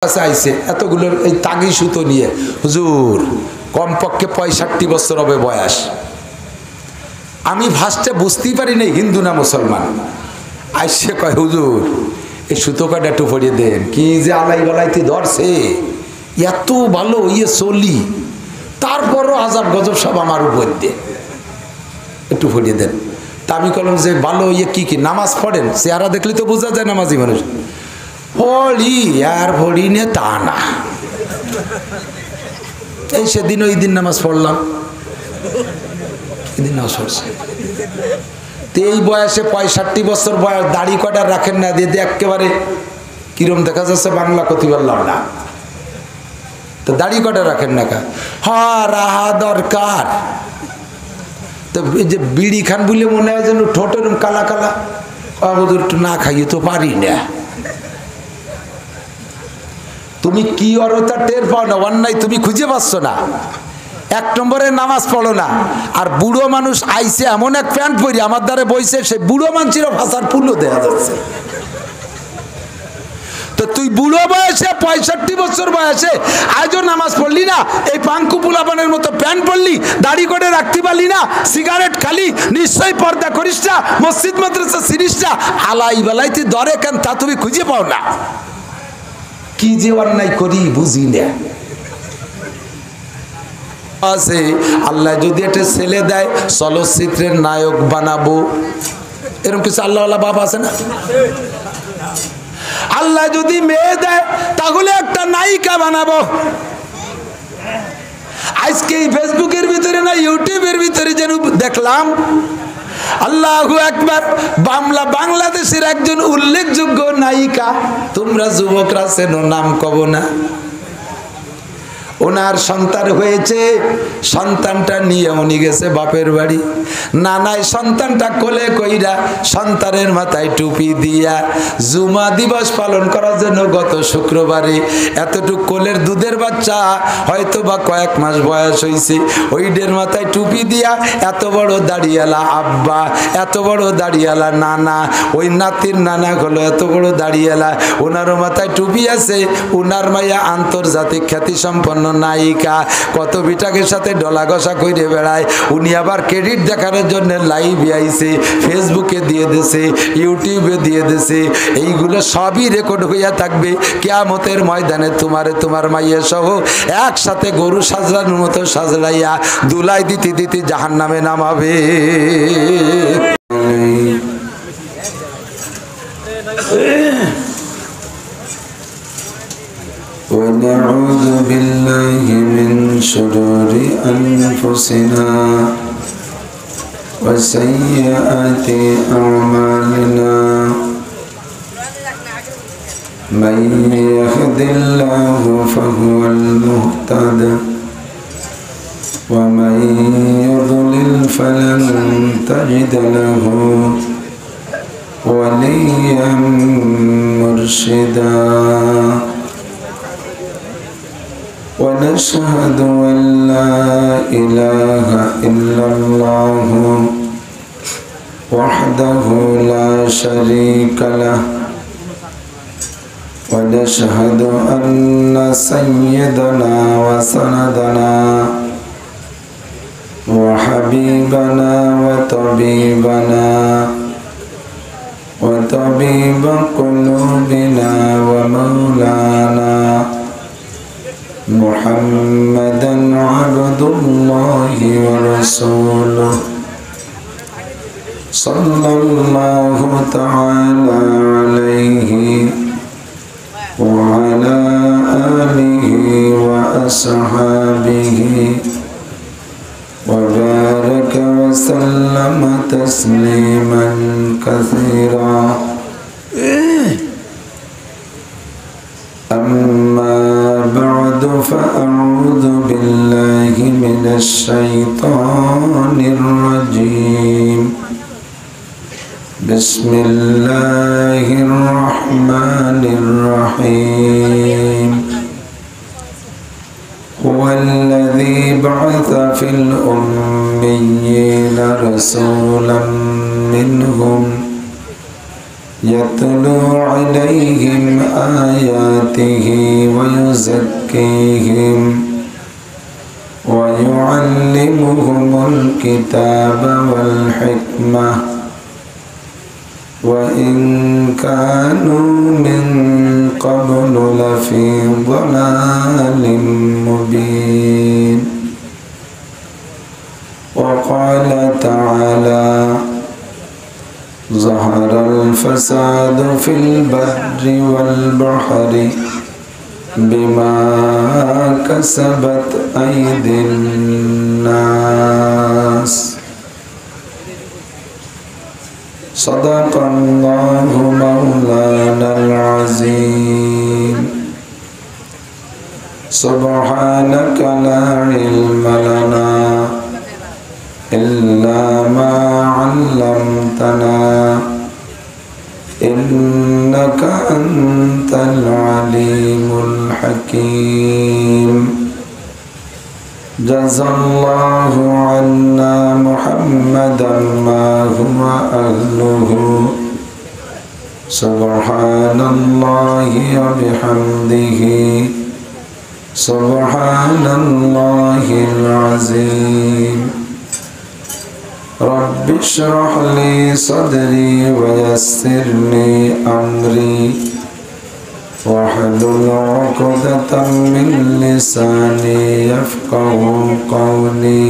আইছে এতগুলো এই তাগি সুতো নিয়ে, হুজুর কমপক্ষে 65 বছর হবে বয়স। আমি ফার্স্টে বুঝতেই পারি নাই হিন্দু না মুসলমান। আইসে কয় হুজুর এই সুতো কাটা একটু পরিয়ে দেন। কি যে আলাই বালাইতে ধরছে, এত ভালো ইয়ে চলি, তারপরও আজাব গজব সব আমার উপর দিয়ে একটু পরিয়ে দেন। তা আমি বললাম যে ভালো ইয়ে কি কি নামাজ পড়েন? চেহারা দেখলে তো বোঝা যায় নামাজি মানুষ। পড়ি আর পড়ি নে তা না, এই সেদিন ওই দিন নামাজ পড়লাম, এদিন নামাজ পড়ছে। এই বয়সে 65 বছর বয়স, দাড়ি কটা রাখেন না, দিয়ে একেবারে কিরম দেখা যাচ্ছে বাংলা কতি বললাম না, তো দাড়ি কটা রাখেন না কা? হ্যাঁ রাহা দরকার। তো এই যে বিড়ি খান বলে মনে হয় যেন ঠোঁটের কালা কালা, একটু না খাইয়ে তো পারি না। তুমি কি অরতা টের পাও না, অন্যায় তুমি খুঁজে পাচ্ছ না। 1 নম্বরে নামাজ পড়ো না। আর বুড়ো মানুষ আইসে এমন এক প্যান্ট পরি আমার দ্বারে বইছে, সে বুড়ো মানুষেরও ভাষার ফুলও দেওয়া যাচ্ছে। তো তুই বুড়ো বয়সে 65 বছর বয়সে আজও নামাজ পড়লি না, এই পাঙ্কু পুলাপানের মতো প্যান্ট পড়লি, দাড়ি করে রাখতে পারলি না, সিগারেট খালি, নিশ্চয়ই পর্দা করিস না, মসজিদ মাদ্রাসা সিরিস না, আলাই বেলাইতে দরে কেন তা তুমি খুঁজে পাও না। কি যে অন্যায় করি বুঝি না। আছে আল্লাহ যদি একটা ছেলে দেয় চলচ্চিত্রের নায়ক বানাবো, এরকম কিছু আল্লাহওয়ালা বাপ আছে না? আল্লাহ যদি মেয়ে দেয় তাহলে একটা নায়িকা বানাবো। আজকে ফেসবুকের ভিতরে না ইউটিউবের ভিতরে যেন দেখলাম, আল্লাহু আকবার, বাংলাদেশের একজন উল্লেখযোগ্য নায়িকা, তোমরা যুবকরা চেনো, নাম কব না, ওনার সন্তান হয়েছে, সন্তানটা নিয়ে উনি গেছে বাপের বাড়ি। নানাই সন্তানটা কোলে কইরা সন্তানের মাথায় টুপি দিয়া জুমা দিবস পালন করার জন্য গত শুক্রবারে এতটুক কোলের দুধের বাচ্চা, হয়তো বা কয়েক মাস বয়স হয়েছে, ওইদের মাথায় টুপি দিয়া এত বড় দাড়িয়ালা আব্বা, এত বড় দাড়িয়ালা নানা, ওই নাতির নানা হলো এত বড় দাড়িয়ালা, ওনারও মাথায় টুপি আছে। ওনার মাইয়া আন্তর্জাতিক খ্যাতি সম্পন্ন নায়িকা, কত বিটাকের সাথে ডলা ঘষা করে বেড়ায়। উনি আবার ক্রেডিট দেখানোর জন্য লাইভে আইছে, ফেসবুকে দিয়ে দিছে, ইউটিউবে দিয়ে দিছে। এইগুলো সবই রেকর্ড হইয়া থাকবে কিয়ামতের ময়দানে। তোমার মাইয়া সহ একসাথে গরু সাজলানোর মতো সাজলাইয়া দুলাই দিতে দিতে জাহান্নামে নামাবে। ونعوذ بالله من شرور أنفسنا وسيئات أعمالنا من يهد الله فهو المهتد ومن يضلل فلن تجد له وليا مرشدا ونشهد أن لا إله إلا الله وحده لا شريك له ونشهد أن سيدنا وسندنا وحبيبنا وطبيب قلوبنا ومولانا محمدا عبد الله ورسوله صلى الله تعالى عليه وعلى آله وأصحابه وبارك وسلم تسليما كثيرا. أما بعد فأعوذ بالله من الشيطان الرجيم. بسم الله الرحمن الرحيم. هو الذي بعث في الأميين رسولا منهم يتلو عليهم آياته ويزكيهم ويعلمهم الكتاب والحكمة وإن كانوا من قبل لفي ضلال مبين. وقال تعالى ظهر الفساد في البر والبحر بما كسبت أيدي الناس. صدق الله مولانا العظيم. سبحانك لا علم لنا إلا ما علمتنا إنك أنت العليم الحكيم. جزى الله عنا محمدا ما هو أهله. سبحان الله وبحمده سبحان الله العظيم. رب اشرح لي صدري ويسر لي أمري واحلل عقدة من لساني يفقه قولي.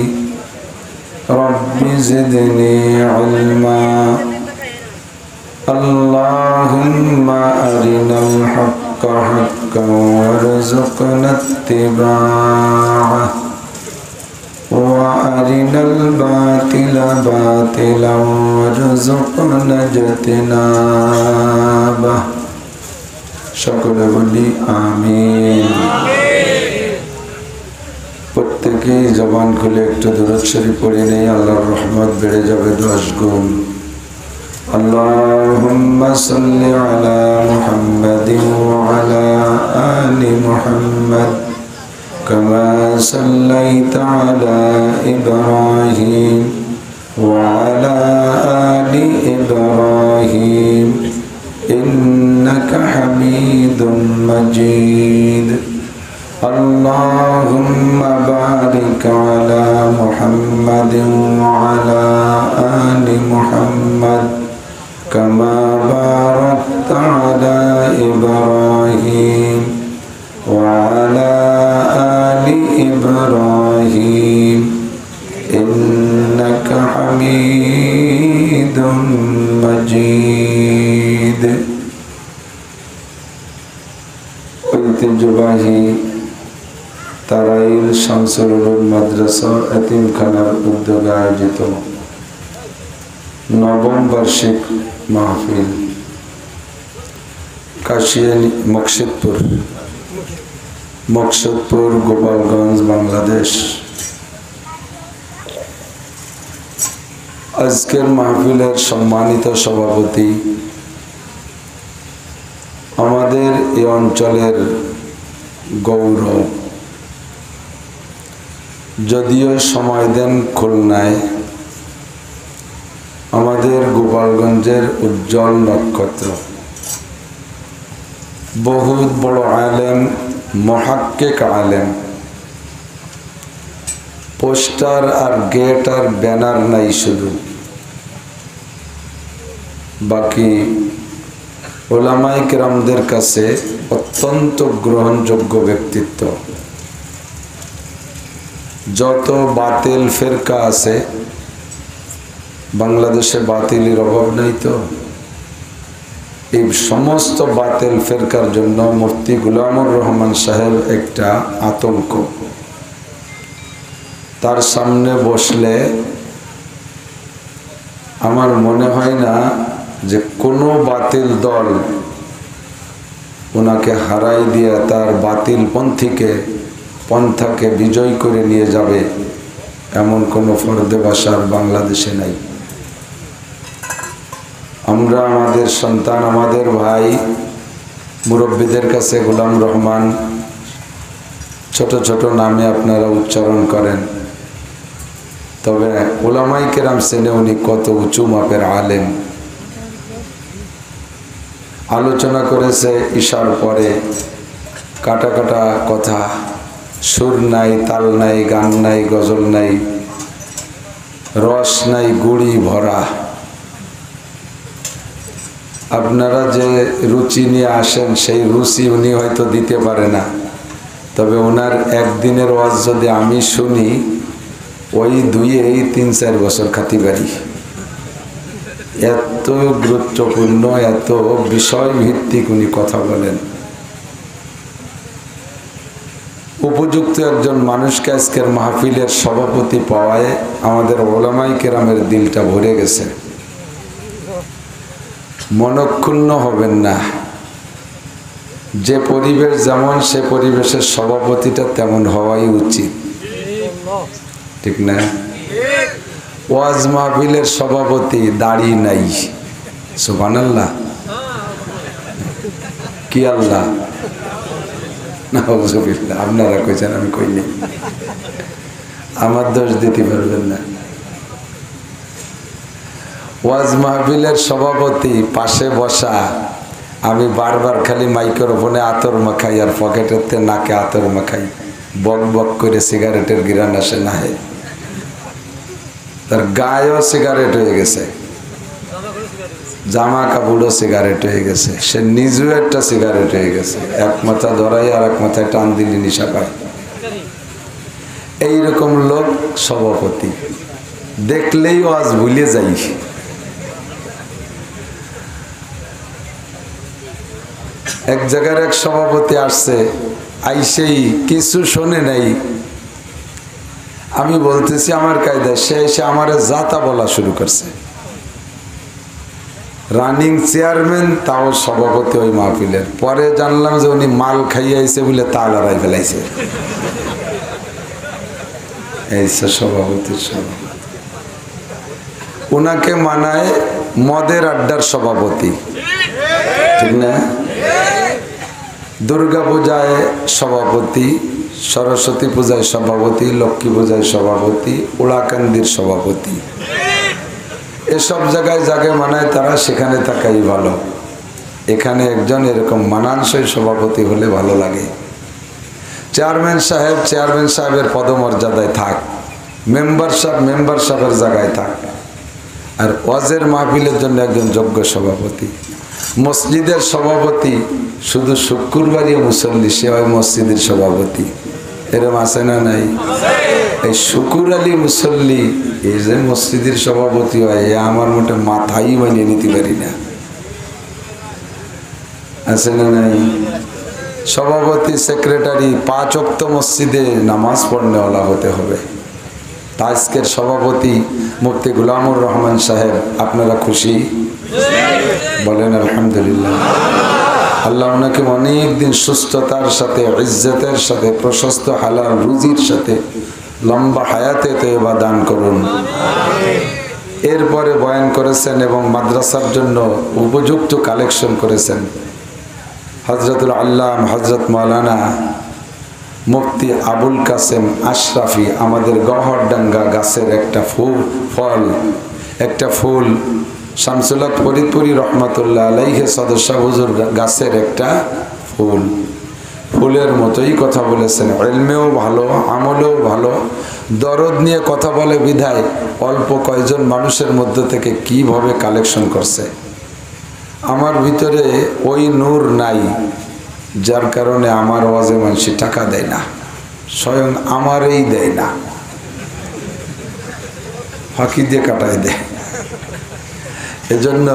رب زدني علما. اللهم أرنا الحق حقا وارزقنا اتباعه وأرنا الباطل باطلا وارزقنا اجتنابه. সকলে বলি আমিন। প্রত্যেকেই জবান খুলে একটু দুরূদ শরীফ পড়ে নেই, আল্লাহর রহমত বেড়ে যাবে 10 গুণ। আল্লাহুম্মা সাল্লি আলা মুহাম্মাদিন ওয়া আলা আলি মুহাম্মাদ কামা সাল্লাইতা আলা ইব্রাহিম ওয়া আলা আলি ইব্রাহিম إنك حميد مجيد. اللهم بارك على محمد وعلى آل محمد كما باركت على إبراهيم وعلى آل إبراهيم إنك حميد مجيد. ঐতিহ্যবাহী তারাইল শামসুল উলুম মাদ্রাসা এতিমখানার উদ্যোগে আয়োজিত নবম বার্ষিক মাহফিল কাশিয়ানী মকসুদপুর গোপালগঞ্জ বাংলাদেশ। আজকের মাহফিলের সম্মানিত সভাপতি, আমাদের এই অঞ্চলের গৌরব, যদিও সময় দেন খুলনায়, আমাদের গোপালগঞ্জের উজ্জ্বল নক্ষত্র, বহুত বড় আলেম, মুহাক্কিক আলেম, পোস্টার আর গেট আর ব্যানার নাই, শুধু বাকি ওলামায়ে কেরামদের কাছে অত্যন্ত গ্রহণযোগ্য ব্যক্তিত্ব। যত বাতিল ফেরকা আছে, বাংলাদেশে বাতিলের অভাব নাই তো, এই সমস্ত বাতিল ফেরকার জন্য মুফতি গোলামুর রহমান সাহেব একটা আতঙ্ক। তার সামনে বসলে আমার মনে হয় না যে কোনো বাতিল দল ওনাকে হারাই দিয়ে তার বাতিল পন্থাকে বিজয় করে নিয়ে যাবে, এমন কোনো ফর্দে বাসার বাংলাদেশে নাই। আমরা আমাদের সন্তান, আমাদের ভাই, মুরব্বীদের কাছে গোলাম রহমান ছোট ছোট নামে আপনারা উচ্চারণ করেন, তবে ওলামায়ে কেরাম শ্রেণী উনি কত উঁচু মাপের আলেম। আলোচনা করেছে ঈশার পরে, কাটা কাটা কথা, সুর নাই, তাল নাই, গান নাই, গজল নাই, রস নাই, গুড়ি ভরা। আপনারা যে রুচি নিয়ে আসেন সেই রুচি উনি হয়তো দিতে পারে না, তবে ওনার একদিনের ওয়াজ যদি আমি শুনি ওই দুইয়েই 3-4 বছর খাতি পারি। এত গুরুত্বপূর্ণ, এত বিষয় ভিত্তিক উনি কথা বলেন। উপযুক্ত একজন মানুষকে আজকের মাহফিলের সভাপতি পাওয়ায় আমাদের ওলামায়ে কেরামের দিলটা ভরে গেছে। মনক্ষুণ্ণ হবেন না, যে পরিবেশ যেমন সে পরিবেশের সভাপতিটা তেমন হওয়াই উচিত, ঠিক না? ওয়াজ মাহফিলের সভাপতি দাড়ি নাই, সুবহানাল্লাহ, কি আল্লাহ না, আপনারা কইছেন, আমি কইনি, আমার দোষ দিতে পারবেন না। ওয়াজ মাহফিলের সভাপতি পাশে বসা, আমি বারবার খালি মাইক্রোফোনে আতর মাখাই আর পকেটেতে নাকে আতর মাখাই, বক বক করে সিগারেটের গিরান আসে না, হে তার গায়েও সিগারেট হয়ে গেছে, জামা কাপড়ও সিগারেট হয়ে গেছে, সে নিজেও একটা সিগারেট হয়ে গেছে, এক মাথা ধরাই আর এক মাথায় টান দিলি নিশা পায়। এইরকম লোক সভাপতি, দেখলেই ওয়াজ ভুলে যাই। এক জায়গার এক সভাপতি আসছে, আইসেই কিছু শোনে নাই, আমি বলতেছি আমার কায়দায়, সে এসে আমারে জাতা বলা শুরু করছে। রানিং চেয়ারম্যান, তাও সভাপতি ওই মাহফিলের। পরে জানলাম যে উনি মাল খাইয়ে আইছে বলে তাল হারাই ফেলাইছে। এই সভাপতির সভাপতি ওনাকে মানায় মদের আড্ডার সভাপতি, ঠিক না? দুর্গা পূজায় সভাপতি, সরস্বতী পূজায় সভাপতি, লক্ষ্মী পূজায় সভাপতি, উড়াকান্দির সভাপতি, এসব জায়গায় যাকে মানায় তারা সেখানে থাকাই ভালো। এখানে একজন এরকম মানানসই সভাপতি হলে ভালো লাগে। চেয়ারম্যান সাহেবের পদমর্যাদায় থাক, মেম্বার সাহেবের জায়গায় থাক, আর ওয়াজের মাহফিলের জন্য একজন যোগ্য সভাপতি। মসজিদের সভাপতি শুধু শুক্রবারই মুসল্লি, সে হয় মসজিদের সভাপতি, এরকম আছে না নাই? এই শুকুর আলী মুসল্লি এই যে মসজিদের সভাপতি হয়, এ আমার মোটে মাথাই মানিয়ে নিতে পারি না, আছে না নাই? সভাপতি, সেক্রেটারি 5 ওয়াক্ত মসজিদে নামাজ পড়নেওয়ালা হতে হবে। আজকের সভাপতি মুফতি গোলামুর রহমান সাহেব, আপনারা খুশি? বলেন আলহামদুলিল্লাহ। আল্লাহ ওনাকে অনেক দিন সুস্থতার সাথে, ইজ্জতের সাথে, প্রশস্ত হালাল রুজির সাথে লম্বা হায়াতে তয়বা দান করুন। এরপরে বয়ান করেছেন এবং মাদ্রাসার জন্য উপযুক্ত কালেকশন করেছেন হযরতুল আল্লাম হযরত মাওলানা মুফতি আবুল কাসেম আশরাফি। আমাদের গহরডাঙ্গা গাছের একটা ফুল শামসুল হক ফরিদপুরি রহমাতুল্লাহ আলাইহি সদস্য হুজুর গাছের একটা ফুলের মতোই কথা বলেছেন। ইলমেও ভালো, আমলেও ভালো, দরদ নিয়ে কথা বলে বিধায় অল্প কয়েকজন মানুষের মধ্যে থেকে কিভাবে কালেকশন করছে। আমার ভিতরে ওই নূর নাই, যার কারণে আমার ওয়াজে মানুষ টাকা দেয় না, স্বয়ং আমারই দেয় না, ফাঁকি দিয়ে কাটায় দেয়। এজন্য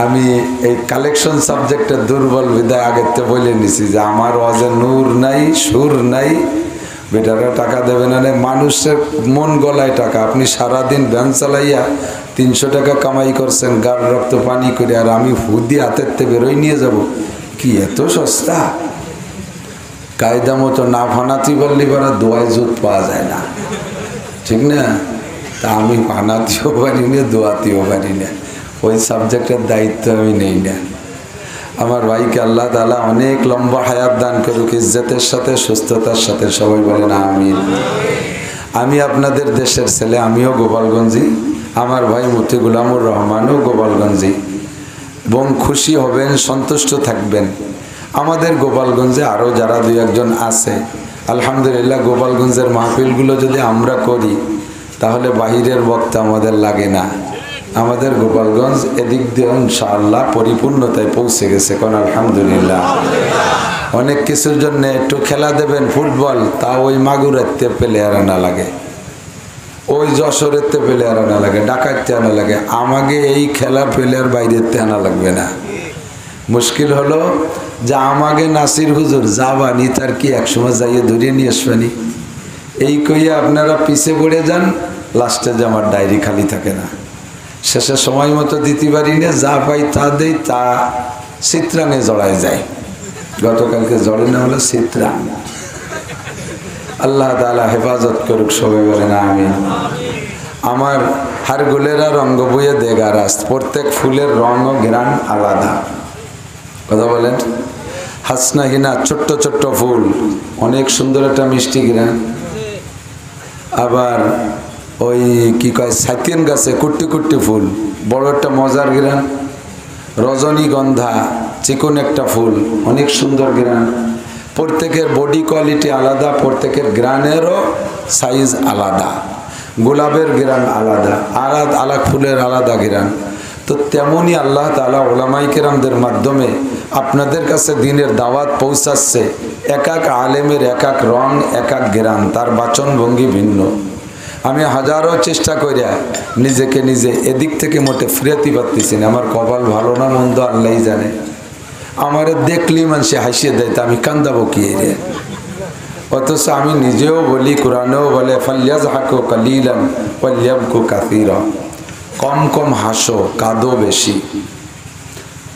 আমি এই কালেকশন সাবজেক্টে দুর্বল বিদায় আগের থেকে বলে নিছি যে আমার ওয়াজে নূর নাই, সুর নাই, বেটারা টাকা দেবে না। মানুষের মন গলায় টাকা। আপনি সারাদিন ভ্যান চালাইয়া 300 টাকা কামাই করছেন গার রক্ত পানি করে, আর আমি হুদি হাতের থেকে বেরোই নিয়ে যাব, কি এত সস্তা? কায়দা মতো না ফানাতি বললি বারা দোয়ায় জুত পাওয়া যায় না, ঠিক না? তা আমি ফানাতিও পারি না, দোয়াতিও পারি না, ওই সাবজেক্টের দায়িত্ব আমি নেই না। আমার ভাইকে আল্লাহ তাআলা অনেক লম্বা হায়াত দান করুক, ইজ্জতের সাথে, সুস্থতার সাথে, সবাই বলেন আমিন। আমি আপনাদের দেশের ছেলে, আমিও গোপালগঞ্জি, আমার ভাই মুফতি গোলামুর রহমানও গোপালগঞ্জি। এবং খুশি হবেন, সন্তুষ্ট থাকবেন। আমাদের গোপালগঞ্জে আরও যারা দুই একজন আছে, আলহামদুলিল্লাহ গোপালগঞ্জের মাহফিলগুলো যদি আমরা করি তাহলে বাহিরের বক্তা আমাদের লাগে না। আমাদের গোপালগঞ্জ এদিক দিয়ে ইনশাআল্লাহ পরিপূর্ণতায় পৌঁছে গেছে, কোন আলহামদুলিল্লাহ। অনেক কিছুর জন্য একটু খেলা দেবেন ফুটবল, তা ওই মাগুরাতে প্লেয়ার আনা লাগে, ওই যশোরেতে প্লেয়ার আনা লাগে, ডাকাইতে আনা লাগে। আমাকে এই খেলা প্লেয়ার বাইরেতে আনা লাগবে না। মুশকিল হলো যে আমাকে নাসির হুজুর যাবানি, তার কি একসময় যাইয়ে ধরিয়ে নিয়ে আসবানি, এই কইয়া আপনারা পিছে পড়ে যান, লাস্টে যে আমার ডায়েরি খালি থাকে না, শেষে সময় মতো দিতে পারি না, যা পাই তা দেই, তা চিত্রাঙ্গে জড়ায় যায়। গতকালকে জড়ে না হলো চিত্রাং। আল্লাহ তাআলা হেফাজত করুক, সবাই বলেন আমিন। আমার হারগুলেরা রঙ্গ বইয়ে দেগারাস, প্রত্যেক ফুলের রং ও ঘ্রাণ আলাদা, কথা বলেন। হাসনাহিনা ছোট্ট ছোট্ট ফুল, অনেক সুন্দর একটা মিষ্টি ঘ্রাণ। আবার ওই কি কয় সাইতেন গাছে কুট্টি কুট্টি ফুল, বড় একটা মজার ঘ্রাণ। রজনীগন্ধা চিকন একটা ফুল, অনেক সুন্দর ঘ্রাণ। প্রত্যেকের বডি কোয়ালিটি আলাদা, প্রত্যেকের ঘ্রাণেরও সাইজ আলাদা, গোলাপের ঘ্রাণ আলাদা, আলাদা ফুলের আলাদা ঘ্রাণ। তো তেমনই আল্লাহ তাআলা উলামাই কেরামদের মাধ্যমে আপনাদের কাছে দিনের দাওয়াত পৌঁছাচ্ছে। এক এক আলেমের এক এক রং, এক এক ঘ্রাণ, তার বাচনভঙ্গি ভিন্ন। আমি হাজারো চেষ্টা করিয়া নিজেকে নিজে এদিক থেকে মোটে ফিরাতে পারতেছি না। আমার কপাল ভালো না মন্দ আল্লাহই জানে। আমারে দেখলেই মানুষে হাসিয়ে দেয়, তা আমি কান্দাবো কি রে? অথচ আমি নিজেও বলি, কোরআনেও বলে ফালিয়াযহাকু কালিলান ওয়ালিয়াবকু কাসীরা, কম কম হাসো, কাঁদো বেশি।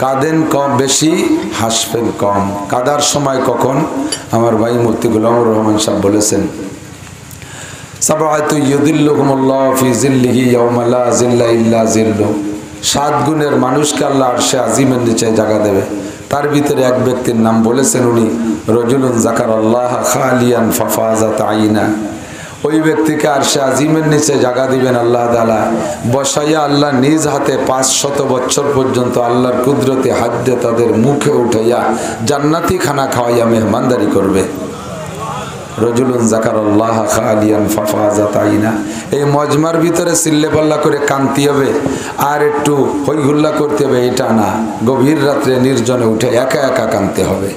কাঁদেন কম বেশি, হাসবেন কম। কাঁদার সময় কখন? আমার ভাই মুফতি গোলামুর রহমান সাহেব বলেছেন, সাবআতু ইউযিল্লুহুমুল্লাহু ফি যিল্লিহি ইয়াওমা লা যিল্লা ইল্লা যিল্লু। 7 গুণের মানুষকে আল্লাহ আরশে আজিমের নিচে জায়গা দেবে। তার ভিতরে এক ব্যক্তির নাম বলেছেন উনি, রজুলুন যাকারাল্লাহ খালিয়ান ফাফাজাত আইনা। ওই ব্যক্তিকে আরশে আজিমের নিচে জায়গা দিবেন আল্লাহ তাআলা, বসাইয়া আল্লাহ নিজ হাতে 500 বছর পর্যন্ত আল্লাহর কুদরতে হাত দিয়ে তাদের মুখে উঠাইয়া জান্নাতি খানা খাওয়াইয়া মেহমানদারি করবে। রজুলুন যাকারাল্লাহ খালিয়ান ফাফাজাত আইনা। এই মজমার ভিতরে সিল্লে পাল্লা করে কান্তি হবে আর একটু হইহুল্লা করতে হবে, এটা না। গভীর রাত্রে নির্জনে উঠে একা একা কাঁদতে হবে,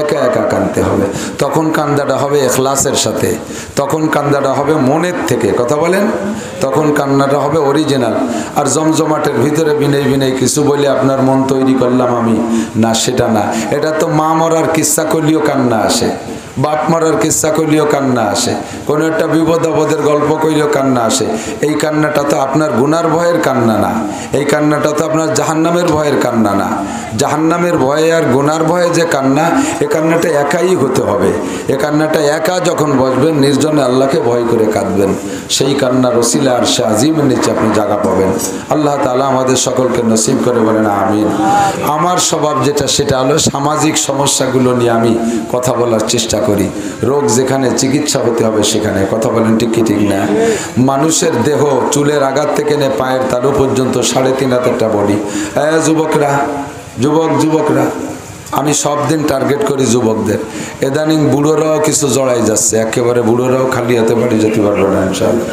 একা একা কাঁদতে হবে। তখন কান্দাটা হবে ইখলাসের সাথে, তখন কান্দাটা হবে মনের থেকে, কথা বলেন। তখন কান্নাটা হবে অরিজিনাল। আর জমজমাটের ভিতরে বিনয় বিনয় কিছু বলে আপনার মন তৈরি করলাম আমি, না, সেটা না। এটা তো মা মরার কিস্সা করলেও কান্না আসে, বাপ মারার কিস্সা করলেও কান্না আসে, কোনো একটা বিপদ আপদের গল্প করলেও কান্না আসে। এই কান্নাটা তো আপনার গুনার ভয়ের কান্না না, এই কান্নাটা তো আপনার জাহান্নামের ভয়ের কান্না না। জাহান্নামের ভয়ে আর গুনার ভয়ে যে কান্না, এ কান্নাটা একাই হতে হবে। এ কান্নাটা একা যখন বসবেন নির্জনে আল্লাহকে ভয় করে কাঁদবেন, সেই কান্নার ওসিলা আরশে আজিমের নিচে আপনি জায়গা পাবেন। আল্লাহ তাআলা আমাদের সকলকে নসিব করে বলেন আমিন। আমার স্বভাব যেটা, সেটা হলো সামাজিক সমস্যাগুলো নিয়ে আমি কথা বলার চেষ্টা করি। রোগ যেখানে চিকিৎসা হতে হবে সেখানে, কথা বলেন ঠিক কি ঠিক না? মানুষের দেহ চুলের আঘাত থেকে নে পায়ের তালু পর্যন্ত 3.5 হাতেরটা বডি। যুবকরা, আমি সব দিন টার্গেট করি যুবকদের। এদানিং বুড়োরাও কিছু জড়াই যাচ্ছে, একেবারে বুড়োরাও খালি হাতে বাড়ি যেতে পারবে না ইনশাআল্লাহ।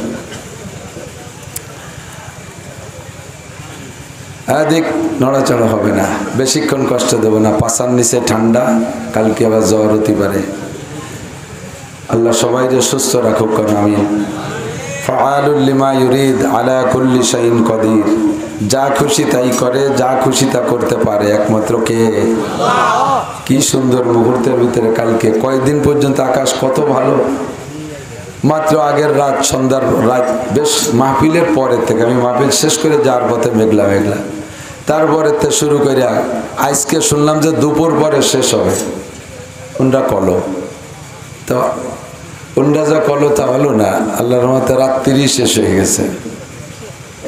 এদিক নড়াচড়া হবে না, বেশিক্ষণ কষ্ট দেব না। পাছার নিচে ঠান্ডা, কালকে আবার জ্বর হতে পারে। আল্লাহ সবাইকে সুস্থ রাখুক, আমিন। ফাআলুল লিমা ইউরিদ আলা কুল্লি শাইইন কাদির। যা খুশি তাই করে, যা খুশি তা করতে পারে একমাত্র কে? আল্লাহ। কি সুন্দর মুহূর্তের ভিতরে কালকে কয়েকদিন পর্যন্ত আকাশ কত ভালো। মাত্র আগের রাত, সন্ধ্যার রাত, বেশ মাহফিলের পরের থেকে, আমি মাহফিল শেষ করে যাওয়ার পথে মেঘলা মেঘলা, তারপরে তো শুরু করে আজকে শুনলাম যে দুপুর পরে শেষ হবে। কোনটা কলো তো, কোনটা যা কলো তা হলো না। আল্লাহর রহমতে রাত্রি শেষ হয়ে গেছে।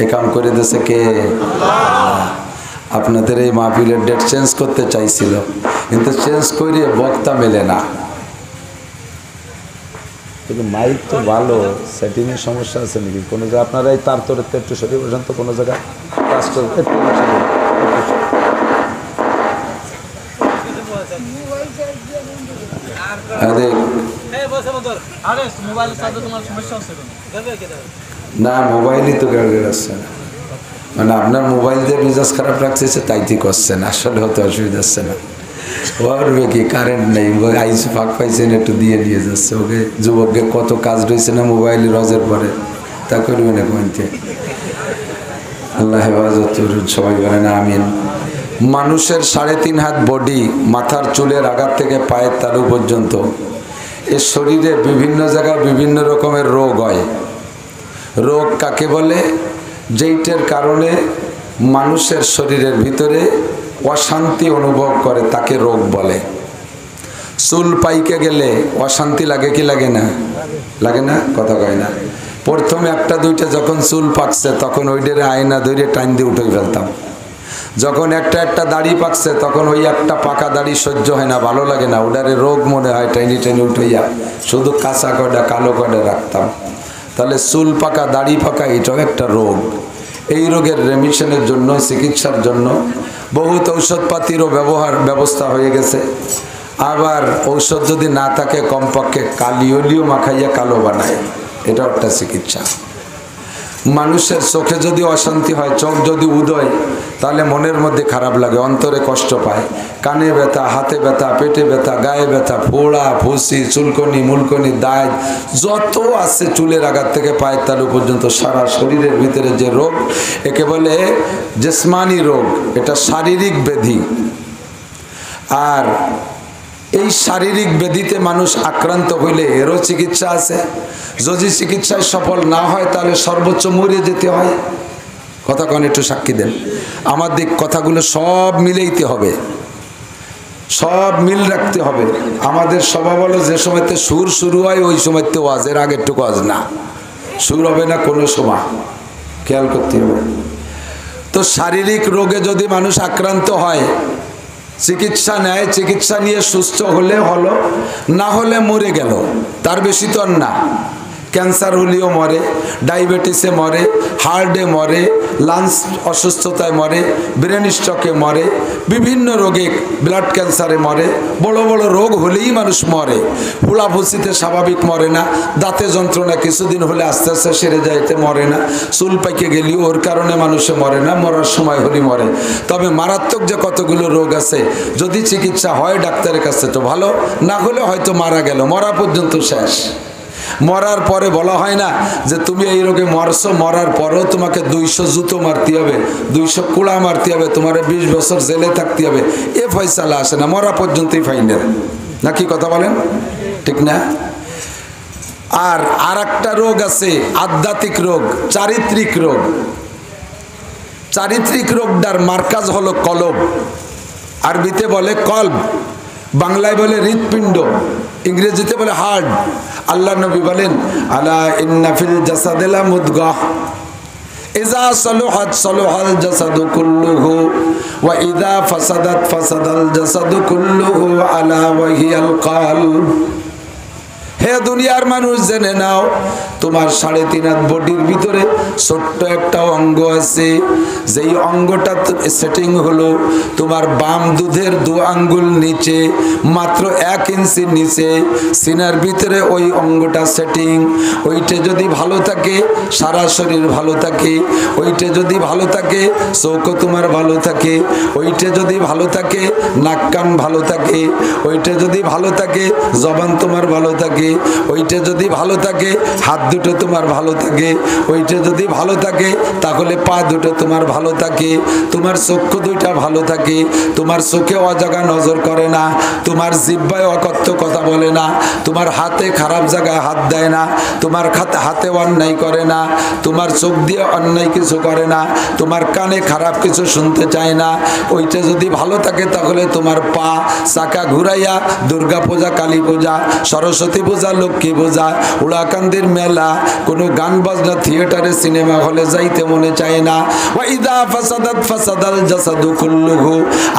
এ কাম করে দিয়েছে কে? আল্লাহ। আপনাদের এই মাহফিলের ডেট চেঞ্জ করতে চাইছিল, কিন্তু চেঞ্জ করে বক্তা মেলে না। কিন্তু মাইক তো ভালো, সেটিংয়ের সমস্যা আছে নাকি কোনো জায়গায়? আপনারা এই তার তোর একটু সরিয়ে বসেন তো, কোনো জায়গায় কাজ করতে একটু দেখ না মোবাইলই তো গাড়ি আসছে না, মানে আপনার মোবাইল দিয়ে মেজাজ খারাপ রাখতেছে তাই ঠিক করছে না, আসলে হতে অসুবিধা হচ্ছে না। ওরবে কি কারেন্ট নেই, আইসি ফাঁক পাইছেন একটু দিয়ে নিয়ে যাচ্ছে। ওকে যুবককে কত কাজ রয়েছে না মোবাইল রজের পরে, তা করবে না কমতে। আল্লাহ হেফাজত করুন, সবাই বলেন আমিন। মানুষের 3.5 হাত বডি, মাথার চুলের আঘাত থেকে পায়ের তালু পর্যন্ত, এর শরীরে বিভিন্ন জায়গায় বিভিন্ন রকমের রোগ হয়। রোগ কাকে বলে? যেইটার কারণে মানুষের শরীরের ভিতরে অশান্তি অনুভব করে তাকে রোগ বলে। চুল পাইকে গেলে অশান্তি লাগে কি লাগে না? লাগে না? কথা কয় না। প্রথমে 1-2টা যখন চুল পাকছে তখন ওইটারে আয়না ধরে টাইম দিয়ে উঠে ফেলতাম। যখন একটা দাড়ি পাকছে তখন ওই একটা পাকা দাড়ি সহ্য হয় না, ভালো লাগে না, ওটারে রোগ মনে হয়, টাইনি উঠাইয়া শুধু কাঁচা কয়টা কালো কয়টা রাখতাম। তাহলে চুল পাকা দাড়ি পাকা এটাও একটা রোগ। এই রোগের রেমিশনের জন্য, চিকিৎসার জন্য বহুত ঔষধপাতিরও ব্যবস্থা হয়ে গেছে। আবার ঔষধ যদি না থাকে কমপক্ষে কালিওলিও মাখাইয়া কালো বানায়, এটাও একটা চিকিৎসা। মানুষের চোখে যদি অশান্তি হয়, চোখ যদি উদয়, তাহলে মনের মধ্যে খারাপ লাগে, অন্তরে কষ্ট পায়। কানে ব্যথা, হাতে ব্যথা, পেটে ব্যথা, গায়ে ব্যথা, ফোড়া, ফুসি, চুলকনি, মুলকনি, দায় যত আছে চুলের আঘাত থেকে পায়ের তালু পর্যন্ত সারা শরীরের ভিতরে যে রোগ, একে বলে জিসমানি রোগ। এটা শারীরিক ব্যাধি। আর এই শারীরিক ব্যাধিতে মানুষ আক্রান্ত হইলে এরও চিকিৎসা আছে। যদি চিকিৎসায় সফল না হয় তাহলে সর্বোচ্চ মরে যেতে হয়। কথা কন, একটু সাক্ষী দেন। আমার দিক কথাগুলো সব মিলেইতে হবে, সব মিল রাখতে হবে। আমাদের স্বভাব হলো যে সময়তে সুর শুরু হয় ওই সময়তে ওয়াজ, এর আগেরটুকু ওয়াজ না, সুর হবে না কোনো সময়, খেয়াল করতে হবে। তো শারীরিক রোগে যদি মানুষ আক্রান্ত হয়, চিকিৎসা নেয়, চিকিৎসা নিয়ে সুস্থ হলে হলো, না হলে মরে গেল, তার বেশি তো আর না। ক্যান্সার হলেও মরে, ডায়াবেটিসে মরে, হার্টে মরে, লাংস অসুস্থতায় মরে, ব্রেন স্ট্রোকে মরে, বিভিন্ন রোগে, ব্লাড ক্যান্সারে মরে, বড় বড় রোগ হলেই মানুষ মরে। ফুলাফুসিতে স্বাভাবিক মরে না, দাঁতে যন্ত্রণা কিছুদিন হলে আস্তে আস্তে সেরে যায়, এতে মরে না। চুল পাইকে গেলেও ওর কারণে মানুষে মরে না, মরার সময় হলেই মরে। তবে মারাত্মক যে কতগুলো রোগ আছে, যদি চিকিৎসা হয় ডাক্তারের কাছে তো ভালো, না হলে হয়তো মারা গেল, মরা পর্যন্ত শেষ। মরার পরে বলা হয় না যে তুমি এই রোগে মরছো, মরার পরেও তোমাকে 200 জুতো মারতে হবে, 200 কুড়া মারতে হবে, তোমার 20 বছর জেলে থাকতে হবে, এ ফয়সালা আসে না, মরা পর্যন্তই ফাইনাল। নাকি কথা বলেন? ঠিক না? আর একটা রোগ আছে আধ্যাত্মিক রোগ, চারিত্রিক রোগ। চারিত্রিক রোগটার মার্কাজ হলো কলব, আরবিতে বলে কলব, বাংলায় বলে হৃৎপিণ্ড, ইংরেজিতে বলে হার্ট। আল্লাহ নবী বলেন আলা ইন্না ফিল জাসাদিলা মুদগাহ ইযা সালুহাত সালুহাল জাসাদু কুল্লুহু ওয়া ইযা ফাসাদাত ফাসাদাল জাসাদু কুল্লুহু আলা ওয়া হিয়াল কলব। হে দুনিয়ার মানুষ, জেনে নাও তোমার 3.5 হাত বডির ভিতরে ছোট্ট একটা অঙ্গ আছে, যেই অঙ্গটা সেটিং হলো তোমার বাম দুধের 2 আঙ্গুল নিচে, মাত্র 1 ইঞ্চি নিচে সিনার ভিতরে ওই অঙ্গটা সেটিং। ওইটা যদি ভালো থাকে সারা শরীর ভালো থাকে, ওইটা যদি ভালো থাকে চোখও তোমার ভালো থাকে, ওইটা যদি ভালো থাকে নাক কান ভালো থাকে, ওইটা যদি ভালো থাকে জবান তোমার ভালো থাকে, ওইটা যদি ভালো থাকে হাত দুটো তোমার ভালো থাকে, ওইটা যদি ভালো থাকে তাহলে পা দুটো তোমার ভালো থাকে, তোমার চক্ষু দুইটা ভালো থাকে, তোমার চোখে অজাগা নজর করে না, তোমার জিহ্বায় অকথ্য কথা বলে না, তোমার হাতে খারাপ জায়গায় হাত দেয় না, তোমার হাতে অন্যায় করে না, তোমার চোখ দিয়ে অন্যায় কিছু করে না, তোমার কানে খারাপ কিছু শুনতে চায় না। ওইটা যদি ভালো থাকে তাহলে তোমার পা চাকা ঘুরাইয়া দুর্গা পূজা, কালী পূজা, সরস্বতী পূজা পূজা, লক্ষ্মী পূজা, উড়াকান্দির মেলা, কোনো গান বাজনা, থিয়েটারে, সিনেমা হলে যাইতে মনে চায় না। ওয়াইদা ফাসাদাত ফাসাদাল জাসাদু কুল্লুহু,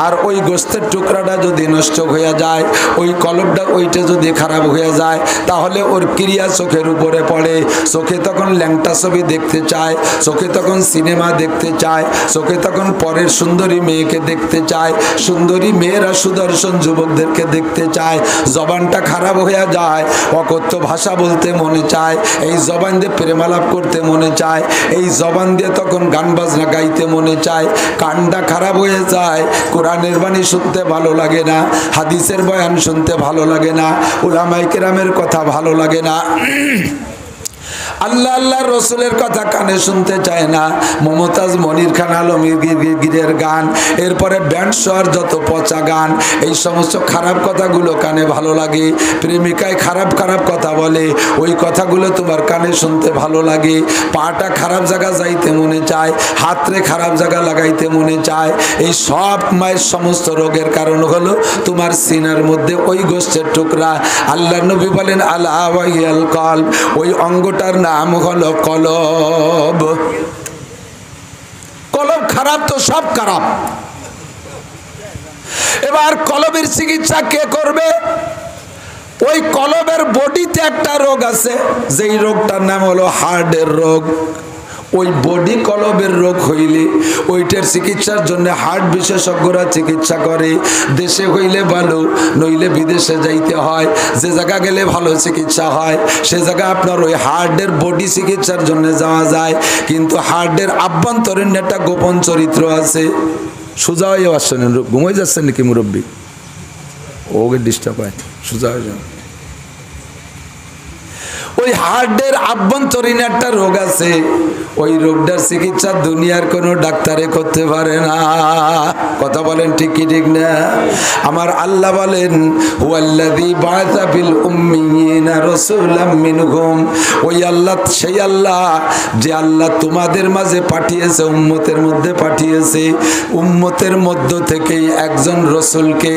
আর ওই গোশতের টুকরাটা যদি নষ্ট হয়ে যায়, ওই কলবটা ওইটা যদি খারাপ হয়ে যায়, তাহলে ওর ক্রিয়া চোখের উপরে পড়ে। চোখে তখন ল্যাংটা ছবি দেখতে চায়, চোখে তখন সিনেমা দেখতে চায়, চোখে তখন পরের সুন্দরী মেয়েকে দেখতে চায়, সুন্দরী মেয়েরা সুদর্শন যুবকদেরকে দেখতে চায়। জবানটা খারাপ হয়ে যায়, অকথ্য ভাষা বলতে মনে চায়, এই জবান দিয়ে প্রেমালাপ করতে মনে চায়, এই জবান দিয়ে তখন গান বাজনা গাইতে মনে চায়। কানটা খারাপ হয়ে যায়, কোরআনের বাণী শুনতে ভালো লাগে না, হাদিসের বয়ান শুনতে ভালো লাগে না, উলামায়ে কেরামের কথা ভালো লাগে না, আল্লাহ আল্লাহ রসুলের কথা কানে শুনতে চায় না। মমতাজ, মনির খান, আলমগীরের গান, এরপরে ব্যান্ড শোয়ার যত পচা গান, এই সমস্ত খারাপ কথাগুলো কানে ভালো লাগে। প্রেমিকায় খারাপ খারাপ কথা বলে, ওই কথাগুলো তোমার কানে শুনতে ভালো লাগে। পাটা খারাপ জায়গা যাইতে মনে চায়, হাতরে খারাপ জায়গা লাগাইতে মনে চায়। এই সব মায়ের সমস্ত রোগের কারণ হলো তোমার সিনার মধ্যে ওই গোষ্ঠের টুকরা। আল্লাহ নবী বলেন আলা ওয়াইয়াল কলব, ওই অঙ্গটার নাম হলো কলব। কলব খারাপ তো সব খারাপ। এবার কলবের চিকিৎসা কে করবে? ওই কলবের বডিতে একটা রোগ আছে, যেই রোগটার নাম হলো হার্টের রোগ। ওই বডি কলবের রোগ হইলে ওইটার চিকিৎসার জন্য হার্ট বিশেষজ্ঞরা চিকিৎসা করে। দেশে হইলে ভালো, নইলে বিদেশে যাইতে হয়। যে জায়গা গেলে ভালো চিকিৎসা হয়, সে জায়গা আপনার ওই হার্টের বডি চিকিৎসার জন্য যাওয়া যায়। কিন্তু হার্টের আভ্যন্তরীণ একটা গোপন চরিত্র আছে। সোজা হয়ে আসছেন, ঘুমাই যাচ্ছেন নাকি মুরব্বী? ওকে ডিস্টার্ব হয়, সোজা হয়ে যান। ওই হার্টের আভ্যন্তরীণ একটা রোগ আছে, ওই রোগটার চিকিৎসা দুনিয়ার কোনো ডাক্তারে করতে পারে না। কথা বলেন ঠিক কি ঠিক না? আমার আল্লাহ বলেন হুয়াল্লাযী বাআসা ফিল উম্মিয়িনা রাসূলাম মিনহুম, ওই আল্লাহ সেই আল্লাহ যে আল্লাহ তোমাদের মাঝে পাঠিয়েছে, উম্মতের মধ্যে পাঠিয়েছে। উম্মতের মধ্য থেকে একজন রসুলকে।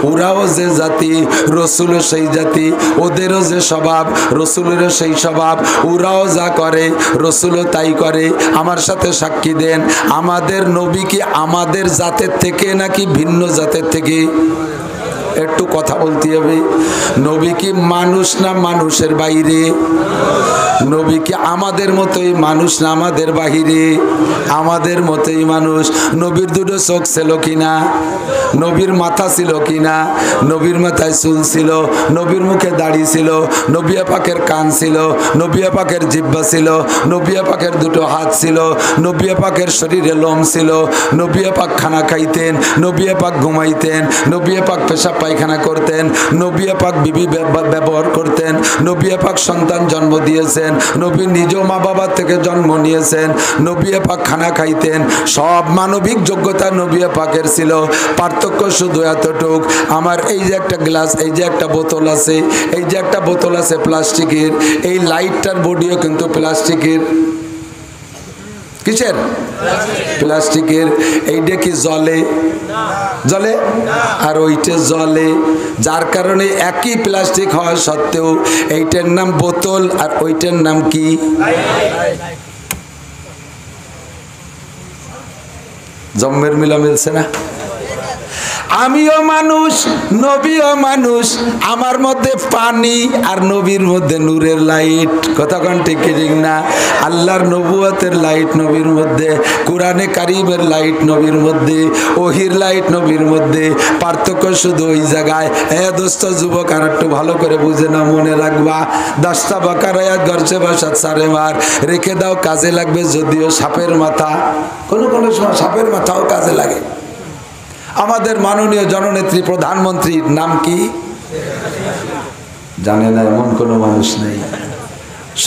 ওরাও যে জাতি, রসুলও সেই জাতি, ওদেরও যে স্বভাব, রসুলেরও সেই স্বভাব। ওরাও যা করে রসুলও তাই করে। আমার সাথে সাক্ষী দেন, আমাদের নবী কি আমাদের জাতের থেকে নাকি ভিন্ন জাতের থেকে? একটু কথা বলতে হবে। নবী কি মানুষ না মানুষের বাইরে? নবী কি আমাদের মতোই মানুষ না আমাদের বাহিরে? আমাদের মতোই মানুষ। নবীর দুটো চোখ ছিল কিনা? নবীর মাথা ছিল কিনা? নবীর মাথায় চুল ছিল, নবীর মুখে দাড়ি ছিল, নবী পাকের কান ছিল, নবী পাকের জিহ্বা ছিল, নবী পাকের দুটো হাত ছিল, নবী পাকের শরীরে লোম ছিল, নবী পাক খানা খাইতেন, নবী পাক ঘুমাইতেন, নবী পাক পেশাব পায়খানা করতেন, নবী পাক বিবি ব্যবহার করতেন, নবী পাক সন্তান জন্ম দিয়েছেন, নবী নিজ মা বাবার থেকে জন্ম নিয়েছেন, নবী পাক খানা খাইতেন। সব মানবিক যোগ্যতা নবী পাকের ছিল। পার্থক্য শুধু এতটুক, আমার এই যে একটা গ্লাস, এই যে একটা বোতল আছে, এই যে একটা বোতল আছে প্লাস্টিকের, এই লাইটটার বডিও কিন্তু প্লাস্টিকের। কিসের? প্লাস্টিকের। এইটা কি জলে? জলে। আর ওইটা জলে। যার কারণে একই প্লাস্টিক হওয়া সত্ত্বেও এইটার নাম বোতল আর ওইটার নাম কি? জম্মের মিলা মিলছে না? আমিও মানুষ, নবীও মানুষ। আমার মধ্যে পানি আর নবীর মধ্যে নূরের লাইট। কথা কোন ঠিক ঠিক না? আল্লাহর নবুয়তের লাইট নবীর মধ্যে, কোরআনে কারিমের লাইট নবীর মধ্যে, ওহির লাইট নবীর মধ্যে। পার্থক্য শুধু ওই জায়গায়। দোস্ত যুবক, আর একটু ভালো করে বুঝে না, মনে রাখবা। 10টা বাকার আয়াত গর্জে বাসাত সারে মার রেখে দাও, কাজে লাগবে। যদিও সাপের মাথা, কোনো কোনো সময় সাপের মাথাও কাজে লাগে। আমাদের মাননীয় জননেত্রী প্রধানমন্ত্রীর নাম কি জানে না এমন কোনো মানুষ নেই,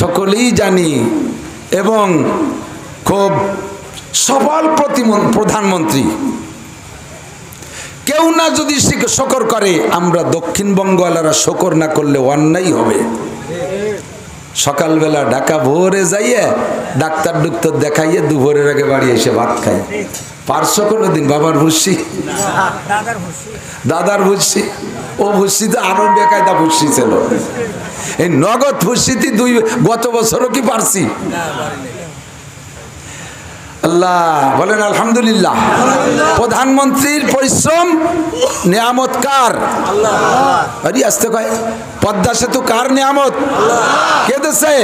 সকলেই জানি। এবং খুব সফল প্রধানমন্ত্রী। কেউ না যদি শকর করে, আমরা দক্ষিণবঙ্গওয়ালারা শকর না করলে অন্যায় হবে। সকালবেলা ঢাকা ভোরে যাইয়ে ডাক্তার ডুক্তার দেখাইয়ে দুপুরের আগে বাড়ি এসে ভাত খাই। পারছো কোনোদিন? বাবার ভুসি, দাদার ভুসি, ও ভুসি তো আরো বেকায়দা ভুসি ছিল। এই নগদ ভুসিতে গত বছরও কি পারছি? আল্লাহ বলেন আলহামদুলিল্লাহ। প্রধানমন্ত্রীর পরিশ্রম নিয়ামত কার? আরে আসতে কয় পদ্মা সেতু কার নিয়ামত? কে দিছে?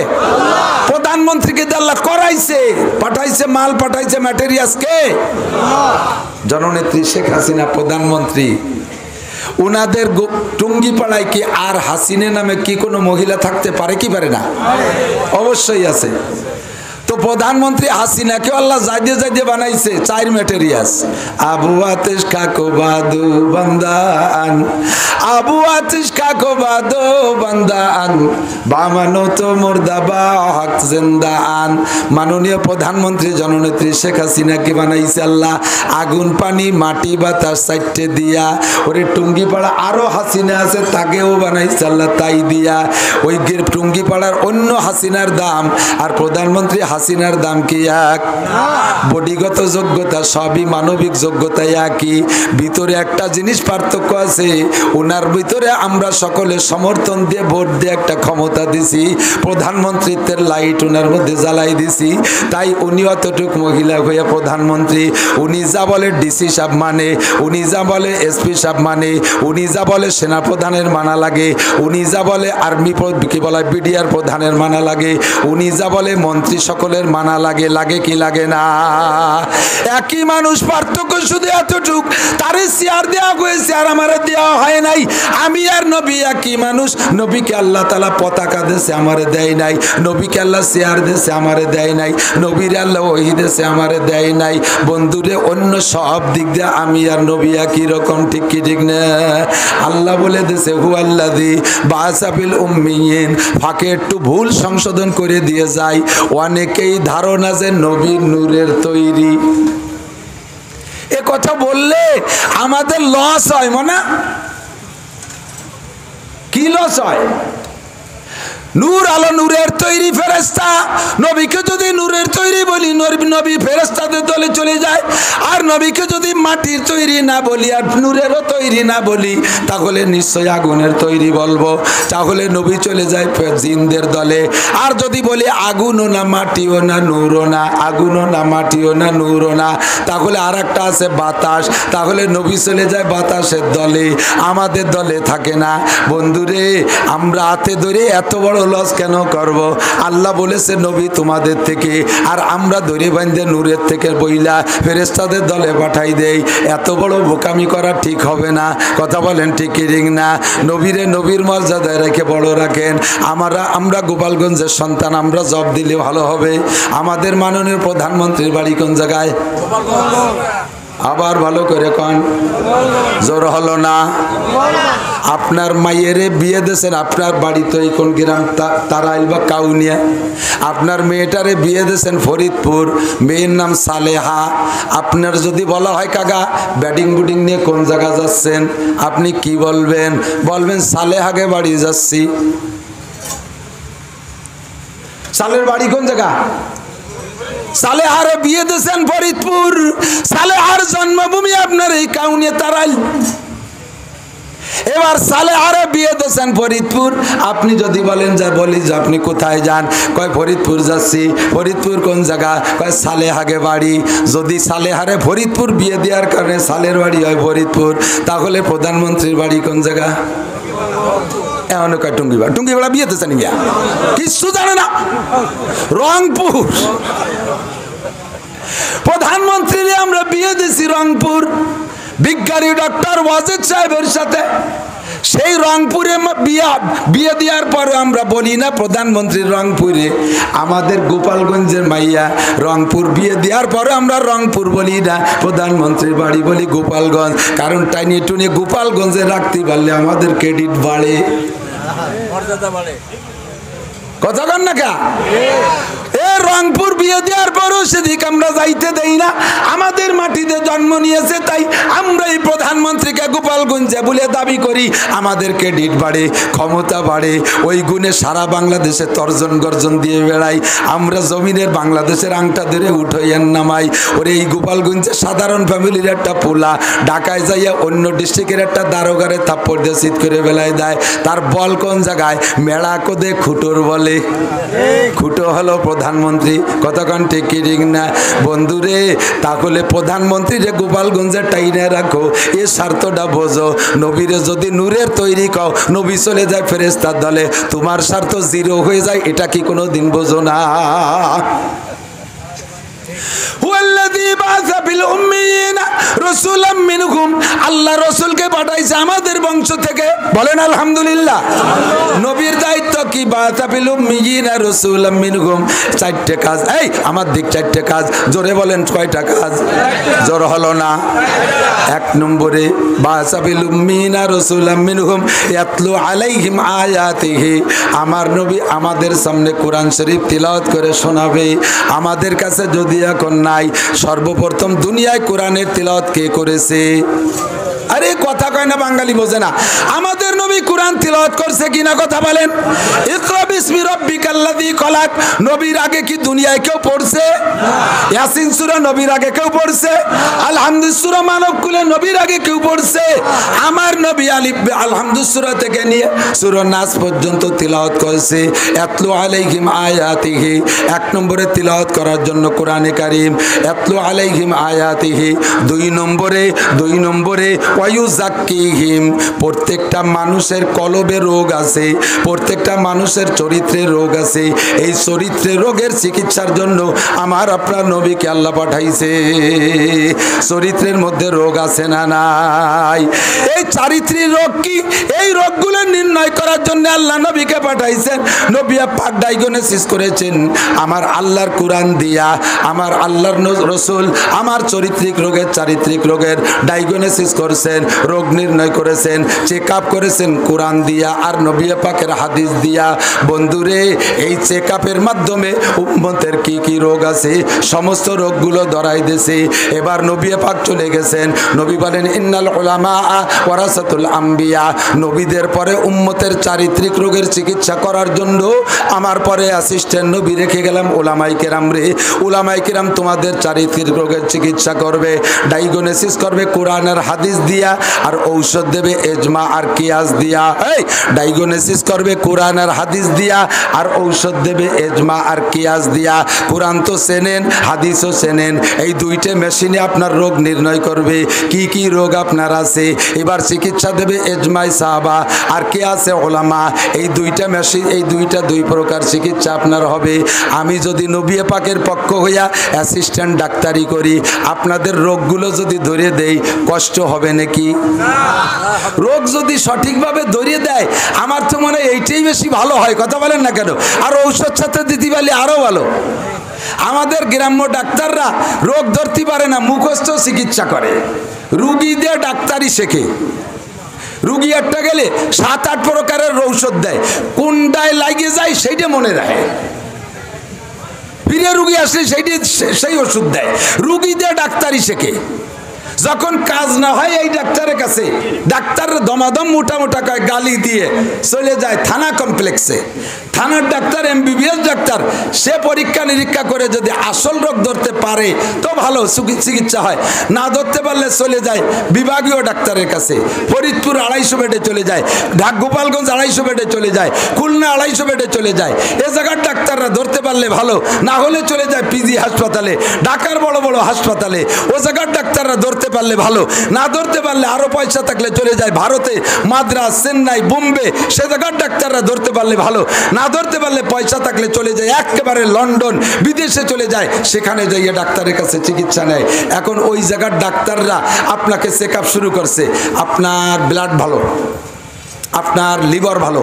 প্রধানমন্ত্রীকে আল্লাহ করাইছে, পাঠাইছে, মাল পাঠাইছে, ম্যাটেরিয়ালস কে? জননেত্রী শেখ হাসিনা প্রধানমন্ত্রী। উনাদের টুঙ্গিপাড়ায় কি আর হাসিনা নামে কি কোনো মহিলা থাকতে পারে কি পারে না? অবশ্যই আছে। তো প্রধানমন্ত্রী হাসিনাকে আল্লাহ জাইদে জাইদে বানাইছে 4 ম্যাটেরিয়ালস। আবু আতিশ কাকো বাদু বান্দান, আবু আতিশ কাকো বাদু বান্দান, বামানো তো মুর্দাবা হক জিন্দান। মাননীয় প্রধানমন্ত্রী জননেত্রী শেখ হাসিনাকে বানাইছে আল্লাহ আগুন পানি মাটি বাতাস 4টে দিয়া। ওরে টুঙ্গিপাড়া আরো হাসিনা আছে, তাকেও বানাইছে আল্লাহ তাই দিয়া। ওই টুঙ্গিপাড়ার অন্য হাসিনার দাম আর প্রধানমন্ত্রী হাসিনার দাম কি এক? বডিগত যোগ্যতা সবই মানবিক যোগ্যতা একই। ভিতরে একটা জিনিস পার্থক্য আছে, ওনার ভিতরে আমরা সকলে সমর্থন দিয়ে ভোট দিয়ে একটা ক্ষমতা দিছি, প্রধানমন্ত্রীত্বের লাইট ওনার মধ্যে জ্বালাই দিছি, তাই উনি অতটুক মহিলা হয়ে প্রধানমন্ত্রী। উনি যা বলে ডিসি সাহেব মানে, উনি যা বলে এসপি সাহেব মানে, উনি যা বলে সেনাপ্রধানের মানা লাগে, উনি যা বলে আর্মি কি বলে বিডিআর প্রধানের মানা লাগে, উনি যা বলে মন্ত্রী সকলের মানা লাগে। লাগে কি লাগে না? একই মানুষ, পার্থক্য শুধু এতটুক, তারে চেয়ার দেওয়া হয়েছে আর আমারে দেওয়া হয় নাই। আমি আর নবী একই মানুষ। নবীকে আল্লাহ তাআলা পতাকা দিয়েছে, আমারে দেয় নাই। নবীকে আল্লাহ চেয়ার দিয়েছে, আমারে দেয় নাই। নবীর আল্লাহ ওহী দিয়েছে, আমারে দেয় নাই। বন্ধুরে অন্য সব দিক দিয়ে আমি আর নবী একই রকম, ঠিক কি ঠিক না? আল্লাহ বলে দিয়েছে হুয়াল্লাযী বাআসা ফিল উম্মিয়িন। ফাঁকে একটু ভুল সংশোধন করে দিয়ে যায়। অনেকেই ধারণা যে নবী নূরের তৈরি। এ কথা বললে আমাদের লস হয়, মনে কি লস হয়? নূর আলো নূরের তৈরি ফেরেশতা। নবীকে যদি নূরের তৈরি বলি, নবী ফেরেশতাদের দলে চলে যায়। আর নবীকে যদি মাটির তৈরি না বলি আর নূরেরও তৈরি না বলি, তাহলে নিশ্চয়ই আগুনের তৈরি বলবো। তাহলে নবী চলে যায় জিনদের দলে। আর যদি বলি আগুনও না মাটিও না নূরও না, আগুনও না মাটিও না নূরও না, তাহলে আর একটা আছে বাতাস। তাহলে নবী চলে যায় বাতাসের দলে, আমাদের দলে থাকে না। বন্ধুরে, আমরা হাতে ধরে এত বড় লস কেন করব? আল্লাহ বলেছে নবী তোমাদের থেকে, আর আমরা ধরে বাঁধে নূরের থেকে বইলা ফেরেশতাদের দলে পাঠাই দেই। এত বড় বোকামি করা ঠিক হবে না। কথা বলেন ঠিক কি ঠিক না? নবীরে নবীর মর্যাদায় রেখে বড় রাখেন। আমরা গোপালগঞ্জের সন্তান, আমরা জব দিলে ভালো হবে। আমাদের মাননীয় প্রধানমন্ত্রীর বাড়ি কোন জায়গায়? আবার ভালো করে কন, জোর হলো না? আপনার মায়েরে বিয়ে দিয়েছেন, আপনার বাড়ি তো কোন গ্রাম? তারাইল বা কাউনিয়া। আপনার মেয়েটারে বিয়ে দিয়েছেন ফরিদপুর, মেয়ের নাম সালেহা। আপনার যদি বলা হয় কাকা ব্যাটিং বুটিং নিয়ে কোন জায়গা যাচ্ছেন, আপনি কি বলবেন? বলবেন সালেহাকে বাড়ি যাচ্ছি। সালের বাড়ি কোন জায়গা? সালেহারে বিয়ে দিয়েছেন ফরিদপুর। সালেহার জন্মভূমি আপনার এই কাউনিয়া তারাইল। এবার সালেহারে বিয়ে দিয়েছেন ফরিদপুর। আপনি যদি বলেন যা বলি যে আপনি কোথায় যান, কয় ফরিদপুর যাচ্ছি। ফরিদপুর কোন জায়গা? কয় সালেহাগে বাড়ি। যদি সালেহারে ফরিদপুর বিয়ে দেওয়ার কারণে সালের বাড়ি হয় ফরিদপুর, তাহলে প্রধানমন্ত্রীর বাড়ি কোন জায়গা? এমন কয় টুঙ্গিপাড়া। টুঙ্গিপাড়া বিয়ে দিয়েছেন গিয়া, কিচ্ছু জানে না। রংপুর। প্রধানমন্ত্রী আমরা বিয়ে দিছি রংপুর, বিজ্ঞানী ডক্টর ওয়াজেদ সাহেবের সাথে। সেই রংপুরে বিয়ে দেওয়ার পরে আমরা বলি না প্রধানমন্ত্রী রংপুরে। আমাদের গোপালগঞ্জের মাইয়া রংপুর বিয়ে দেওয়ার পরে আমরা রংপুর বলি না, প্রধানমন্ত্রীর বাড়ি বলি গোপালগঞ্জ। কারণ টাইনি টুনি গোপালগঞ্জে রাখতে পারলে আমাদের ক্রেডিট বাড়ে, মর্যাদা বাড়ে। কথা কন না কা? এ রংপুর বিয়ে দেওয়ার পরও সেদিক আমরা যাইতে দেই না। আমাদের মাটিতে জন্ম নিয়েছে তাই আমরা এই প্রধানমন্ত্রীকে গোপালগঞ্জে বলে দাবি করি। আমাদের ক্রেডিট বাড়ে, ক্ষমতা বাড়ে, ওই গুণে সারা বাংলাদেশে তর্জন গর্জন দিয়ে বেড়াই। আমরা জমিনের বাংলাদেশের আংটা ধরে উঠাইয়ান নামাই। ওরে এই গোপালগঞ্জে সাধারণ ফ্যামিলির একটা পোলা ঢাকায় যাইয়া অন্য ডিস্ট্রিক্টের একটা দারোগারে থাপ্পড় দিয়ে শীত করে বেলায় দেয়। তার বল কোন জায়গায়? মেড়া কোদে খুঁটোর বলে। খুঁটো হলো প্রধানমন্ত্রী। কতক্ষণ ঠিক ঠিক না বন্ধুরে? তাহলে প্রধানমন্ত্রী যে গোপালগঞ্জের টাইনে রাখো, এ স্বার্থটা বোঝো। নবীরে যদি নূরের তৈরি কও, নবী চলে যায় ফেরেশতার দলে, তোমার স্বার্থ জিরো হয়ে যায়। এটা কি কোনো দিন বোঝো না? আল্লাহ রসুলকে পাঠাইছে আমাদের বংশ থেকে। বলেন আলহামদুলিল্লাহ। নবীর দায়িত্ব কি? চারটে কাজ। এই আমার দিক চারটে কাজ। জোরে বলেন কয়টা কাজ? জোর হলো না। এক নম্বরে আমার নবী আমাদের সামনে কোরআন শরীফ তিলাওয়াত করে শোনাবে। আমাদের কাছে যদি এখন নাই, সর্বপ্রথম দুনিয়ায় কোরআনের তিলাওয়াত কে করেছে? আরে কথা কয় না, বাঙালি বোঝে না। আমাদের নবী কোরআন তিলাওয়াত করছে কিনা কথা বলেন? ইকরা বিসমি রাব্বিকাল্লাযী খলাক নবীর আগে কি দুনিয়ায় কেউ পড়ছে? ইয়াসিন সূরা নবীর আগে কেউ পড়ছে? আলহামদু সূরা মানব কুলে নবীর আগে কেউ পড়ছে? আমার নবী আলিফ আলহামদু সূরা থেকে নিয়ে সূরা নাস পর্যন্ত তিলাওয়াত করেছে। ইয়াতলু আলাইহিম আয়াতিহি, এক নম্বরে তিলাওয়াত করার জন্য কোরআনে কারীম। ইয়াতলু আলাইহিম আয়াতিহি। দুই নম্বরে ওয়ায়ুযাক্কিহিম, প্রত্যেকটা মানুষের কলবে রোগ আছে, প্রত্যেকটা মানুষের চরিত্রে রোগ আছে। এই চরিত্রের রোগের চিকিৎসার জন্য আমার আপনার নবীকে আল্লাহ পাঠাইছে। চরিত্রের মধ্যে রোগ আছে না নাই? এই চারিত্রিক রোগ কি? এই রোগগুলো নির্ণয় করার জন্য আল্লাহ নবীকে পাঠাইছেন। নবী পাক ডায়াগনোসিস করেছেন আমার আল্লাহর কোরআন দিয়া। আমার আল্লাহর রসুল আমার চারিত্রিক রোগের ডায়াগনোসিস করেছেন, রোগ নির্ণয় করেছেন, চেক আপ করেছেন কোরআন দিয়া আর নবী পাকের হাদিস দিয়া। বন্ধুরে, এই চেক আপের মাধ্যমে উম্মতের কি কি রোগ আছে সমস্ত রোগগুলো ধরাই দিয়েছে। এবার নবী পাক চলে গেছেন। নবী বলেন ইন্নাল উলামা ওয়ারাসাতুল আম্বিয়া, নবীদের পরে উম্মতের চারিত্রিক রোগের চিকিৎসা করার জন্য আমার পরে অ্যাসিস্ট্যান্ট নবী রেখে গেলাম উলামায়ে কেরাম রে। উলামায়ে কেরাম তোমাদের চারিত্রিক রোগের চিকিৎসা করবে, ডায়াগনোসিস করবে কোরআন আর হাদিস দিয়া, আর ঔষধ দেবে এজমা আর কিয়াস দিয়া। এই ডায়াগনোসিস করবে কোরআন আর হাদিস দিয়া, আর ঔষধ দেবে এজমা আর কিয়াস দিয়া। কোরআন তো চেনেন, হাদিসও চেনেন। এই দুইটা মেশিনে আপনার রোগ নির্ণয় করবে কি কি রোগ আপনার আছে। এবার চিকিৎসা দেবে এজমাই সাহাবা আর কিয়াসে উলামা। এই দুইটা মেশিন, এই দুই প্রকার চিকিৎসা আপনার হবে। আমি যদি নবী পাকের পক্ষ হইয়া অ্যাসিস্ট্যান্ট ডাক্তারি করি, আপনাদের রোগগুলো যদি ধরে দেই কষ্ট হবে নাকি? রোগ যদি সঠিকভাবে ধরিয়ে দেয় আমার তো মনে হয় এইটাই বেশি ভালো হয়। কথা বলেন না কেন? আর ঔষধ সাথে দিতে পারলে আরো ভালো। আমাদের গ্রাম্য ডাক্তাররা রোগ ধরতে পারে না, মুখস্থ চিকিৎসা করে। রুগী দিয়ে ডাক্তারি শেখে। রুগী একটা গেলে 7-8 প্রকারের ঔষধ দেয়, কোনটায় লাগে যায় সেইটা মনে রাখে। ফিরে রুগী আসলে সেই ওষুধ দেয়। রুগী দিয়ে ডাক্তারি শেখে। যখন কাজ না হয় এই ডাক্তারের কাছে, ডাক্তার দমাদম মোটা মোটা গালি দিয়ে চলে যায় থানা কমপ্লেক্সে। থানার ডাক্তার এমবিবিএস ডাক্তার, সে পরীক্ষা নিরীক্ষা করে যদি আসল রোগ ধরতে পারে তো ভালো চিকিৎসা হয়, না ধরতে পারলে চলে যায় বিভাগীয় ডাক্তারের কাছে। ফরিদপুর 250 বেডে চলে যায়, গোপালগঞ্জ 250 বেডে চলে যায়, খুলনা 250 বেডে চলে যায়। এ জায়গার ডাক্তাররা ধরতে পারলে ভালো, না হলে চলে যায় পিজি হাসপাতালে, ঢাকার বড় বড় হাসপাতালে। ও জায়গার ডাক্তাররা ধরতে পারলে ভালো, না ধরতে পারলে আরো পয়সা থাকলে চলে যায় ভারতে, মাদ্রাস, চেন্নাই, বোম্বে। সে জায়গার ডাক্তাররা ধরতে পারলে ভালো, না ধরতে পারলে পয়সা থাকলে চলে যায় একেবারে লন্ডন, বিদেশে চলে যায়, সেখানে যাইয়ে ডাক্তারের কাছে চিকিৎসা নেয়। এখন ওই জায়গার ডাক্তাররা আপনাকে চেক আপ শুরু করছে, আপনার ব্লাড ভালো, আপনার লিভার ভালো,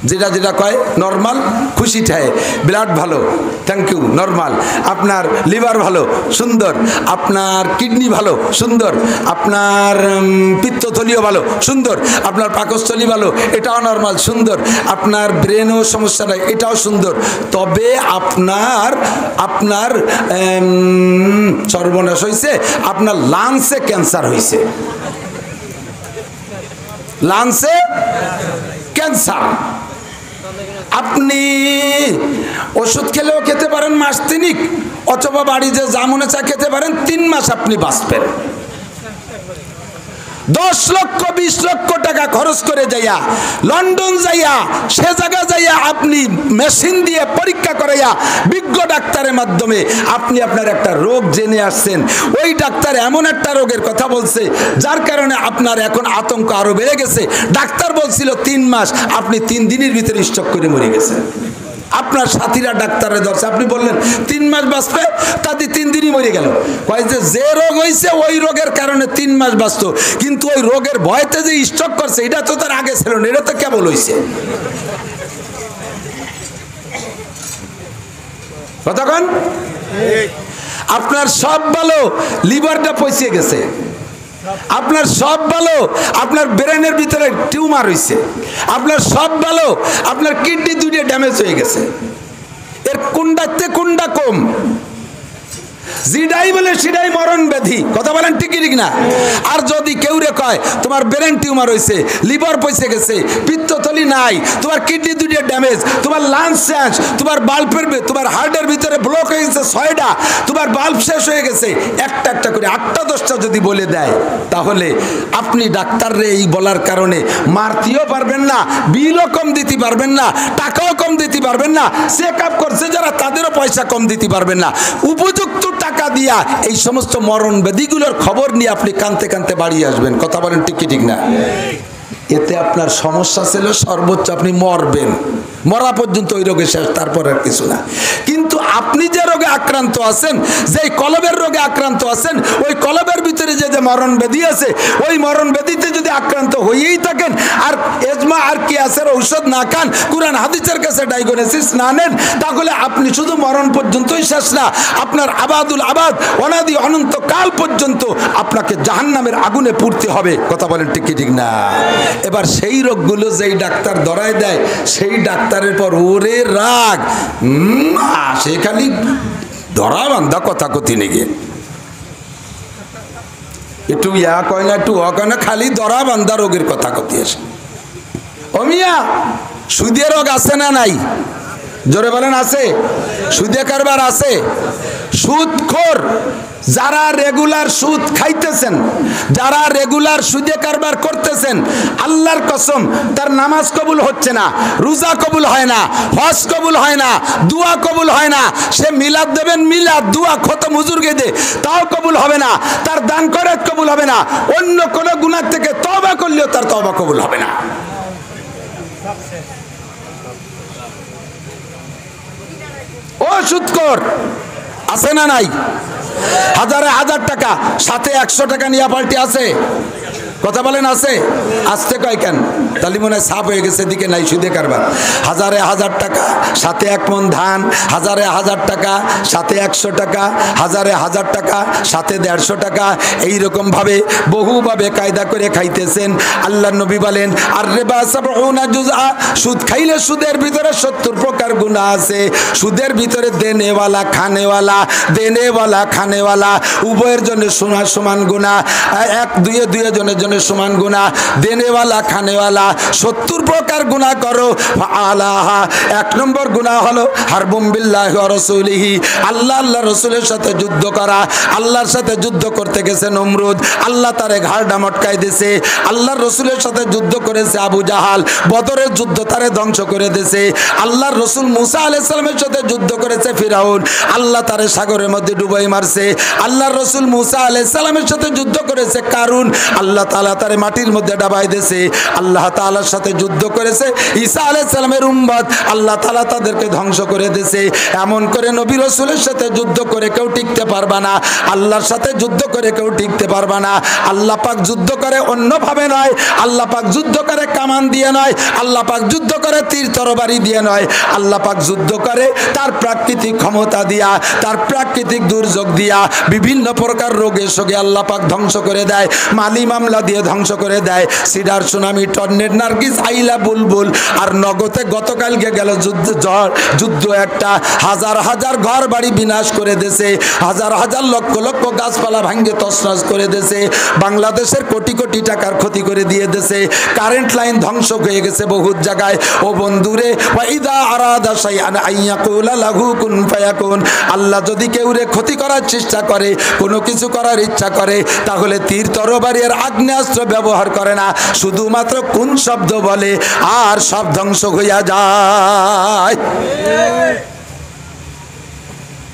যেটা যেটা কয় নর্মাল, খুশি ঠায়, ব্লাড ভালো, থ্যাংক ইউ, নর্মাল। আপনার লিভার ভালো, সুন্দর। আপনার কিডনি ভালো, সুন্দর। আপনার পিত্তথলিও ভালো, সুন্দর। আপনার পাকস্থলী ভালো, এটাও নর্মাল, সুন্দর। আপনার ব্রেনও সমস্যা নাই, এটাও সুন্দর। তবে আপনার আপনার সর্বনাশ হয়েছে, আপনার লাংসে ক্যান্সার হয়েছে, লাংসে ক্যান্সার। আপনি ওষুধ খেলেও খেতে পারেন মাস তিনিক, অথবা বাড়ি যে যা মনে চা খেতে পারেন 3 মাস আপনি বাঁচবেন। 10 লক্ষ 20 লক্ষ টাকা খরচ করে যাইয়া লন্ডন যাইয়া সে জায়গা যাইয়া আপনি মেশিন দিয়ে পরীক্ষা করাইয়া বিজ্ঞ ডাক্তারের মাধ্যমে আপনি আপনার একটা রোগ জেনে আসছেন। ওই ডাক্তার এমন একটা রোগের কথা বলছে যার কারণে আপনার এখন আতঙ্ক আরো বেড়ে গেছে। ডাক্তার বলছিল 3 মাস, আপনি 3 দিনের ভিতরে স্ট্রোক করে মরে গেছেন। আপনার সাথীরা ডাক্তারের ধরছে, আপনি বললেন 3 মাস বাঁচবে, তাদের 3 দিনই মরে গেল। কয় যে রোগ হয়েছে ওই রোগের কারণে 3 মাস বাঁচত, কিন্তু ওই রোগের ভয়তে যে স্ট্রোক করছে এটা তো তার আগে ছিল না, এটা তো কেবল হয়েছে। কতক্ষণ? আপনার সব ভালো, লিভারটা পচে গেছে। আপনার সব ভালো, আপনার ব্রেনের ভিতরে টিউমার হয়েছে। আপনার সব ভালো, আপনার কিডনি 2টা ড্যামেজ হয়ে গেছে। এর কোনটাতে কোনটা কম? জিডাই বলে সিডাই মরণ ব্যাধি, কথা বলেন ঠিক ঠিক না? আর যদি কেউ রে কয় তোমার ব্রেন টিউমার হয়েছে, লিভার পচে গেছে, পিত্তথলি নাই, তোমার কিডনি 2টা ড্যামেজ, তোমার লাংস শেষ, তোমার বাল্বের তোমার হার্টের ভিতরে ব্লক হয়ে গেছে 6টা, তোমার বাল্ব শেষ হয়ে গেছে, একটা একটা করে 8টা 10টা যদি বলে দেয়, তাহলে আপনি ডাক্তাররে এই বলার কারণে মারতেও পারবেন না, বিলও কম দিতে পারবেন না, টাকাও কম দিতে পারবেন না। চেক আপ করছে যারা তাদেরও পয়সা কম দিতে পারবেন না। উপযুক্ত টাকা দিয়া এই সমস্ত মরণ ব্যাধিগুলোর খবর নিয়ে আপনি কানতে কানতে বাড়ি আসবেন। কথা বলেন ঠিক কি ঠিক না? এতে আপনার সমস্যা ছিল সর্বোচ্চ আপনি মরবেন, মরা পর্যন্ত ওই রোগে শেষ, তারপর আর কিছু না। কিন্তু আপনি যে রোগে আক্রান্ত আছেন, যে কলবের রোগে আক্রান্ত আছেন, ওই কলবের ভিতরে যে মরণ ব্যাধি আছে, ওই মরণ ব্যাধিতে যদি আক্রান্ত হয়েই থাকেন আর এজমা আর কিয়াসের ঔষধ না খান, কুরআন হাদিসের কাছে ডায়াগনোসিস না নেন, তাহলে আপনি শুধু মরণ পর্যন্তই শেষ না, আপনার আবাদুল আবাদ অনাদি অনন্ত কাল পর্যন্ত আপনাকে জাহান্নামের আগুনে পুড়তে হবে। কথা বলেন ঠিক কি ঠিক না? এবার সেই রোগগুলো যেই ডাক্তার ধরায় দেয়, সেই ডাক্তারের পর ওরে রাগ, সে খালি ধরা বান্ধা কথা কথি নাকি, একটু ইয়া কয় না, একটু ও কয় না, খালি ধরা বান্ধা রোগের কথা কথি আসে। ও মিয়া, সুদের রোগ আছে না নাই? জোরে বলেন আছে? সুদে কারবার আছে? সুদখোর যারা রেগুলার সুদ খাইতেছেন, যারা রেগুলার সুদে কারবার করতেছেন, আল্লাহর কসম তার নামাজ কবুল হচ্ছে না, রোজা কবুল হয় না, হজ কবুল হয় না, দোয়া কবুল হয় না। সে মিলাদ দেবেন, মিলাদ দোয়া খতম হুজুরকে দে, তাও কবুল হবে না। তার দান খয়রাত কবুল হবে না। অন্য কোন গুনাহ থেকে তওবা করলেও তার তওবা কবুল হবে না। ও সুদখোর আছে না নাই? হাজারে হাজার টাকা, সাথে 100 টাকা নিয়ে পাল্টি আছে। কথা বলেন আছে? আসতে কয় কেন? তাহলে মনে হয় সাপ হয়ে গেছে, দিকে নাই সুদে কারবার। হাজারে হাজার টাকা, সাথে 1 মণ ধান, হাজারে হাজার টাকা, সাথে 100 টাকা, হাজারে হাজার টাকা, সাথে 150 টাকা, এইরকম ভাবে বহুভাবে কায়দা করে খাইতেছেন। আল্লাহ নবী বলেন, আর রিবা সাবউনা জুজআ, সুদ খাইলে সুদের ভিতরে 70 প্রকার গুনাহ আছে। সুদের ভিতরে দেনেওয়ালা খানেওয়ালা, দেনেওয়ালা খানেওয়ালা উভয়ের জন্য সমান গুনাহ, 1 2 জনের জন্য সমান গুনাহ। দেনেওয়ালা খানেওয়ালা 70 প্রকার গুনাহ করো। আলাহা 1 নম্বর গুনাহ হলো হারবুম বিল্লাহি ওয়া রাসূলিহি, আল্লাহ আল্লাহ রাসূলের সাথে যুদ্ধ করা। আল্লাহর সাথে যুদ্ধ করতে গেছে নমরুদ, আল্লাহ তারে ঘাড়টা মটকাই দিয়েছে। আল্লাহর রাসূলের সাথে যুদ্ধ করেছে আবু জাহাল, বদরের যুদ্ধ তারে ধ্বংস করে দিয়েছে। আল্লাহর রাসূল মুসা আলাইহিস সালামের সাথে যুদ্ধ করেছে ফিরাউন, আল্লাহ তারে সাগরের মধ্যে ডুবাই মারছে। আল্লাহর রাসূল মুসা আলাইহিস সালামের সাথে যুদ্ধ করেছে কারুন, আল্লাহ তাআলা তারে মাটির মধ্যে ডাবাই দিয়েছে। আল্লাহ তাআলার সাথে যুদ্ধ করেছে ঈসা আলাইহিস সালামের উম্মত, আল্লাহ তাআলা তাদেরকে ধ্বংস করে দিয়েছে। এমন করে নবী রাসূলের সাথে যুদ্ধ করে কেউ টিকতে পারবে না, আল্লাহর সাথে যুদ্ধ করে কেউ টিকতে পারবে না। আল্লাহ পাক যুদ্ধ করে অন্যভাবে নয়, আল্লাহ পাক যুদ্ধ করে কামান দিয়ে নয়, আল্লাহ পাক যুদ্ধ করে তীর তরবারি দিয়ে নয়, আল্লাহ পাক যুদ্ধ করে তার প্রাকৃতিক ক্ষমতা দিয়া, তার প্রাকৃতিক দুর্যোগ দিয়া, বিভিন্ন প্রকার রোগে সোগে আল্লাহ পাক ধ্বংস করে দেয়, মালি মামলা দিয়ে ধ্বংস করে দেয়। সিডার, সুনামি, টর্নেড, নার্গিস, আইলা, বুলবুল আর নগদে গতকালকে গেল যুদ্ধ একটা হাজার হাজার ঘর বাড়ি বিনাশ করে দিয়েছে, হাজার হাজার লক্ষ লক্ষ গাছপালা ভাঙ্গে তছনছ করে দিয়েছে, বাংলাদেশের কোটি কোটি টাকার ক্ষতি করে দিয়ে দিয়েছে, কারেন্ট লাইন ধ্বংস হয়ে গেছে বহুত জায়গায়। ও বন্ধুরে, ওয়াইদা আরাদা শাইআন আইয়াকুলা লাহু কুন ফায়াকুন, আল্লাহ যদি কেউরে ক্ষতি করার চেষ্টা করে, কোনো কিছু করার ইচ্ছা করে, তাহলে তীর তরবারি আর আগ্নেয়াস্ত্র ব্যবহার করে না, শুধুমাত্র কোন শব্দ বলে আর সব ধ্বংস হইয়া যায়।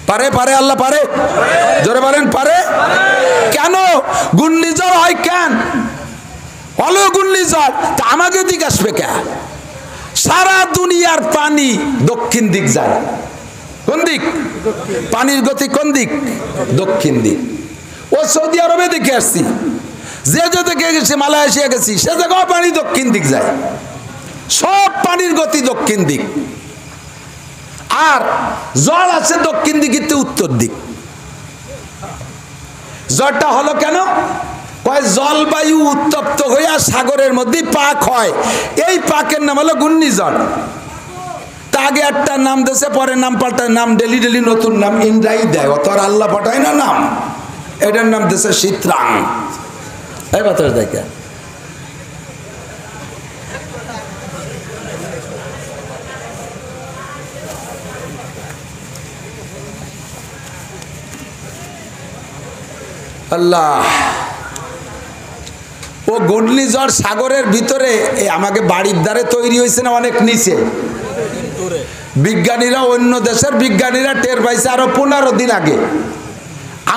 পারে পারে আল্লাহ পারে, জোরে বলেন পারে। কেন ঘূর্ণিঝড় হয়? কেন হলো ঘূর্ণিঝড়? তা আমাকে দিক আসবে কে? সারা দুনিয়ার পানি দক্ষিণ দিক যায়। কোন দিক? পানির গতি কোন দিক? দক্ষিণ দিক। ও সৌদি আরবে দেখে আসছি, যে দেখে গেছি, মালয়েশিয়া গেছি, সে জায়গায় পানি দক্ষিণ দিক যায়, সব পানির গতি দক্ষিণ দিক। আর জল আছে দক্ষিণ দিকে উত্তর দিক। জ্বরটা হলো কেন? কয় জলবায়ু উত্তপ্ত হইয়া সাগরের মধ্যে পাক হয়, এই পাকের নাম হলো ঘূর্ণিঝড়। তা আগে একটা নাম দেশে, পরে নাম পাল্টায়, নাম ডেলি ডেলি নতুন নাম ইন্দ্রাই দেয়, অত আর আল্লাহ পাঠায় না নাম। এটার নাম দেশে শীতরাং। এই বাতাস দেখে আল্লাহ। ও ঘূর্ণিঝড় সাগরের ভিতরে, আমাকে বাড়ির দ্বারে তৈরি হয়েছে না অনেক নিচে। বিজ্ঞানীরা, অন্য দেশের বিজ্ঞানীরা টের পাইছে আরো 15 দিন আগে।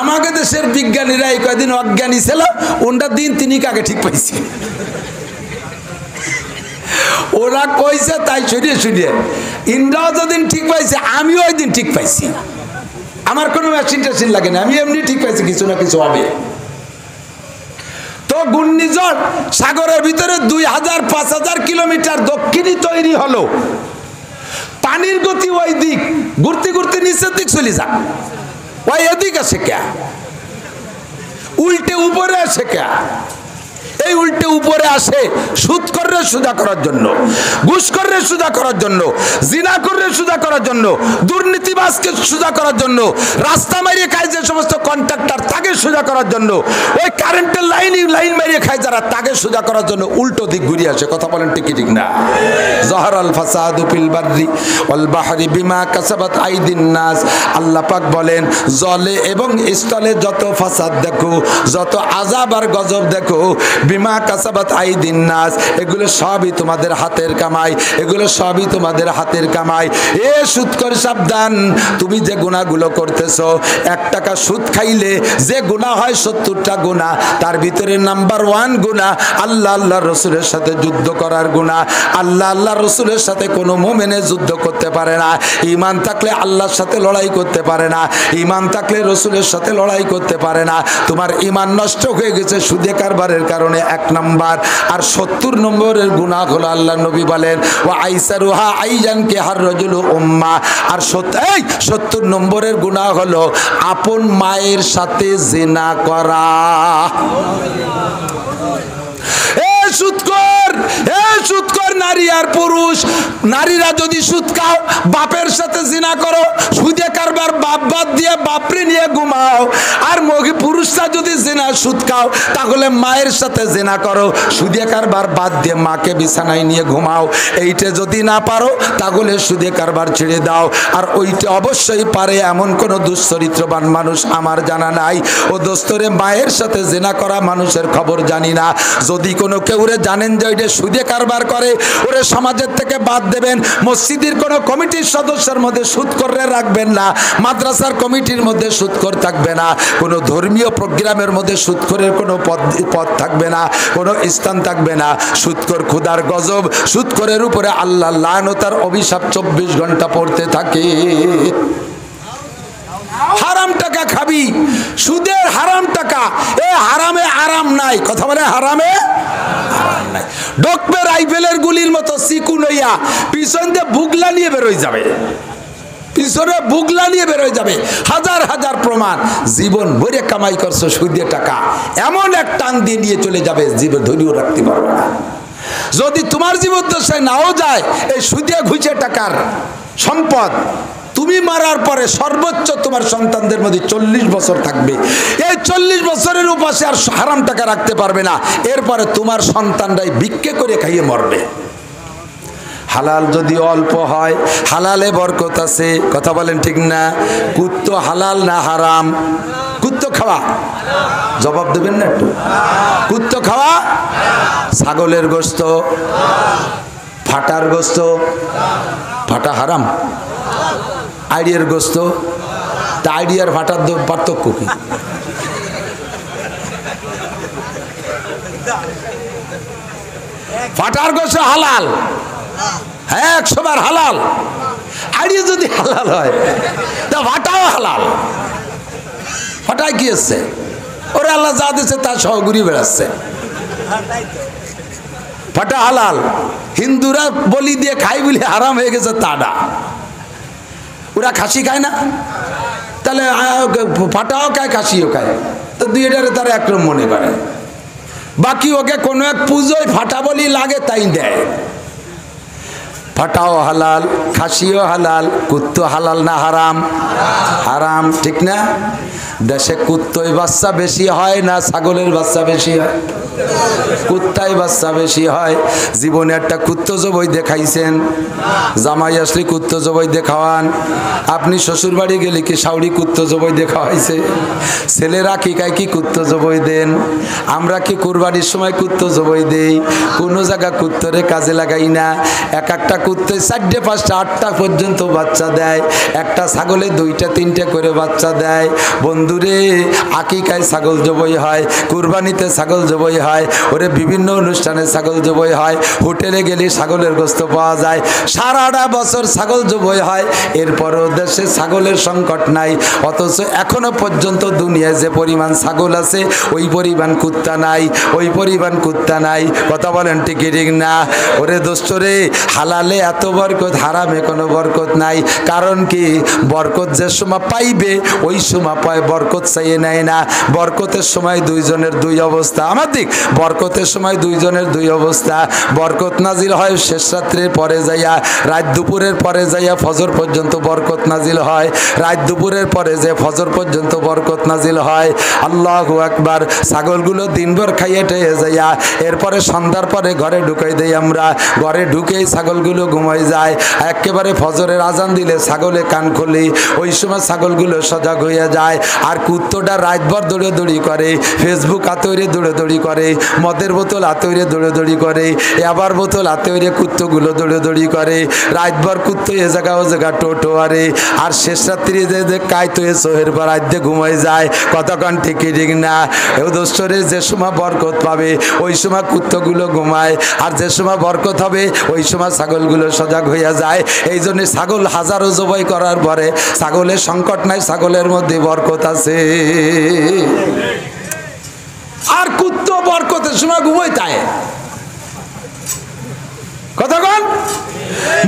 আমাকে দেশের বিজ্ঞানীরা এই কয়েকদিন অজ্ঞানী ছিল, ওনটা দিন 3 আগে ঠিক পাইছে। ওরা কইছে তাই শুনিয়ে শুনিয়ে ইন্দ্রাও যেদিন ঠিক পাইছে, আমিও ওই দিন ঠিক পাইছি। আমার কোনো মেশিন টেশিন লাগে না, আমি এমনি ঠিক পাইছি কিছু না কিছু হবে। তো ঘূর্ণিঝড় সাগরের ভিতরে 2000-5000 কিলোমিটার দক্ষিণে তৈরি হলো। পানির গতি ওই দিক, ঘুরতে ঘুরতে নিচের দিক চলে যা, ওই এদিক আছে কে? উল্টে উপরে আসে কে? এই উল্টে উপরে আসে সুদ করে সুদা করার জন্য, ঘুষ করে সুদা করার জন্য, জিনা করে সুদা করার জন্য, দুর্নীতিবাজকে সুদা করার জন্য, রাস্তা মারিয়ে খায় যে সমস্ত কন্ট্রাক্টর তাকে সুদা করার জন্য, ওই কারেন্টের লাইন মারিয়ে খায় যারা তাকে সুদা করার জন্য উল্টো দিক ঘুরিয়ে আসে। কথা বলেন ঠিক ঠিক না? জহরাল ফাসাদু ফিল বাররি ওয়াল বাহরি বিমা কাসাবাত আইদিন নাস। আল্লাহ পাক বলেন, জলে এবং স্থলে যত ফাসাদ দেখো, যত আযাব আর গজব দেখো, বিমা কাসাবাত আইদিন নাস, এগুলো সবই তোমাদের হাতের কামাই, এগুলো সবই তোমাদের হাতের কামাই। এ সুদখোর সাবধান, তুমি যে গুনাহগুলো করতেছো, 1 টাকা সুদ খাইলে যে গুনাহ হয় 70টা গুনাহ। তার ভিতরে নাম্বার 1 গুনাহ আল্লাহ রসুলের সাথে যুদ্ধ করার গুনাহ। আল্লাহ রসুলের সাথে কোনো মুমিনে যুদ্ধ করতে পারে না। ঈমান থাকলে আল্লাহর সাথে লড়াই করতে পারে না, ঈমান থাকলে রসুলের সাথে লড়াই করতে পারে না। তোমার ঈমান নষ্ট হয়ে গেছে সুদে কারবারের কারণে 1 নাম্বার। আর 70 নম্বরের গুনাহ হলো, আল্লাহ নবী বলেন, ওয়া আইসারুহা আইজান কে হার রাজুলু উম্মা। আর 70 নম্বরের গুনাহ হলো আপন মায়ের সাথে জিনা করা। সুদখোর নারী আর পুরুষ, নারীরা যদি সুদ খাও, বাপের সাথে জিনা করো, সুদে কারবার বাপ বাদ দিয়ে বাপরে নিয়ে ঘুমাও। আর পুরুষরা যদি জিনা সুদ খাও, তাহলে মায়ের সাথে জিনা করো, সুদে কারবার বাদ দিয়ে মাকে বিছানায় নিয়ে ঘুমাও। এইটা যদি না পারো, তাহলে সুদে কারবার ছেড়ে দাও। আর ওইটা অবশ্যই পারে এমন কোনো দুশ্চরিত্রবান মানুষ আমার জানা নাই। ও দোস্তরে, মায়ের সাথে জিনা করা মানুষের খবর জানি না। যদি কোনো কেউরে জানেন যে ওইটা সুদে কারবার করে, ওরে সমাজের থেকে বাদ দেবেন। মসজিদের কোনো কমিটির সদস্যের মধ্যে সুদ করে রাখবেন না, মাদ্রাসার কমিটির মধ্যে সুদ করে থাকবে না, কোনো ধর্মীয় প্রোগ্রামের মধ্যে সুদ করে কোনো পদ থাকবে না, কোনো স্থান থাকবে না। সুদখোর খোদার গজব, সুদখোরের উপরে আল্লাহ লানত আর অভিশাপ 24 ঘন্টা পড়তে থাকে। হারাম টাকা খাবি, সুদের হারাম টাকা, এ হারামে আরাম নাই। কথা বলে হারামে আরাম নাই। ডকবে রাইফেলের গুলির মতো চিকুন হইয়া পিছন দিয়ে বুগলা নিয়ে বেরোয় যাবে, পিছনে বুগলা নিয়ে বেরোয় যাবে। হাজার হাজার প্রমাণ, জীবন ভরে কামাই করছো সুদের টাকা, এমন এক টান দিয়ে নিয়ে চলে যাবে, জীবন ধরিও রাখতে পারবে না। যদি তোমার জীবদ্দশায় নাও যায় এই সুদে ঘুষে টাকার সম্পদ, তুমি মারার পরে সর্বোচ্চ তোমার সন্তানদের মধ্যে 40 বছর থাকবে। এই 40 বছরের উপাসে আর হারাম টাকা রাখতে পারবে না। এরপরে তোমার সন্তানরাই ভিক্ষে করে খাইয়ে মরবে। হালাল যদি অল্প হয়, হালালে বরকত আছে। কথা বলেন ঠিক না? কুত্তো হালাল না হারাম? কুত্তো খাওয়া, জবাব দেবেন না একটু? কুত্তো খাওয়া, ছাগলের গোস্ত, ফাটার গোস্ত, ফাটা হারাম, আইডিয়ার গোস্ত, তা আইডিয়ার ফাটার পার্থক্য কি? ফাটার গোস্ত হালাল, হ্যাঁ 100 বার হালাল। আইডিয়া যদি হালাল হয় তা ফাটাও হালাল। ফাটায় কি হচ্ছে? ওরে আল্লাহ যা দিচ্ছে তা সহ ঘুরিয়ে বেড়াচ্ছে। ফাটা হালাল, হিন্দুরা বলি দিয়ে খাই বলে হারাম হয়ে গেছে তা না। ওরা খাসি খায় না, তাহলে ফাটাও খায় খাসিও খায়, তো দুইটারে তারা একরকম মনে করে। বাকি ওকে কোনো এক পুজোয় ফাটা বলি লাগে তাই দেয়। ফাটাও হালাল, খাসিও হালাল, কুত্তো হালাল না হারাম? হারাম, ঠিক না? দেশে কুত্তই বাচ্চা বেশি হয় না ছাগলের বাচ্চা বেশি হয়? কুত্তাই বাচ্চা বেশি হয়। জীবনে একটা কুত্তো জবই দেখাইছেন? জামাই আসলে কুত্তো জবই দেখাওয়ান? আপনি শ্বশুর বাড়ি গেলে কি সাউরি কুত্তো জবই দেখা হয়েছে? ছেলেরা কি খায় কি কুত্তো জবই দেন? আমরা কি কুরবানির সময় কুত্তো জবই দেই? কোনো জায়গা কুত্তরে কাজে লাগাই না। এক একটা কুত্তে 4টে 5টা 8টা পর্যন্ত বাচ্চা দেয়। একটা ছাগলে 2টা 3টে করে বাচ্চা দেয়। বন্ধুরে, আকিকায় ছাগল জবই হয়, কুরবানিতে ছাগল জবই হয়, ওরে বিভিন্ন অনুষ্ঠানে ছাগল জবই হয়, হোটেলে গেলে ছাগলের গোস্ত পাওয়া যায়। সারাটা বছর ছাগল জবই হয়, এরপরও দেশে ছাগলের সংকট নাই। অথচ এখনো পর্যন্ত দুনিয়ায় যে পরিমাণ ছাগল আছে ওই পরিমাণ কুত্তা নাই, ওই পরিমাণ কুত্তা নাই। কথা বলেন ঠিক ঠিক না? ওরে দোস্তরে, হালালে এত বরকত, হারামে কোনো বরকত নাই। কারণ কি? বরকত যে সময় পাইবে ওই সময় পায়, বরকত চাইয়ে নেয় না। বরকতের সময় দুইজনের দুই অবস্থা। আমার দিক, বরকতের সময় দুইজনের দুই অবস্থা। বরকত নাজিল হয় শেষ রাত্রের পরে যাইয়া, রাত দুপুরের পরে যাইয়া ফজর পর্যন্ত বরকত নাজিল হয়। রাত দুপুরের পরে যে ফজর পর্যন্ত বরকত নাজিল হয়। আল্লাহু আকবার। ছাগলগুলো দিনভর খাইয়ে টেয়ে যাইয়া এরপরে সন্ধ্যার পরে ঘরে ঢুকাই দেই আমরা। ঘরে ঢুকেই ছাগলগুলো ঘুমাই যায়। একেবারে ফজরের আজান দিলে ছাগলে কান খুলি, ওই সময় ছাগলগুলো সজাগ হয়ে যায়। আর কুত্তটা রাতভর দৌড়াদৌড়ি করে, ফেসবুক আতইরে দৌড়াদৌড়ি করে, মদের বোতল আতইরে দৌড়াদৌড়ি করে, আবার বোতল আতইরে কুত্তগুলো দৌড়াদৌড়ি করে। রাতভর কুত্ত এ জায়গা ও জায়গা টোটো আরে। আর শেষ রাত্রি যে কায়তো এ সোহের পর রাতে ঘুমাই যায়। কতক্ষণ ঠিকই ঠিক না? এ দোস্তরে, যে সময় বরকত পাবে ওই সময় কুত্তগুলো ঘুমায়, আর যে সময় বরকত হবে ওই সময় ছাগলগুলো সজাগ হইয়া যায়। এই জন্য ছাগল হাজারো জবাই করার পরে ছাগলের সংকট নাই, ছাগলের মধ্যে বরকত আছে। আর কুত্ত বরকতের সময় ঘুমাই তাই। কতক্ষণ?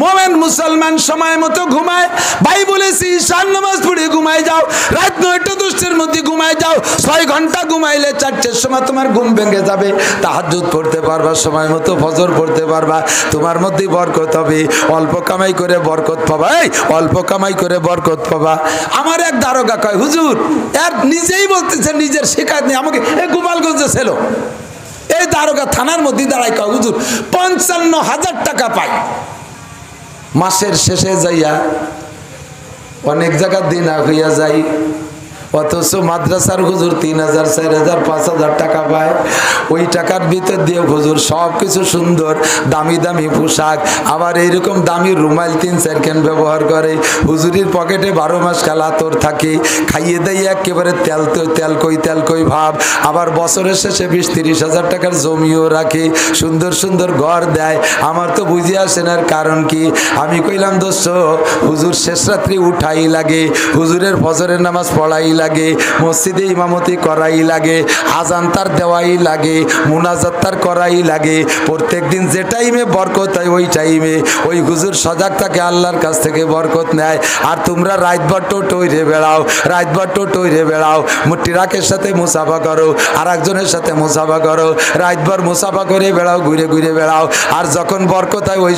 মোমেন মুসলমান সময় মতো ঘুমায়। ভাই বলেছি ঈশান নামাজ পড়ে ঘুমায় যাও, রাত 9টা 10টার মধ্যে ঘুমায় যাও। 6 ঘন্টা ঘুমাইলে 4টের সময় তোমার ঘুম ভেঙে যাবে। তাহাজ্জুদ পড়তে পারবা, সময় মতো ফজর পড়তে পারবা, তোমার মধ্যে বরকত হবে। অল্প কামাই করে বরকত পাবা, এই অল্প কামাই করে বরকত পাবা। আমার এক দারোগা কয়, হুজুর, এর নিজেই বলতেছে, নিজের শিকায়ত নেই। আমাকে এই গোপালগঞ্জে ছিল, এই দারোগা থানার মধ্যে দাঁড়ায় কয়, হুজুর 55,000 টাকা পাই। মাসের শেষে যাইয়া অনেক জায়গা দিন হইয়া যাই, অথচ মাদ্রাসার হুজুর 3000 4000 5000 টাকা পায়। ওই টাকার ভিতর দিয়ে হুজুর সব কিছু সুন্দর দামি দামি পোশাক, আবার এইরকম দামি রুমাল 3-4 কেন ব্যবহার করে। হুজুরির পকেটে 12 মাস কালা তোর থাকে, খাইয়ে দেয় একেবারে তেল কই ভাব। আবার বছরের শেষে 20-30 হাজার টাকার জমিও রাখে, সুন্দর সুন্দর ঘর দেয়। আমার তো বুঝে আসে না কারণ কি। আমি কইলাম দোস্ত, হুজুর শেষ রাত্রি উঠাই লাগে, হুজুরের ফজরের নামাজ পড়াই লাগে, মসজিদে ইমামতি করাই লাগে, আজান তার দেওয়াই লাগে, মুনাজাত তার করাই লাগে। প্রত্যেক দিন যে টাইমে বরকত হয় ওই টাইমে ওই হুজুর সজাগ থাকে, আল্লাহর কাছ থেকে বরকত নেয়। আর তোমরা রাতভর টোটইরে বেড়াও, রাতভর টোটইরে বেড়াও, ট্রাকের সাথে মুসাফা করো, আর একজনের সাথে মুসাফা করো, রাতভর মুসাফা করে বেড়াও, ঘুরে ঘুরে বেড়াও। আর যখন বরকত হয় ওই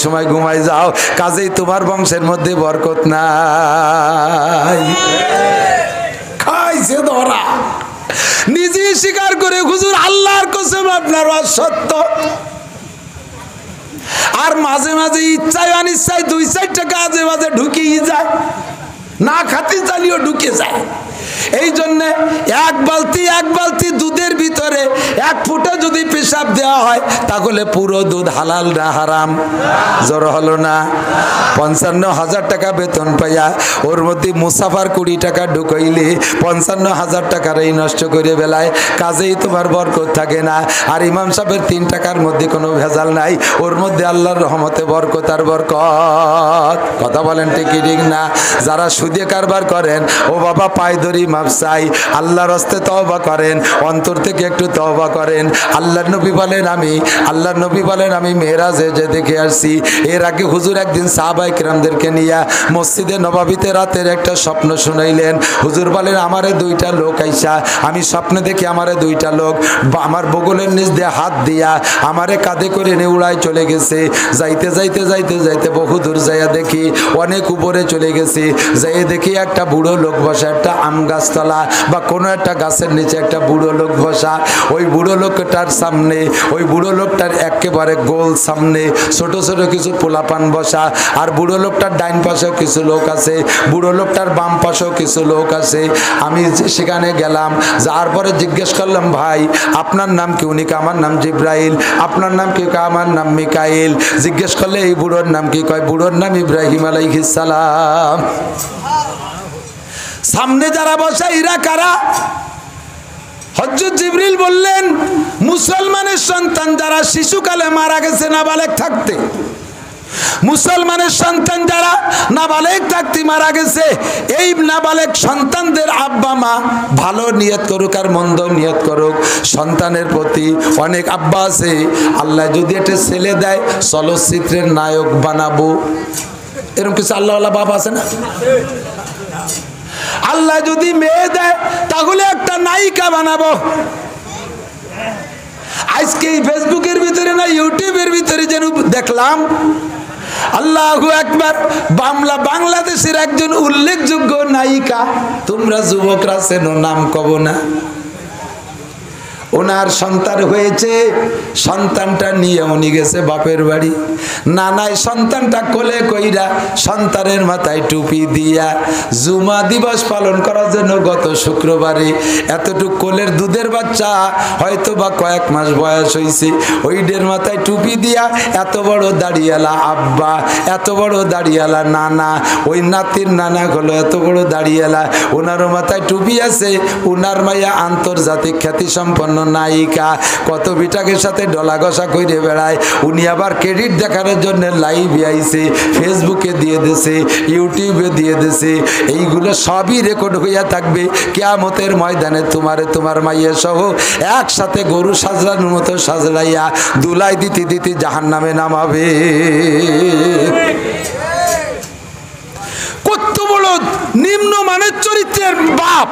সময় ঘুমাই যাও। কাজেই তোমার বংশের মধ্যে বরকত নাই। খাইছে ধরা, নিজেই স্বীকার করে হুজুর আল্লাহর কসম আপনার সত্য। আর মাঝে মাঝে ইচ্ছায় অনিচ্ছায় 2-4 টাকা আজে বাজে ঢুকিয়ে যায়, না খাতে চালিয়েও ঢুকে যায়। এই জন্যে এক বালতি দুধের ভিতরে 1 ফুটা যদি পেশাব দেওয়া হয় তাহলে পুরো দুধ হালাল না হারাম? জোর হলো না? 55,000 টাকা বেতন পাইয়া ওর মধ্যে মুসাফার 20 টাকা ঢুকাইলে 55,000 টাকারই নষ্ট করে বেলায়। কাজেই তোমার বরকত থাকে না। আর ইমাম সাহেবের 3 টাকার মধ্যে কোনো ভেজাল নাই, ওর মধ্যে আল্লাহর রহমতে বরকত আর বরকত। কথা বলেন ঠিক না? যারা সুদে কারবার করেন, ও বাবা পায় ধরি মাপ চাই, আল্লাহর হস্তে তওবা করেন, অন্তর থেকে একটু তওবা করেন। আল্লাহর নবী বলেন আমি মেরাজে যে দেখে আসছি। এর আগে হুজুর একদিন সাহাবায়ে কিরামদেরকে নিয়ে মসজিদে নববীতে রাতের একটা স্বপ্ন শুনাইলেন। হুজুর বলেন আমারে 2টা লোক আইসা, আমি স্বপ্নে দেখি আমারে 2টা লোক আমার বগলের নিচ দিয়ে হাত দিয়া আমারে কাঁধে করে নিয়ে উড়ায় চলে গেছে। যাইতে যাইতে যাইতে যাইতে বহু দূর যাইয়া দেখি অনেক উপরে চলে গেছে। যাইয়ে দেখি একটা বুড়ো লোক বসা, একটা আম গাছতলা বা কোনো একটা গাছের নিচে একটা বুড়ো লোক বসা। ওই বুড়ো লোকটার সামনে, ওই বুড়ো লোকটার একেবারে গোল সামনে ছোট ছোট কিছু পোলাপান বসা। আর বুড়ো লোকটার ডাইন পাশেও কিছু লোক আছে, বুড়ো লোকটার বাম পাশেও কিছু লোক আছে। আমি সেখানে গেলাম, যার পরে জিজ্ঞেস করলাম ভাই আপনার নাম কি? উনি কে আমার নাম জিব্রাইল। আপনার নাম কি? আমার নাম মিকাইল। জিজ্ঞেস করলে এই বুড়োর নাম কি? কয় বুড়োর নাম ইব্রাহিম আলাইহিস সালাম। সামনে যারা বসা এরা কারা? হযরত জিবরিল বললেন মুসলমানের সন্তান যারা শিশুকালে মারা গেছে নাবালেগ থাকতে, মুসলমানের সন্তান যারা নাবালেগ থাকতে মারা গেছে, এই নাবালেগ সন্তানদের আব্বা মা ভালো নিয়ত করুক আর মন্দ নিয়ত করুক, সন্তানের প্রতি অনেক আব্বা আছে আল্লাহ যদি একটা ছেলে দেয় চলচ্চিত্রের নায়ক বানাবো, এরকম কিছু আল্লাহওয়ালা বাপ আছে না? আল্লাহ যদি মেয়ে দেয় তাহলে একটা নায়িকা বানাবো। আজকে ফেসবুকের ভিতরে না ইউটিউবের ভিতরে যেন দেখলাম, আল্লাহু আকবার, বাংলাদেশের একজন উল্লেখযোগ্য নায়িকা, তোমরা যুবকরা চেনো, নাম কব না, ওনার সন্তান হয়েছে, সন্তানটা নিয়ে উনি গেছে বাপের বাড়ি। নানাই সন্তানটা কোলে কইরা সন্তানের মাথায় টুপি দিয়া জুমা দিবস পালন করার জন্য গত শুক্রবারে এতটুক কোলের দুধের বাচ্চা হয়তো বা কয়েক মাস বয়স হয়েছে, ওইদের মাথায় টুপি দিয়া এত বড় দাড়িয়ালা আব্বা, এত বড় দাড়িয়ালা নানা, ওই নাতির নানা হলো এত বড় দাড়িয়ালা, ওনারও মাথায় টুপি আছে। ওনার মাইয়া আন্তর্জাতিক খ্যাতি সম্পন্ন নায়িকা, কত বিটাকের সাথে ডলা ঘষা করে বেড়ায়। উনি আবার ক্রেডিট দেখানোর জন্য লাইভে আইছে, ফেসবুকে দিয়ে দিছে, ইউটিউবে দিয়ে দিছে। এইগুলো সবই রেকর্ড হইয়া থাকবে কিয়ামতের ময়দানে। তোমার মাইয়া সহ একসাথে গরু সাজলানোর মতো সাজলাইয়া দুলাই দিতে দিতে জাহান্নামে নামাবে। কত বড় নিম্নমানের চরিত্রের বাপ,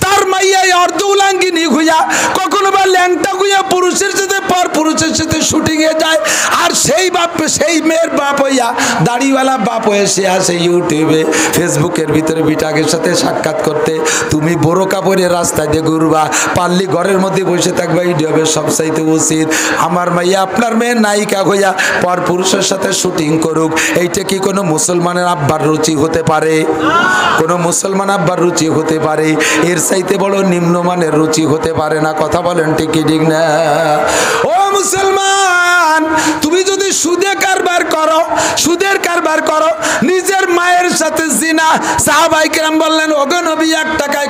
তার মাইয়া অর্ধ উলাঙ্গিনী হইয়া কখনো আবার ল্যাংটা গুইয়া পুরুষের সাথে পর পুরুষের সাথে শুটিং এ যায়, আর সেই বাপ সেই মেয়ের বাপ হইয়া দাড়িওয়ালা বাপ হয়ে সে আসে ইউটিউবে ফেসবুকের ভিতরে বিটাকের সাথে সাক্ষাৎ করতে। তুমি বড় কাপড়ে রাস্তায় দিয়ে ঘুরবা, পারলি ঘরের মধ্যে বসে থাকবা, এই হবে সবচাইতে উচিত। আমার মাইয়া আপনার মেয়ে নায়িকা হইয়া পর পুরুষের সাথে শুটিং করুক, এইটা কি কোনো মুসলমানের আব্বার রুচি হতে পারে? কোনো মুসলমান আব্বার রুচি হতে পারে? এর চাইতে বড় নিম্নমানের রুচি হতে পারে না। কথা বলেন ঠিক কি ঠিক না? ও মুসলমান, তুমি যদি সুদে কারবার করো, সুদের কারবার করো, নিজের মায়ের সাথে জিনা, সাহাবায়ে কেরাম বললেন ওগো নবী 1 টাকায়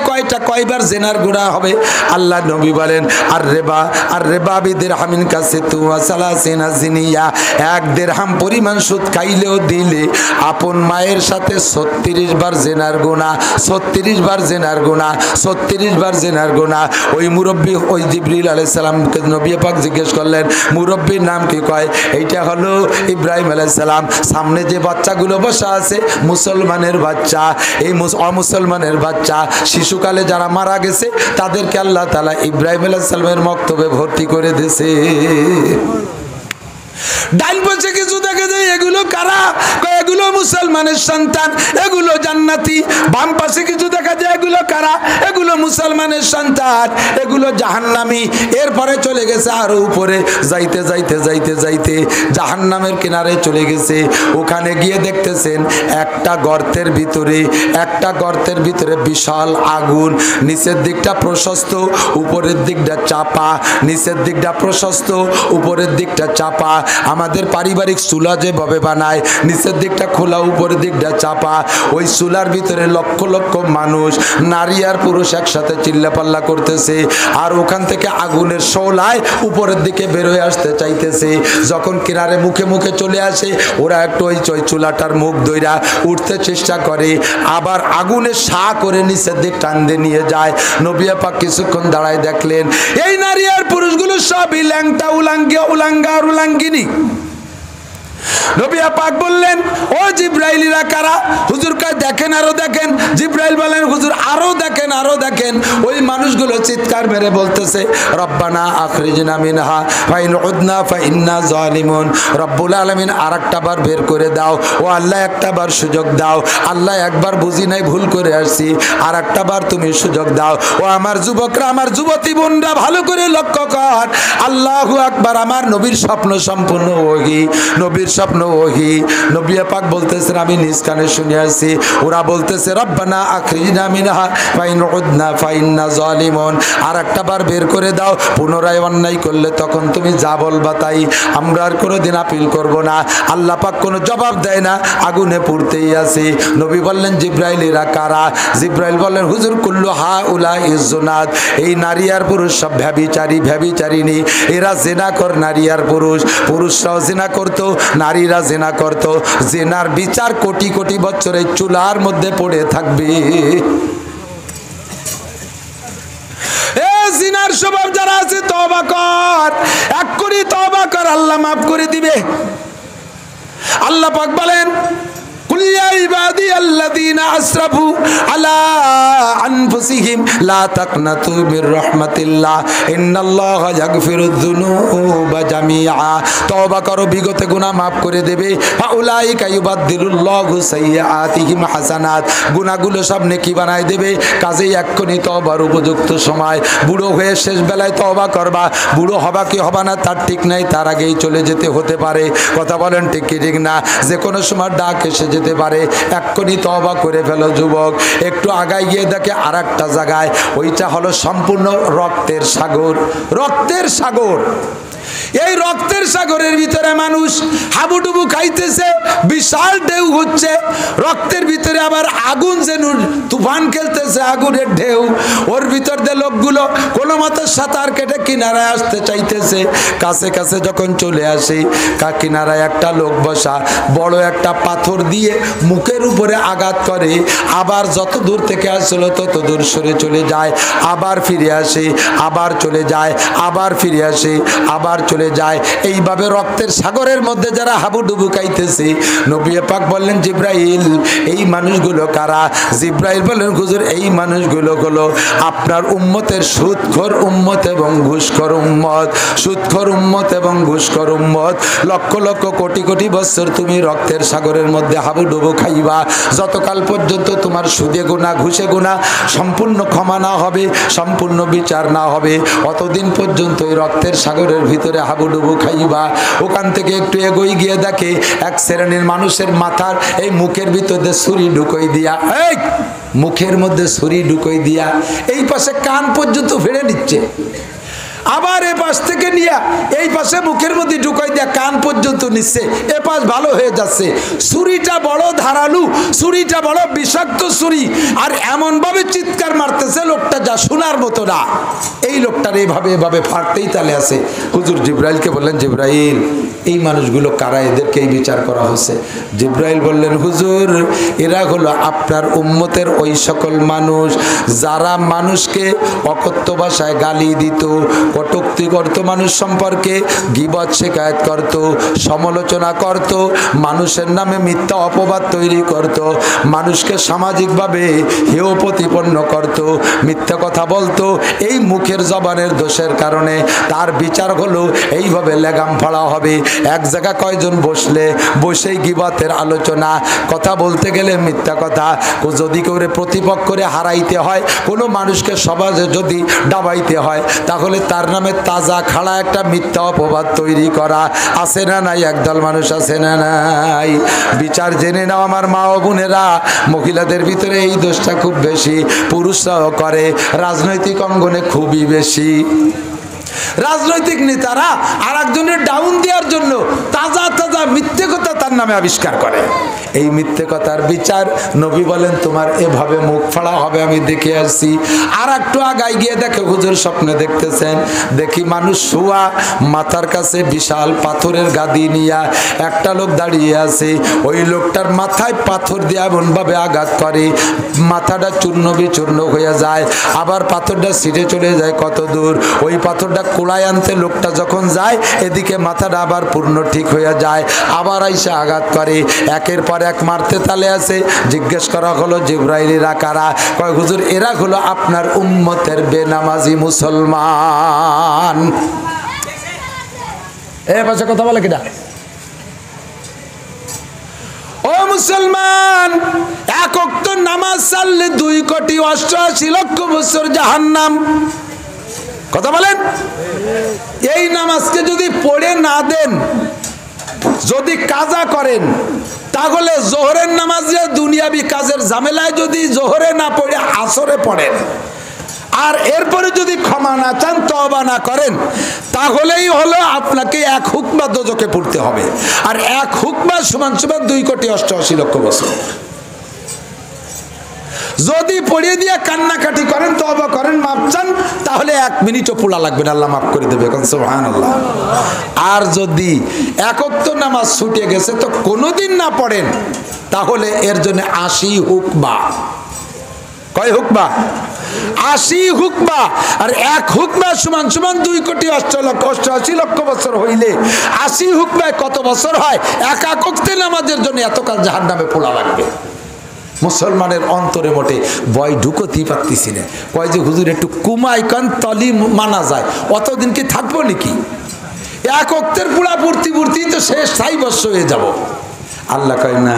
কয়বার জিনার গুনাহ হবে? আল্লাহ নবী বলেন আর রেবা বিদিরহামিন কাসিতু ওয়া সালাসিনা জিনিয়া, 1 দিরহাম পরিমাণ সুদ খাইলেও দিলে আপন মায়ের সাথে 36 বার জিনার গুনাহ, 36 বার জিনার গুনাহ, 36 বার জিনার গুনাহ। ওই মুরব্বী ওই জিবরিল আলাইহিস সালামকে নবী পাক জিজ্ঞেস করলেন মুরব্বীর নাম কি? কয় এইটা হলো ইব্রাহিম আলাইহিস সালাম। সামনে যে বাচ্চাগুলো বসা আছে মুসলমানের বাচ্চা, এই অমুসলমানের বাচ্চা, শিশুকালে যারা মারা গেছে তাদেরকে আল্লাহ তাআলা ইব্রাহিম আলাইহিস সালামের মক্তবে ভর্তি করে দিয়েছে। ডাইন পাশে কিছু দেখে যায়, এগুলো কারা? এগুলো মুসলমানের সন্তান, এগুলো জান্নাতি। বাম পাশে কিছু দেখা যায়, এগুলো কারা? এগুলো মুসলমানের সন্তান, এগুলো জাহান্নামী। এরপরে চলে গেছে আরো উপরে, যাইতে যাইতে যাইতে যাইতে জাহান্নামের কিনারে চলে গেছে। ওখানে গিয়ে দেখতেছেন একটা গর্তের ভিতরে বিশাল আগুন, নিচের দিকটা প্রশস্ত, উপরের দিকটা চাপা, নিচের দিকটা প্রশস্ত, উপরের দিকটা চাপা। আমাদের পারিবারিক চুলা যেভাবে বানায়, নিচের দিকটা খোলা, উপরের দিকটা চাপা, ওই চুলার ভিতরে লক্ষ লক্ষ মানুষ, নারী আর পুরুষ একসাথে চিল্লাপাল্লা করতেছে, আর ওখান থেকে আগুনের শোলায় উপরের দিকে বেরোয় আসতে চাইতেছে। যখন কিনারে মুখে মুখে চলে আসে, ওরা একটু ওই চুলাটার মুখ ধইরা উঠতে চেষ্টা করে, আবার আগুনের সা করে নিচের দিক টান দিয়ে নিয়ে যায়। নবী পাক কিছুক্ষণ দাঁড়ায় দেখলেন এই নারী আর পুরুষগুলো সবই ল্যাংটা, উলাঙ্গা আর উলাঙ্গিনী। নবী পাক বললেন ও জিবরাইলিরা কারা? হুজুর কয় দেখেন, আরো দেখেন। জিবরাইল বলেন হুজুর আরো দেখেন, আরো দেখেন। ওই মানুষগুলো চিৎকার মেরে বলতেছে রব্বানা আখরিজনা মিনহা ফাইন উদনা ফাইন্না জালিমুন। রব্বুল আলামিন আরেকটা বার বের করে দাও, ও আল্লাহ একটা বার সুযোগ দাও, আল্লাহ একবার বুঝি নাই ভুল করে আসছি, আর একটা বার তুমি সুযোগ দাও। ও আমার যুবকরা, আমার যুবতী বোনরা ভালো করে লক্ষ্য কর, আল্লাহু আকবার। আমার নবীর স্বপ্ন সম্পূর্ণ ওহী, নবীর স্বপ্ন ওহী। নবী পাক বলতেছেন আমি নিজ কানে শুনে আসছি, ওরা বলতেছে রব্বানা আখরিজনা মিনহা ফাইন উদনা ফাইন্না জালিমুন। আর একটা বার বের করে দাও, পুনরায় অন্যায় করলে তখন তুমি যা বলবা তাই, আমরা আর কোনোদিন আপিল করব না। আল্লাহ পাক কোনো জবাব দেয় না, আগুনে পুড়তেই আছে। নবী বললেন জিবরাইল এরা কারা? জিবরাইল বললেন হুজুর কুল্লু হা উলা ইজ্জুনাত, এই নারী আর পুরুষ সব ব্যভিচারী, ব্যভিচারিণী, এরা জিনাকর নারী আর পুরুষ। পুরুষরাও জিনা করতো, নারীরা জিনা করত। জিনার বিচার কোটি কোটি বছরে চুলার মধ্যে পড়ে থাকবে। জিনার স্বভাব যারা আছে তওবা কর, এক্ষুনি তওবা কর, আল্লাহ মাফ করে দিবে। আল্লাহ পাক বলেন কুল ইয়া ইবাদি আল্লাযীনা আসরাফু আলা আনফুসিহিম লা তাকনাতু মির রাহমাতিল্লাহ ইন্নাল্লাহা ইয়াগফিরুয যুনুবা জামিআ। তওবা করো, বিগত গুনাহ maaf করে দেবে। ফাউলাইকা ইউবাদদিলুল্লাহু সাইয়্যাতিহিম হাসানাত, গুনাহগুলো সব নেকি বানায় দেবে। কাজেই এক্ষুনি তওবার উপযুক্ত সময়। বুড়ো হয়ে শেষ বেলায় তওবা করবা, বুড়ো হবা কি হবা না তার ঠিক নাই, তার আগেই চলে যেতে হতে পারে। কথা বলেন ঠিক কি ঠিক না? যে কোনো সময় ডাক এসে যেতে পারে, এক্ষুনি তওবা করে ফেলো যুবক। একটু আগায় গিয়ে দেখে আর একটা জায়গায়, ওইটা হলো সম্পূর্ণ রক্তের সাগর, রক্তের সাগর। এই রক্তের সাগরের ভিতরে মানুষ হাবুডুবু খাইতেছে, বিশাল ঢেউ হচ্ছে, রক্তের ভিতরে আবার আগুন যেন তুফান খেলতেছে, আগুনের ঢেউ। ওর ভিতর দিয়ে লোকগুলো কোনো মতে সাঁতার কেটে কিনারায় আসতে চাইতেছে। কাছে কাছে যখন চলে আসে, কিনারায় একটা লোক বসা, বড় একটা পাথর দিয়ে মুখের উপরে আঘাত করে, আবার যত দূর থেকে আসলো তত দূর সরে চলে যায়, আবার ফিরে আসে, আবার চলে যায়, আবার ফিরে আসে, আবার চলে যায়। এইভাবে রক্তের সাগরের মধ্যে যারা হাবুডুবু খাইতেছে, নবী পাক বললেন জিব্রাইল এই মানুষগুলো কারা? জিব্রাইল বললেন হুজুর এই মানুষগুলো হলো আপনার উম্মতের সুদখোর উম্মত এবং ঘুষখোর উম্মত। সুদখোর উম্মত এবং ঘুষখোর উম্মত। লক্ষ লক্ষ কোটি কোটি বছর তুমি রক্তের সাগরের মধ্যে হাবুডুবু খাইবা, যতকাল পর্যন্ত তোমার সুদে গুনাহ ঘুষে গুনাহ সম্পূর্ণ ক্ষমা না হবে, সম্পূর্ণ বিচার না হবে, অতদিন পর্যন্ত এই রক্তের সাগরের ভিতরে হাবুডুবু খাইবা। ওখান থেকে একটু এগোই গিয়ে দেখে এক শ্রেণীর মানুষের মাথার এই মুখের ভিতরে ছুরি ঢুকই দিয়া, এই মুখের মধ্যে ছুরি ঢুকই দিয়া এই পাশে কান পর্যন্ত ফেড়ে নিচ্ছে, আবার এ পাশ থেকে নিয়ে এই পাশে মুখের মধ্যে ঢুকাই দিয়া কান পর্যন্ত নিচ্ছে, এ পাশ ভালো হয়ে যাচ্ছে। ছুরিটা বড় ধারালু, ছুরিটা বড় বিষাক্ত ছুরি, আর এমন ভাবে চিৎকার মারতেছে লোকটা যা শোনার মতো না। এই লোকটার এভাবে এভাবে ফাটতেই তালে আছে। হুজুর জিব্রাইলকে বললেন জিব্রাইল এই মানুষগুলো কারা, এদেরকে এই বিচার করা হচ্ছে? জিব্রাইল বললেন হুজুর এরা হলো আপনার উম্মতের ওই সকল মানুষ যারা মানুষকে অকথ্য ভাষায় গালি দিত, কটূক্তি করত, মানুষ সম্পর্কে গীবত শিকায়ত করত, সমালোচনা করত, মানুষের নামে মিথ্যা অপবাদ তৈরি করত, মানুষকে সামাজিকভাবে হেয় প্রতিপন্ন করত, মিথ্যা কথা বলতো। এই মুখের জবানের দোষের কারণে তার বিচার হলো এইভাবে লেগাম ফাড়া হবে। এক জায়গা কয়জন বসলে বসেই গীবতের আলোচনা, কথা বলতে গেলে মিথ্যা কথা, যদি কেউ প্রতিপক্ষরে হারাইতে হয়, কোনো মানুষকে সমাজে যদি ডাবাইতে হয়, তাহলে তার নামে তাজা খাড়া একটা মিথ্যা অপবাদ তৈরি করা। আছে না নাই? একদল মানুষ আছে না নাই? বিচার জেনে নাও আমার মা ও বোনেরা, মহিলাদের ভিতরে এই দোষটা খুব বেশি, পুরুষরাও করে, রাজনৈতিক অঙ্গনে খুবই বেশি। রাজনৈতিক নেতারা আর একজনের ডাউন দেওয়ার জন্য তাজা তাজা মিথ্যে কথা তার নামে আবিষ্কার করে। এই মিথ্যে কথার বিচার নবী বলেন তোমার এভাবে মুখ ফাড়া হবে, আমি দেখে আসছি। আর একটু আগাই গিয়ে দেখে হুজুর স্বপ্নে দেখতেছেন, দেখি মানুষ শোয়া, মাথার কাছে বিশাল পাথরের গাদি নিয়া একটা লোক দাঁড়িয়ে আছে। ওই লোকটার মাথায় পাথর দিয়ে এমনভাবে আঘাত করে মাথাটা চূর্ণ বিচূর্ণ হয়ে যায়, আবার পাথরটা ছিটে চলে যায় কত দূর। ওই পাথরটা কোলায় আনতে লোকটা যখন যায়, এদিকে মাথাটা আবার পূর্ণ ঠিক হয়ে যায়, আবার আইসা আঘাত করে, একের পর এক মারতে তালে আছে। জিজ্ঞেস করা হলো জিব্রাইলেরা কারা? কয় হুজুর এরা হলো আপনার উম্মতের বেনামাজি মুসলমান। এ পাশে কথা বলে কিনা? ও মুসলমান, এক ওয়াক্ত নামাজ ছাড়লে 2,88,00,000 বছর জাহান্নাম। কথা বলেন, এই নামাজকে যদি পড়ে না দেন, যদি কাজা করেন, তাহলে জোহরের নামাজে দুনিয়াবি কাজের ঝামেলায় যদি জোহরে না পড়ে আসরে পড়েন, আর এরপরে যদি ক্ষমা না চান, তওবা না করেন, তাহলেই হলো আপনাকে এক হুকমা দোজখে পড়তে হবে। আর এক হুকমা সমান সমান 2,88,00,000 বছর। যদি পড়িয়ে দিয়ে কান্নাকাটি করেন, তওবা করেন, মাপ চান, তাহলে 1 মিনিটও পোড়া লাগবে না, আল্লাহ মাফ করে দেবে। সুবহানাল্লাহ। আর যদি এক ওয়াক্ত নামাজ ছুটে গেছে তো কোনোদিন না পড়েন, তাহলে এর জন্য 80 হুকমা। কয় হুকমা? 80 হুকমা। আর এক হুকমা সমান সমান 2,88,00,000 বছর হইলে 80 হুকমায় কত বছর হয়? এক ওয়াক্তে নামাজের জন্য এতকাল জাহান্নামে পোড়া লাগবে। মুসলমানের অন্তরে মোটে ভয় ঢুকতেই পারতেছি না। কয় যে হুজুর একটু কুমাই কান তলি মানা যায়, অতদিন কি থাকবো নাকি? এক ওয়াক্তের পুরা পূর্তি পূর্তি তো শেষ, 6 বছর হয়ে যাব। আল্লাহ কয় না,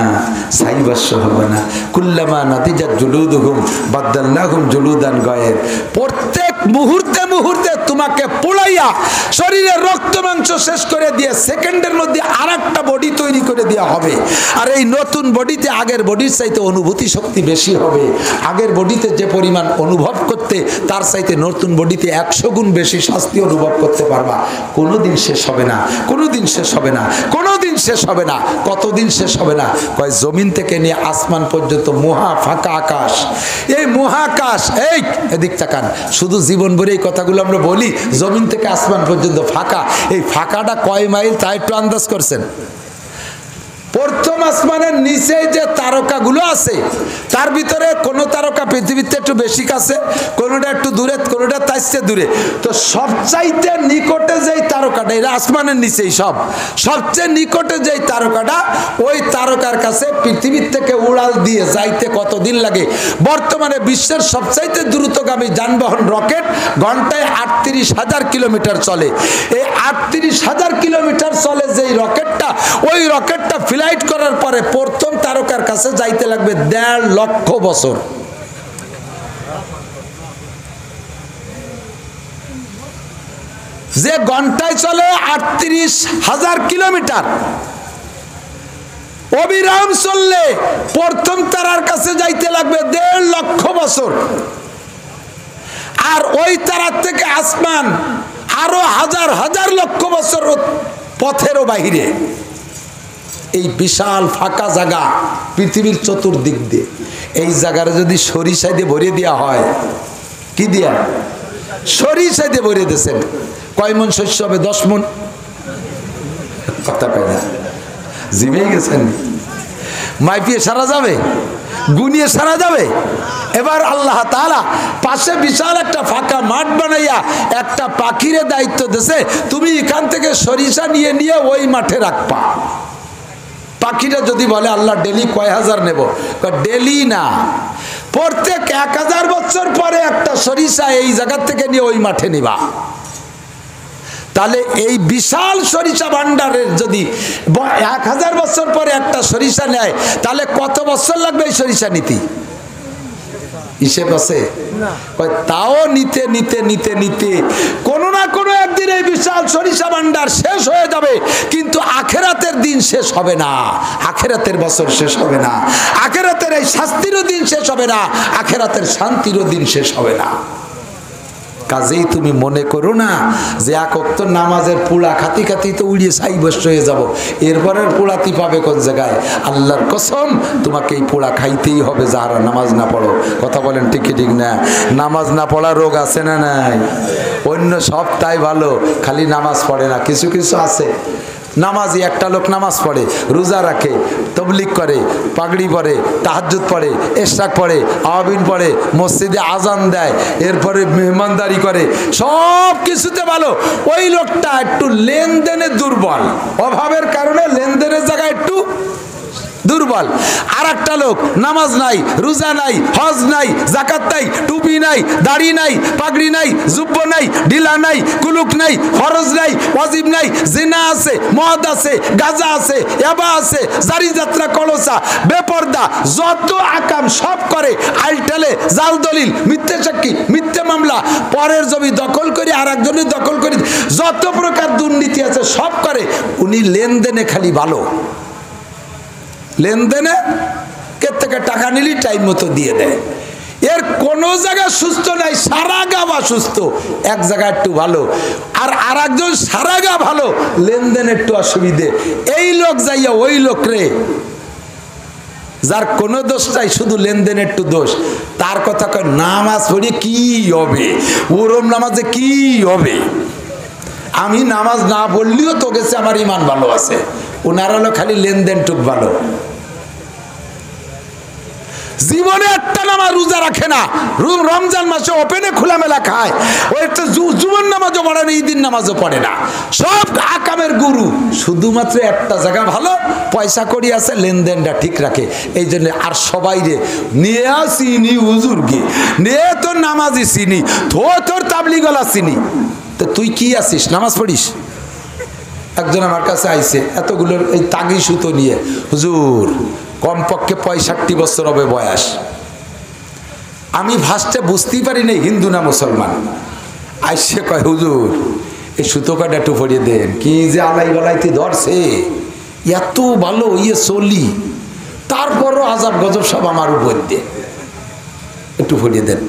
6 বছর হবে না। কুল্লামা নাতিজাত জুলুদুহুম বাদদালনাহুম জুলুদান গায়র। প্রত্যেক মুহূর্তে মুহূর্তে তোমাকে পোড়াইয়া শরীরের রক্ত মাংস শেষ করে দিয়ে সেকেন্ডের মধ্যে আরেকটা বডি তৈরি করে দেওয়া হবে। আর এই নতুন বডিতে আগের বডির চাইতে অনুভূতি শক্তি বেশি হবে। আগের বডিতে যে পরিমাণ অনুভব করতে, তার চাইতে নতুন বডিতে 100 গুণ বেশি শাস্তি অনুভব করতে পারবা। কোনোদিন শেষ হবে না, কোনোদিন শেষ হবে না, কোনোদিন শেষ হবে না। কতদিন শেষ হবে না? কয় জমিন থেকে নিয়ে আসমান পর্যন্ত মহা ফাঁকা আকাশ। এই মহাকাশ, এই এদিক তাকান, শুধু জীবন ভরে এই কথাগুলো আমরা বলি, জমিন থেকে আসমান পর্যন্ত ফাঁকা। এই ফাঁকাটা কয় মাইল তা একটু আন্দাজ করছেন? প্রথম আসমানের নিচে যে তারকাগুলো আছে, তার ভিতরে কোনো তারকা পৃথিবীতে একটু বেশি কাছে, কোনোটা একটু দূরে, কোনোটা তাইছে দূরে। তো সবচাইতে নিকটে যেই তারকাটা, এরা আসমানের নিচেই সব, সবচেয়ে নিকটে যেই তারকাটা, ওই তারকার কাছে পৃথিবীর থেকে উড়াল দিয়ে যাইতে কতদিন লাগে? বর্তমানে বিশ্বের সবচাইতে দ্রুতগামী যানবাহন রকেট ঘন্টায় ৩৮,০০০ কিলোমিটার চলে। এই ৩৮,০০০ কিলোমিটার চলে যেই রকেটটা, ওই রকেটটা ফ্লাইট করার পরে প্রথম তারকার কাছে যাইতে লাগবে ১.৫ লক্ষ বছর। যে ঘন্টায় চলে ৩৮,০০০ কিলোমিটার, অবিরাম চললে প্রথম তারার কাছে যাইতে লাগবে ১.৫ লক্ষ বছর। আর ওই তারার থেকে আসমান আরো হাজার হাজার লক্ষ বছর পথেরও বাহিরে। এই বিশাল ফাঁকা জায়গা পৃথিবীর চতুর্দিক দিয়ে, এই জায়গাটা যদি সরিষা দিয়ে ভরিয়ে দেওয়া হয়, কি দিয়া? সরিষা দিয়ে ভরিয়ে দিয়েছেন, কয় মন শস্য হবে? 10 মন। কথা কয় না, জিমে গেছেন, মাইপিয়ে সারা যাবে, গুনিয়ে সারা যাবে। এবার আল্লাহ তাআলা পাশে বিশাল একটা ফাঁকা মাঠ বানাইয়া একটা পাখিরে দায়িত্ব দিয়েছে, তুমি এখান থেকে সরিষা নিয়ে নিয়ে ওই মাঠে রাখবা। পাখিটা যদি বলে আল্লাহ ডেলি কয় হাজার নেব, ডেলি না, প্রত্যেক 1000 বছর পরে একটা সরিষা এই জায়গা থেকে নিয়ে ওই মাঠে নিবা। তাহলে এই বিশাল সরিষা ভান্ডারের যদি 1000 বছর পরে একটা সরিষা নেয়, তাহলে কত বছর লাগবে এই সরিষা নিতে? হিসেব আছে? তাও নিতে নিতে নিতে নিতে কোনো না কোনো একদিন এই বিশাল সরিষা ভান্ডার শেষ হয়ে যাবে, কিন্তু আখেরাতের দিন শেষ হবে না, আখেরাতের বছর শেষ হবে না, আখেরাতের এই শাস্তিরও দিন শেষ হবে না, আখেরাতের শান্তিরও দিন শেষ হবে না। কাজেই তুমি মনে করো না যে এক ওয়াক্ত নামাজের পোড়া খাতি খাতি তো উড়িয়ে সাই বসে হয়ে যাব, এরপরের পোড়াতি পাবে কোন জায়গায়? আল্লাহর কসম, তোমাকে এই পোড়া খাইতেই হবে যারা নামাজ না পড়ো। কথা বলেন ঠিক কি ঠিক না? নামাজ না পড়া রোগ আছে না নাই? অন্য সব তাই ভালো, খালি নামাজ পড়ে না। কিছু কিছু আছে নামাজি, একটা লোক নামাজ পড়ে, রোজা রাখে, তবলিগ করে, পাগড়ি পরে, তাহাজ্জুদ পড়ে, ইশরাক পড়ে, আওয়াবিন পড়ে, মসজিদে আজান দেয়, এরপরে মেহমানদারি করে, সব কিছুতে ভালো। ওই লোকটা একটু লেনদেনে দুর্বল, অভাবের কারণে লেনদেনের জায়গায় একটু দুর্বল। আর একটা লোক নামাজ নাই, রোজা নাই, হজ নাই, যাকাত নাই, টুপি নাই, দাড়ি নাই, পাগড়ি নাই, জুব্ব নাই, ঢিলা নাই, কুলুক নাই, ফরজ নাই, ওয়াজিব নাই, জিনা আছে, মদ আছে, গাঁজা আছে, ইয়াবা আছে, জারি যাত্রা, কলসা, বেপর্দা, যত আকাম সব করে, আইলটালে, জাল দলিল, মিথ্যে সাক্ষী, মিথ্যে মামলা, পরের জমি দখল করে আর একজনের দখল করে, যত প্রকার দুর্নীতি আছে সব করে। উনি লেনদেনে খালি ভালো, লেনদেনে কে থেকে টাকা নিলি টাইম মতো দিয়ে দেয়, এর কোন জায়গা সুস্থ নাই, সারা গা অসুস্থ, এক জায়গা একটু ভালো, আর আরেকজন সারা গা ভালো, লেনদেন একটু অসুবিধে। এই লোক যাইয়া ওই লোক রে, যার কোনো দোষ নাই, শুধু লেনদেন একটু দোষ, তার কথা কয় নামাজ পড়ে কি হবে, ওরম নামাজে কি হবে, আমি নামাজ না পড়লেও তো গেছে আমার ইমান ভালো আছে। ওনার হলো খালি লেনদেন টুক ভালো, জীবনে একটা নামাজ রোজা রাখে না, রমজান মাসে ওপেনে খোলামেলা খায়, ওই একটা জুমার নামাজও পড়ে না, ঈদের নামাজও পড়ে না, সব আকামের গুরু, শুধুমাত্র একটা জায়গা ভালো, পয়সা করি আছে, লেনদেনটা ঠিক রাখে। এই জন্য আর সবাই রে নিয়ে চিনি, হুজুরকে নিয়ে তোর নামাজি চিনি, তোর তাবলিগলা চিনি, তো তুই কি আছিস, নামাজ পড়িস? একজন আমার কাছে আইছে এতগুলোর এই তাগি সুতো নিয়ে, হুজুর কমপক্ষে 65 বছর হবে বয়স। আমি ফার্স্টে বুঝতেই পারি নাই হিন্দু না মুসলমান। আইসে কয় হুজুর এই সুতো কাটা একটু পরিয়ে দেন, কি যে আলাই গলাইতে ধরছে, এত ভালো ইয়ে চলি, তারপরও আজাব গজব সব আমার উপর দিয়ে, একটু পরিয়ে দেন।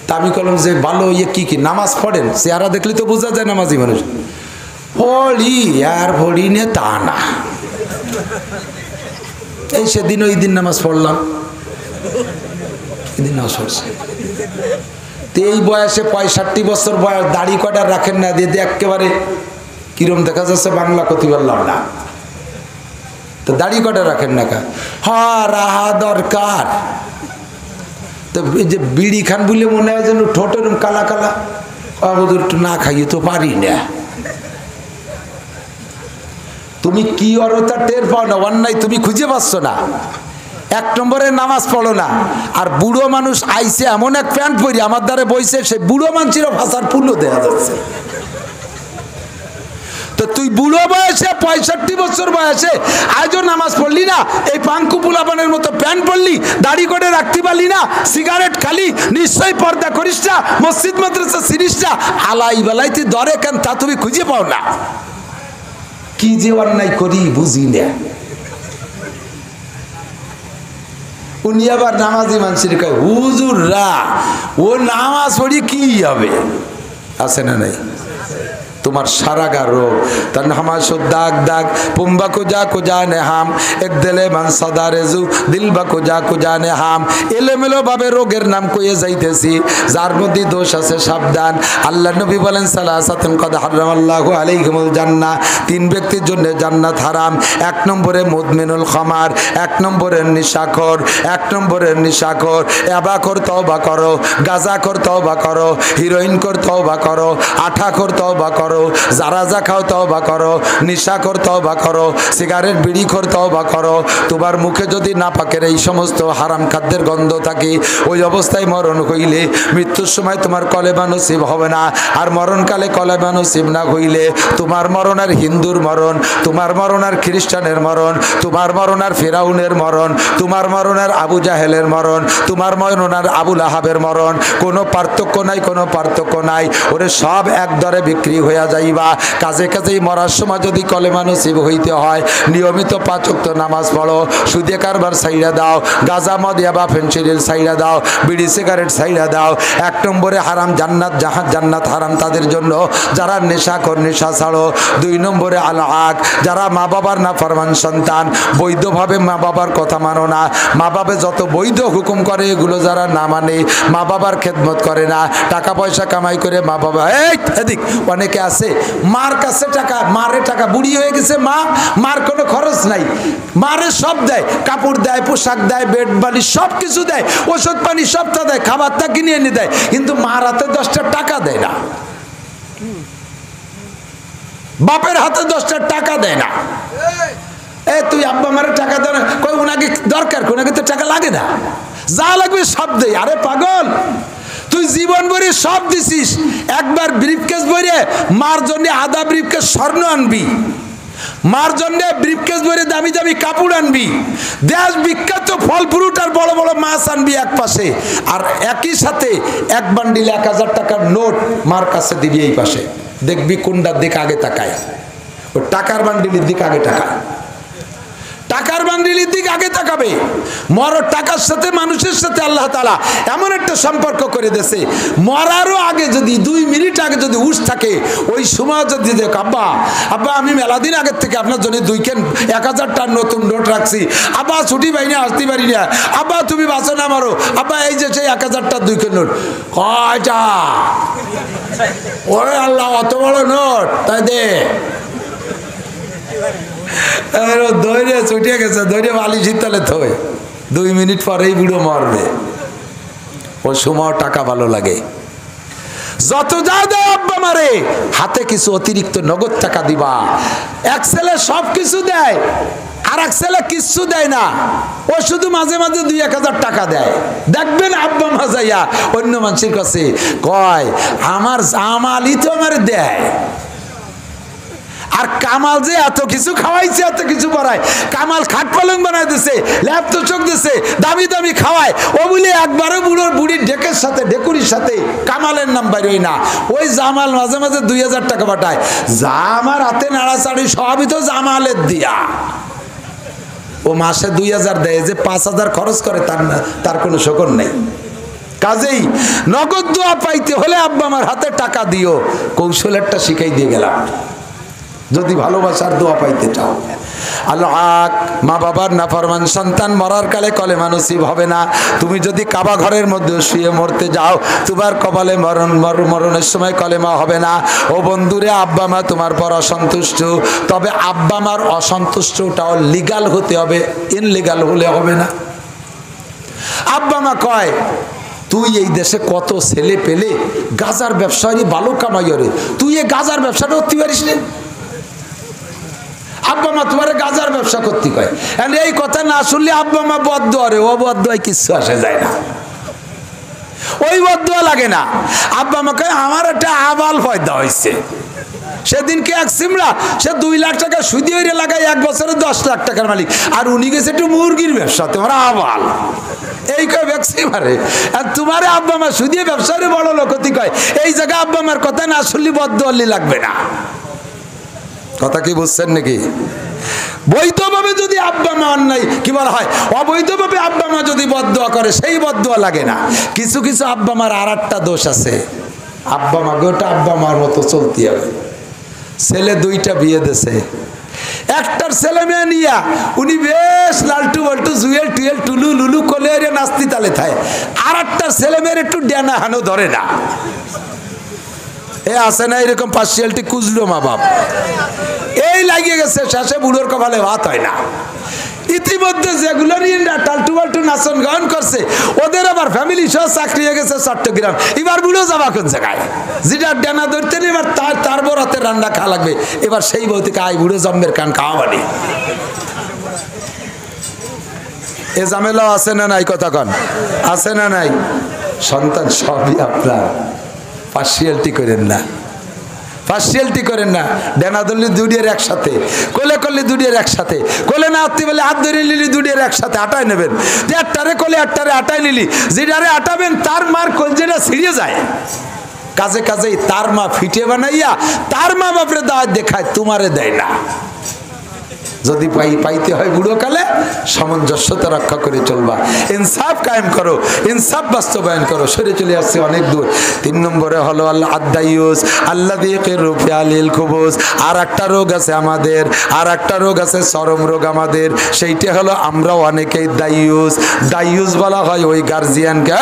তা আমি বললাম যে ভালো ইয়ে কি কি, নামাজ পড়েন? চেহারা দেখলে তো বোঝা যায় নামাজি মানুষ। পড়ি আর পড়ি নে তা না, এই সেদিন ওই দিন নামাজ পড়লাম, এদিন নামাজ পড়ছে। এই বয়সে 65 বছর বয়স, দাড়ি কয়টা রাখেন না, দিয়ে একেবারে কিরম দেখা যাচ্ছে বাংলা কতি বললাম না। তো তো দাড়ি কটা রাখেন না কা? হ্যাঁ রাহা দরকার। তো এই যে বিড়ি খান বলে মনে হয় যেন ঠোঁটের কালা কালা, একটু না খাইয়ে তো পারি না। তুমি কি অরতা টের পাও না, অন্যায় তুমি খুঁজে পাচ্ছ না। এক নম্বরে নামাজ পড়ো না, আর বুড়ো মানুষ আইসে এমন এক প্যান্ট পরি আমার দ্বারে বইছে, সে বুড়ো মানুষেরও ভাষার পুলও দেওয়া যাচ্ছে। তো তুই বুড়ো বয়সে 65 বছর বয়সে আজও নামাজ পড়লি না, এই পাঙ্কু পুলাপানের মতো প্যান্ট পড়লি, দাড়ি করে রাখতে পারলি না, সিগারেট খালি, নিশ্চয়ই পর্দা করিস না, মসজিদ মাদ্রাসা সিরিস না, আলাই বেলাই তুই দরে কেন তা তুমি খুঁজে পাও না। কি যে অন্যায় করি বুঝি না। উনি আবার নামাজি মানুষের কয় হুজুররা ও নামাজ পড়ি কি হবে, আছে না নাই? তোমার সারাগা রোগ তার হামাশো দাগ দাগ পুম্বা কো জানে হাম এক দিলে মান সদা রেজু দিল বা কো জানে হাম। এলোমেলো ভাবে রোগের নাম কইয়ে যাইতেছি, যার মধ্যে দোষ আছে সাবধান। আল্লাহ নবী বলেন সালাসাতুন কদ হারামাল্লাহু আলাইহিমুল জান্নাহ, 3 ব্যক্তির জন্য জান্নাত হারাম। 1 নম্বরে মুদমিনুল খামার, 1 নম্বরের নিশাখোর, 1 নম্বরের নিশাখোর। এবাখোর তওবা করো, গাঁজাখোর তওবা করো, হিরোইনখোর তওবা করো, আঠাখোর তওবা করো, জারাজা খাও তওবা করো, নিশাখোর তওবা করো, সিগারেট বিড়িখোর তওবা করো। তোমার মুখে যদি নাপাকের এই সমস্ত হারাম খাদ্যের গন্ধ থাকে, ওই অবস্থায় মরণ হইলে মৃত্যুর সময় তোমার কলেমা নসিব হবে না। আর মরণকালে কলেমা নসিব না হইলে তোমার মরণ আর হিন্দুর মরণ, তোমার মরণ আর খ্রিস্টানের মরণ, তোমার মরণ আর ফেরাউনের মরণ, তোমার মরণ আর আবু জাহেলের মরণ, তোমার মরণ আর আবুল আহাবের মরণ। কোনো পার্থক্য নাই, কোনো পার্থক্য নাই। ওরে সব এক দরে বিক্রি হয়ে যাইবা। কাজে কাজেই মরার সময় যদি কলেমা নসিব হইতে হয়, নিয়মিত 5 ওয়াক্ত নামাজ পড়ো, সুদে কারবার সাইরা দাও, গাঁজা মদ ইয়াবা ফেনসিডিল সাইরা দাও, বিড়ি সিগারেট সাইরা দাও। 1 নম্বরে হারাম জান্নাত, জান্নাত হারাম তাদের জন্য যারা নেশাখোর, নেশা ছাড়ো। 2 নম্বরে আল আক, যারা মা বাবার নাফরমান সন্তান, বৈধভাবে মা বাবার কথা মানো না, মা বাবা যত বৈধ হুকুম করে এগুলো যারা না মানে, মা বাবার খেদমত করে না, টাকা পয়সা কামাই করে মা বাবা এদিক অনেকে আছে মার কাছে টাকা, মারে টাকা, বুড়ি হয়ে গেছে মা, মার কোনো খরচ নাই, মারে সব দেয়, কাপড় দেয়, পোশাক দেয়, বেড বালিশ সব কিছু দেয়, ওষুধ পানি সবটা দেয়, খাবারটা কিনে এনে দেয়, কিন্তু মার হাতে 10টা টাকা দেয় না, বাপের হাতে 10টা টাকা দেয় না। তুই আব্বা মারে টাকা দেয় না, কই ওনাকে দরকার, ওনাকে তো টাকা লাগে না, যা লাগবে সব দেয়। আরে পাগল, তুই জীবন ভরে সব দিছিস, একবার ব্রিফকেস ভরে মার জন্য আধা ব্রিফকেস স্বর্ণ আনবি, মার জন্য ব্রিফকেস ভরে দামি দামি কাপড় আনবি, দেশ বিখ্যাত ফল ফ্রুট আর বড় বড় মাছ আনবি এক পাশে, আর একই সাথে 1 বান্ডিল 1000 টাকার নোট মার কাছে দিবি এই পাশে। দেখবি কোনটার দিকে আগে তাকায়, ও টাকার বান্ডিলের দিকে আগে তাকায়, টাকার বান্ডিলের দিকে আগে তাকাবে। মরার টাকার সাথে মানুষের সাথে আল্লাহ তাআলা এমন একটা সম্পর্ক করে দিয়েছে, মরারও আগে যদি 2 মিনিট আগে যদি উঠ থাকে, ওই সময় যদি দেখ আব্বা আব্বা আমি মেলাদিন আগের থেকে আপনার জন্য 1000 টাকার নতুন নোট রাখছি, আব্বা ছুটি পাইনি আসতে পারি না, আব্বা তুমি বাঁচো না মারো, আব্বা এই যে সেই 1000 টাকার 2 নোট কয়টা, ওরে আল্লাহ অত বড় নোট, তাই দে দৈরে ছুটিয়ে গেছে, দৈরে বালি শীতলে থই, 2 মিনিট পরেই বুড়ো মরবে। ওই সময় টাকা ভালো লাগে, যত যা দেয় আব্বা মারে হাতে কিছু অতিরিক্ত নগদ টাকা দিবা। এক ছেলে সব কিছু দেয়, আর এক ছেলে কিচ্ছু দেয় না, ও শুধু মাঝে মাঝে 2-1000 টাকা দেয়। দেখবেন আব্বা মা যাইয়া অন্য মানুষের কাছে কয় আমার জামালই তো আমার দেয়, আর কামাল যে এত কিছু খাওয়াইছে, এত কিছু পড়ায়, কামাল খাট পালং বানাই দিছে, ল্যাপ তো চোখ দিছে, দামি দামি খাওয়ায়, ও বলে একবারও বুড়ির ডেকের সাথে ডেকুরির সাথে কামালের নাম বাইরই না। ওই জামাল মাঝে মাঝে 2000 টাকা পাঠায়, জামার হাতে নাড়াচাড়ি সবই তো জামালের দিয়া। ও মাসে 2000 দেয়, যে 5000 খরচ করে তার কোনো শকর নেই। কাজেই নগদ দোয়া পাইতে হলে আব্বা আমার হাতে টাকা দিও, কৌশল একটা শিখাই দিয়ে গেলাম। যদি ভালোবাসার দোয়া পাইতে চাও, আল হক, মা বাবার নাফরমান সন্তান মরার কালে কলেমা নসিব হবে না। তুমি যদি কাবা ঘরের মধ্যে শুয়ে মরতে যাও, তোমার কপালে মরণের সময় কলেমা হবে না। ও বন্ধুরে, আব্বা মা তোমার পর অসন্তুষ্ট, তবে আব্বা মার অসন্তুষ্টটাও লিগাল হতে হবে, ইনলিগাল হলে হবে না। আব্বা মা কয়, তুই এই দেশে কত ছেলে পেলে গাজার ব্যবসায়ী ভালো কামাই রে, তুই এই গাজার ব্যবসাটা করতে পারিস না? আব্বা মা তোমার গাজার ব্যবসা করতে কয়। এই কথা না শুনলে আব্বা মা বদদোয়া রে, ও বদদোয়ায় কিচ্ছু আসে যায় না, ওই বদদোয়া লাগে না। আব্বা মা কয়, আমার একটা আবাল পয়দা হয়েছে। সেদিনকে এক সিমলা, সে 2 লাখ টাকা সুদি হইরে লাগায় 1 বছরে 10 লাখ টাকার মালিক, আর উনি গেছে একটু মুরগির ব্যবসা, তোমার আবাল এই কয় ব্যবসায়ী মারে। আর তোমার আব্বা মা সুদিয়ে ব্যবসারে বড় লোকতি কয়। এই জায়গায় আব্বা মার কথা না শুনলে বদদোয়ালি লাগবে না। কথা কি বুঝছেন নাকি? বৈধভাবে যদি আব্বা মা অন্যায় কি বলা হয়, অবৈধভাবে আব্বা মা যদি বদদোয়া করে, সেই বদদোয়া লাগে না। কিছু কিছু আব্বা মার আর একটা দোষ আছে, আব্বা মা গোটা আব্বা মার মতো চলতে হবে। ছেলে 2টা বিয়ে দিয়েছে, একটার ছেলে মেয়ে নিয়া উনি বেশ লালটু বল্টু জুয়েল টুয়েল টুলু লুলু কোলে নাস্তি তালে থায়, আর একটার ছেলে মেয়ের একটু ডেনা হানো ধরে না। এ আছে না এরকম পার্সিয়ালিটি কুজলো মা বাপ, এই লাগিয়ে গেছে, শেষে বুড়োর কপালে ভাত হয় না। ইতিমধ্যে যেগুলো নিয়ে টালটু বাল্টু নাচন গান করছে, ওদের আবার ফ্যামিলি সহ চাকরি হয়ে গেছে চট্টগ্রাম। এবার বুড়ো যাবা কোন জায়গায়? যেটা ডেনা ধরতে নেই, এবার তার বরাতে রান্না খাওয়া লাগবে। এবার সেই বউ থেকে আই বুড়ো জম্মের কান খাওয়া মানে এ ঝামেলাও আছে না নাই? কথা কন, আছে না নাই? সন্তান সবই আপনার, পার্সিয়ালিটি করেন না, পার্সিয়ালিটি করেন না। ডেনা ধরলি 2 একসাথে, কোলে করলি 2 একসাথে, কোলে না আটতে বলে হাত ধরে নিলি 2 একসাথে আটাই নেবেন। একটারে কোলে একটারে আটাই নিলি, যেটারে আটাবেন তার মার কোন যেটা ছিঁড়ে যায়। কাজে কাজেই তার মা ফিটে বানাইয়া তার মা বাপরে দাওয়াত দেখায়, তোমারে দেয় না। যদি পাইতে হয় বুড়ো কালে, সামঞ্জস্যতা রক্ষা করে চলবা, ইনসাফ কায়েম করো, ইনসাফ বাস্তবায়ন করো। সরে চলে আসছে অনেক দূর। 3 নম্বরে হলো আল্লাহ আদায়ুস, আল্লাযী ইয়াকিরু ফি আলিল খুবুস। আর একটা রোগ আছে আমাদের, আর একটা রোগ আছে চরম রোগ আমাদের, সেইটা হলো আমরা অনেকেই দায়ুস। দায়ুস বলা হয় ওই গার্জিয়ানকে,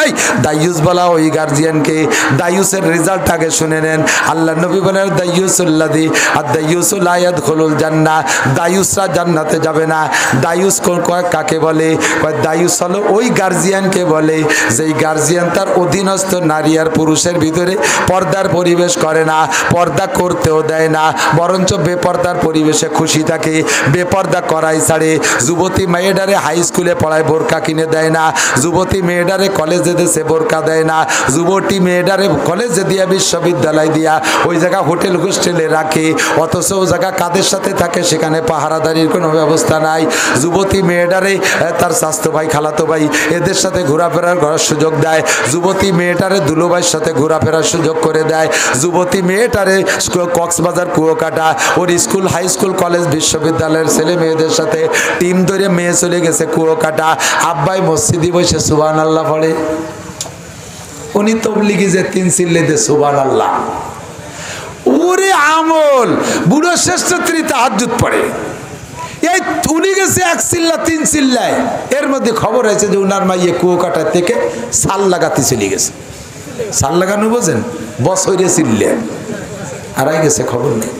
দায়ুস বলা ওই গার্জিয়ানকে। দায়ুসের রেজাল্ট আগে শুনে নেন। আল্লাহ নবী বলেন, দায়ুসুল্লাযী আদায়ুসু লা ইয়াদখুলুল জান্নাহ, দায়ুসরা জান্নাতে যাবে না। দায়ুস কাকে বলে? দায়ুস হলো ওই গার্জিয়ানকে বলে যেই গার্জিয়ান তার অধীনস্থ নারী আর পুরুষের ভিতরে পর্দার পরিবেশ করে না, পর্দা করতেও দেয় না, বরঞ্চ বেপর্দার পরিবেশে খুশি থাকে, বেপর্দা করাই ছাড়ে। যুবতী মেয়েটারে হাই স্কুলে পড়ায় বোরকা কিনে দেয় না, যুবতী মেয়েটারে কলেজে দেশে বোরকা দেয় না, যুবতী মেয়েটারে কলেজে দিয়া বিশ্ববিদ্যালয় দিয়া ওই জায়গা হোটেল হোস্টেলে রাখে, অথচ ও জায়গা কাদের সাথে থাকে সেখানে পাহারাদারির কোনো ব্যবস্থা নাই। যুবতী মেয়েটারে তার স্বাস্থ্য ভাই খালাতো ভাই এদের সাথে ঘোরাফেরার করার সুযোগ দেয়, যুবতী মেয়েটারে দুলোভাইয়ের সাথে ঘোরাফেরার সুযোগ করে দেয়, যুবতী মেয়েটারে কক্সবাজার কুয়াকাটা ওর স্কুল হাই স্কুল কলেজ বিশ্ববিদ্যালয়ের ছেলে মেয়েদের সাথে টিম ধরে মেয়ে চলে গেছে কুয়াকাটা। আব্বাই মসজিদে বসে সুবহানাল্লাহ পড়ে, উনি তবলিগি যে 3 চিল্লে দে সুবহানাল্লাহ। ওরে আমল, বুড়ো শ্রেষ্ঠ তাহাজ্জুদ পড়ে। এই উনি গেছে 1 চিল্লা 3 চিল্লায়, এর মধ্যে খবর আছে যে উনার মাইয়ে কুয়াকাটা থেকে সাল লাগাতে চলে গেছে। সাল লাগানো বোঝেন? বছরে চিল্লে আড়াই গেছে, খবর নেই।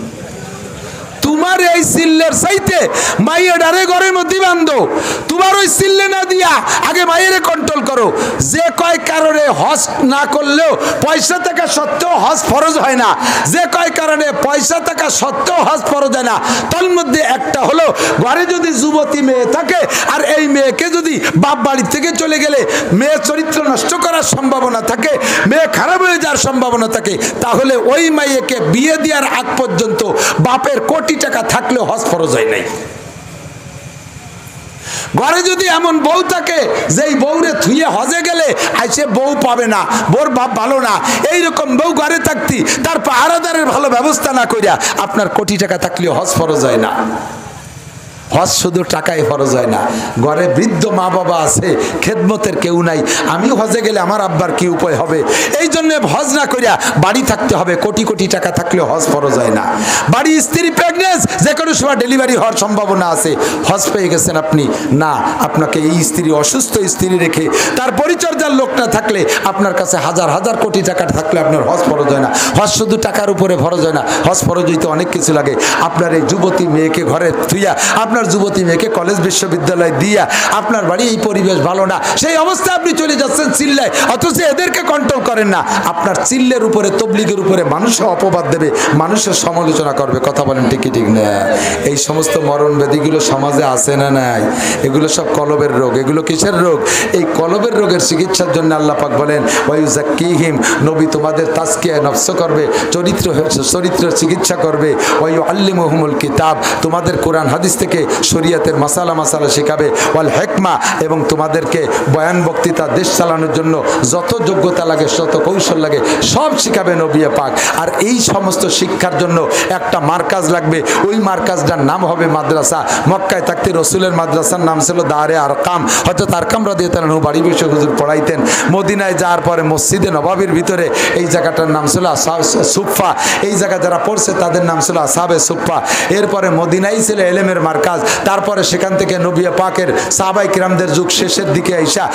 তোমার এই সিল্লের চাইতে মাইয়েডারে ঘরের মধ্যে বান্ধো, তোমার ওই সিল্লে না দিয়া আগে মাইয়েরে কন্ট্রোল করো। যে কয় কারণে হজ না করলেও পয়সা টাকা সত্ত্বেও হজ ফরজ হয় না, যে কয় কারণে পয়সা টাকা সত্ত্বেও হজ ফরজ হয় না, তার মধ্যে একটা হলো ঘরে যদি যুবতী মেয়ে থাকে আর এই মেয়েকে যদি বাপ বাড়ি থেকে চলে গেলে মেয়ের চরিত্র নষ্ট করার সম্ভাবনা থাকে, মেয়ে খারাপ হয়ে যাওয়ার সম্ভাবনা থাকে, তাহলে ওই মেয়েকে বিয়ে দেওয়ার আগ পর্যন্ত বাপের কোটি টাকা থাকলেও হজ ফরজ হয় নাই। ঘরে যদি এমন বউ থাকে যেই বউরে থুয়ে হজে গেলে আইসে বউ পাবে না, বোর বাপ ভালো না, এইরকম বউ ঘরে থাকতি তার পাহারাদারের ভালো ব্যবস্থা না করিয়া আপনার কোটি টাকা থাকলেও হজ ফরজ হয় না। হজ শুধু টাকায় ফরজ হয় না, ঘরে বৃদ্ধ মা বাবা আছে, খেদমতের কেউ নাই, আমি হজে গেলে আমার আব্বার কি উপায় হবে, এই জন্য হজ না করিয়া বাড়ি থাকতে হবে। কোটি কোটি টাকা থাকলেও হজ ফরজ হয় না। বাড়ি স্ত্রী প্রেগনেন্ট, যে কোনো সময় ডেলিভারি হওয়ার সম্ভাবনা আছে, হজ পেয়ে গেছেন আপনি, না আপনাকে এই স্ত্রী, অসুস্থ স্ত্রী রেখে তার পরিচর্যার লোক না থাকলে, আপনার কাছে হাজার হাজার কোটি টাকা থাকলে আপনার হজ ফরজ হয় না। হজ শুধু টাকার উপরে ফরজ হয় না, হজ ফরজ হইতে অনেক কিছু লাগে। আপনার এই যুবতী মেয়েকে ঘরে থুইয়া, আপনার যুবতী মেয়েকে কলেজ বিশ্ববিদ্যালয় দিয়া, আপনার বাড়ি এই পরিবেশ ভালো না, সেই অবস্থায় আপনি চলে যাচ্ছেন চিল্লায়, অথচ এদেরকে কন্ট্রোল করেন না। আপনার চিল্লের উপরে, তবলিগের উপরে মানুষও অপবাদ দেবে, মানুষের সমালোচনা করবে। কথা বলেন ঠিক কি ঠিক না? এই সমস্ত মরণ ব্যাধিগুলো সমাজে আছে না নাই? এগুলো সব কলবের রোগ। এগুলো কিসের রোগ? এই কলবের রোগের চিকিৎসার জন্য আল্লাহ পাক বলেন ওয়ায়ুযাক্কিহিম, নবী তোমাদের তাজকিয়া নফস করবে, চরিত্রের চিকিৎসা করবে। ওয়ায়ুআল্লিমুহুমুল কিতাব, তোমাদের কোরআন হাদিস থেকে শরীয়তের মাসালা শেখাবে। ওয়াল হিকমা, এবং তোমাদেরকে বয়ান বক্তৃতা, দেশ চালানোর জন্য যত যোগ্যতা লাগে, যত কৌশল লাগে, সব শিখাবে নবী পাক। আর এই সমস্ত শিক্ষার জন্য একটা মার্কাজ লাগবে। ওই মার্কাজটার নাম হবে মাদ্রাসা। মক্কায় থাকতে রসুলের মাদ্রাসার নাম ছিল দারে আরকাম। হযরত আরকাম রাদিয়াল্লাহু আনহু বাড়ি বসে হুজুর পড়াইতেন। মদিনায় যাওয়ার পরে মসজিদে নববীর ভিতরে এই জায়গাটার নাম ছিল সুফা। এই জায়গা যারা পড়ছে তাদের নাম ছিল আসহাবে সুফা। এরপরে মদিনাই ছিল এলেমের মার্কাজ। তারপরে সেখান থেকে নবী পাকের সাহাবায়ে কিরামদের যুগ শেষের দিকে আইসা